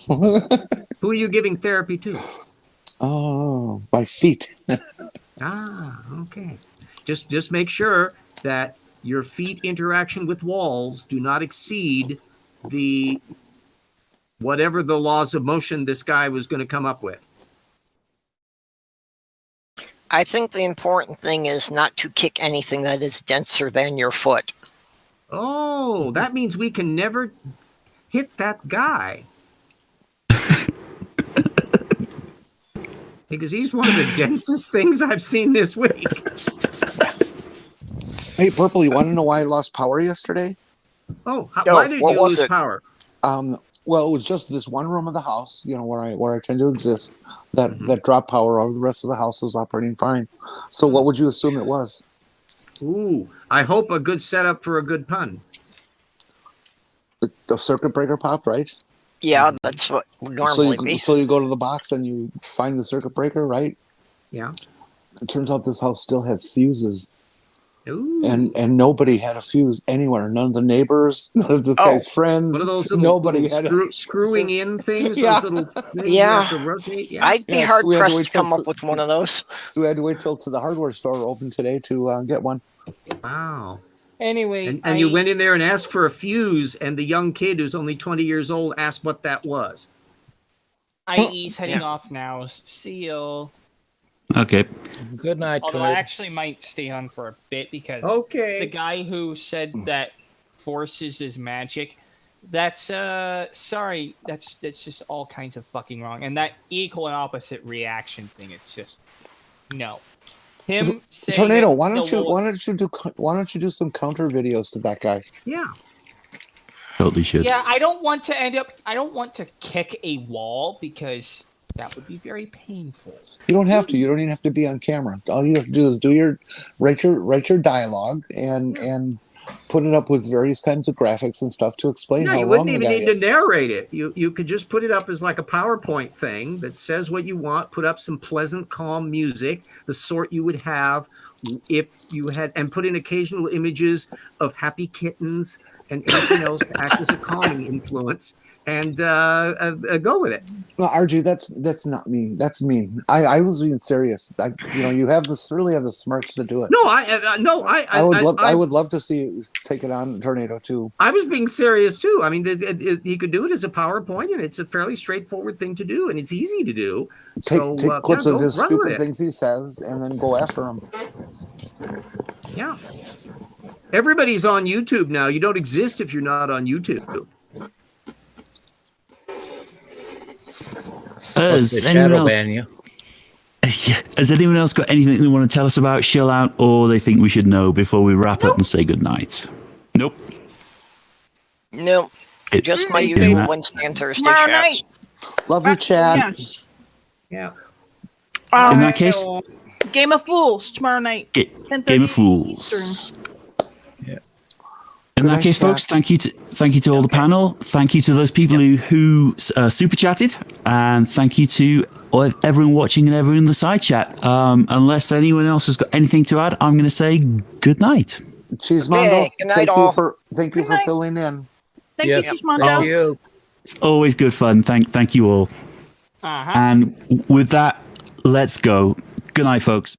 Who are you giving therapy to? Oh, my feet. Okay. Just make sure that your feet interaction with walls do not exceed the whatever the laws of motion this guy was going to come up with. I think the important thing is not to kick anything that is denser than your foot. Oh, that means we can never hit that guy. Because he's one of the densest things I've seen this week. Hey, Purple, you want to know why I lost power yesterday? Oh, why did you lose power? Well, it was just this one room of the house, you know, where I tend to exist, that dropped power. All the rest of the house was operating fine. So what would you assume it was? Ooh, I hope a good setup for a good pun. The circuit breaker popped, right? Yeah, that's what would normally be. So you go to the box and you find the circuit breaker, right? Yeah. It turns out this house still has fuses. Ooh. And nobody had a fuse anywhere. None of the neighbors, none of this guy's friends. What are those nobody had screwing in things? Yeah. Those little things Yeah. you have to rotate? Yeah. I'd be hard pressed to come up with one of those. So we had to wait till the hardware store opened today to get one. Wow. Anyway, and you went in there and asked for a fuse, and the young kid who's only 20 years old asked what that was. IE's heading off now. See you. Okay. Good night, Although Troy. I actually might stay on for a bit because the guy who said that forces is magic, that's sorry, that's just all kinds of fucking wrong. And that equal and opposite reaction thing, it's just no. Him saying Tornado, that why don't you do some counter videos to that guy? Yeah. Totally should. Yeah, I don't want to kick a wall because that would be very painful. You don't have to. You don't even have to be on camera. All you have to do is write your dialogue and put it up with various kinds of graphics and stuff to explain how you wrong wouldn't the even guy need is. to narrate it. You could just put it up as like a PowerPoint thing that says what you want, put up some pleasant, calm music, the sort you would have if you had, and put in occasional images of happy kittens and anything else to act as a calming influence, and go with it. No, RG, that's not mean. That's mean. I was being serious. You have this really have the smarts to do it. No, I would love to see you take it on Tornado too. I was being serious too. I mean, he could do it as a PowerPoint, and it's a fairly straightforward thing to do, and it's easy to do. Take clips of his run with stupid it. things he says, and then go after him. Yeah. Everybody's on YouTube now. You don't exist if you're not on YouTube. Has anyone else got anything they want to tell us about Chill Out, or they think we should know before we wrap up and say goodnight? Nope. No, just my usual Wednesday and Thursday chats. Love you, chat. Yeah. In that case, Game of Fools tomorrow night. Game of Fools. In that case, folks, thank you to all the panel. Thank you to those people who super chatted, and thank you to everyone watching and everyone in the side chat. Unless anyone else has got anything to add, I'm going to say good night. Cheese Mondo. Good night, thank you for filling in. Thank you, Cheese Mondo. Thank you. It's always good fun. Thank you all. And with that, let's go. Good night, folks.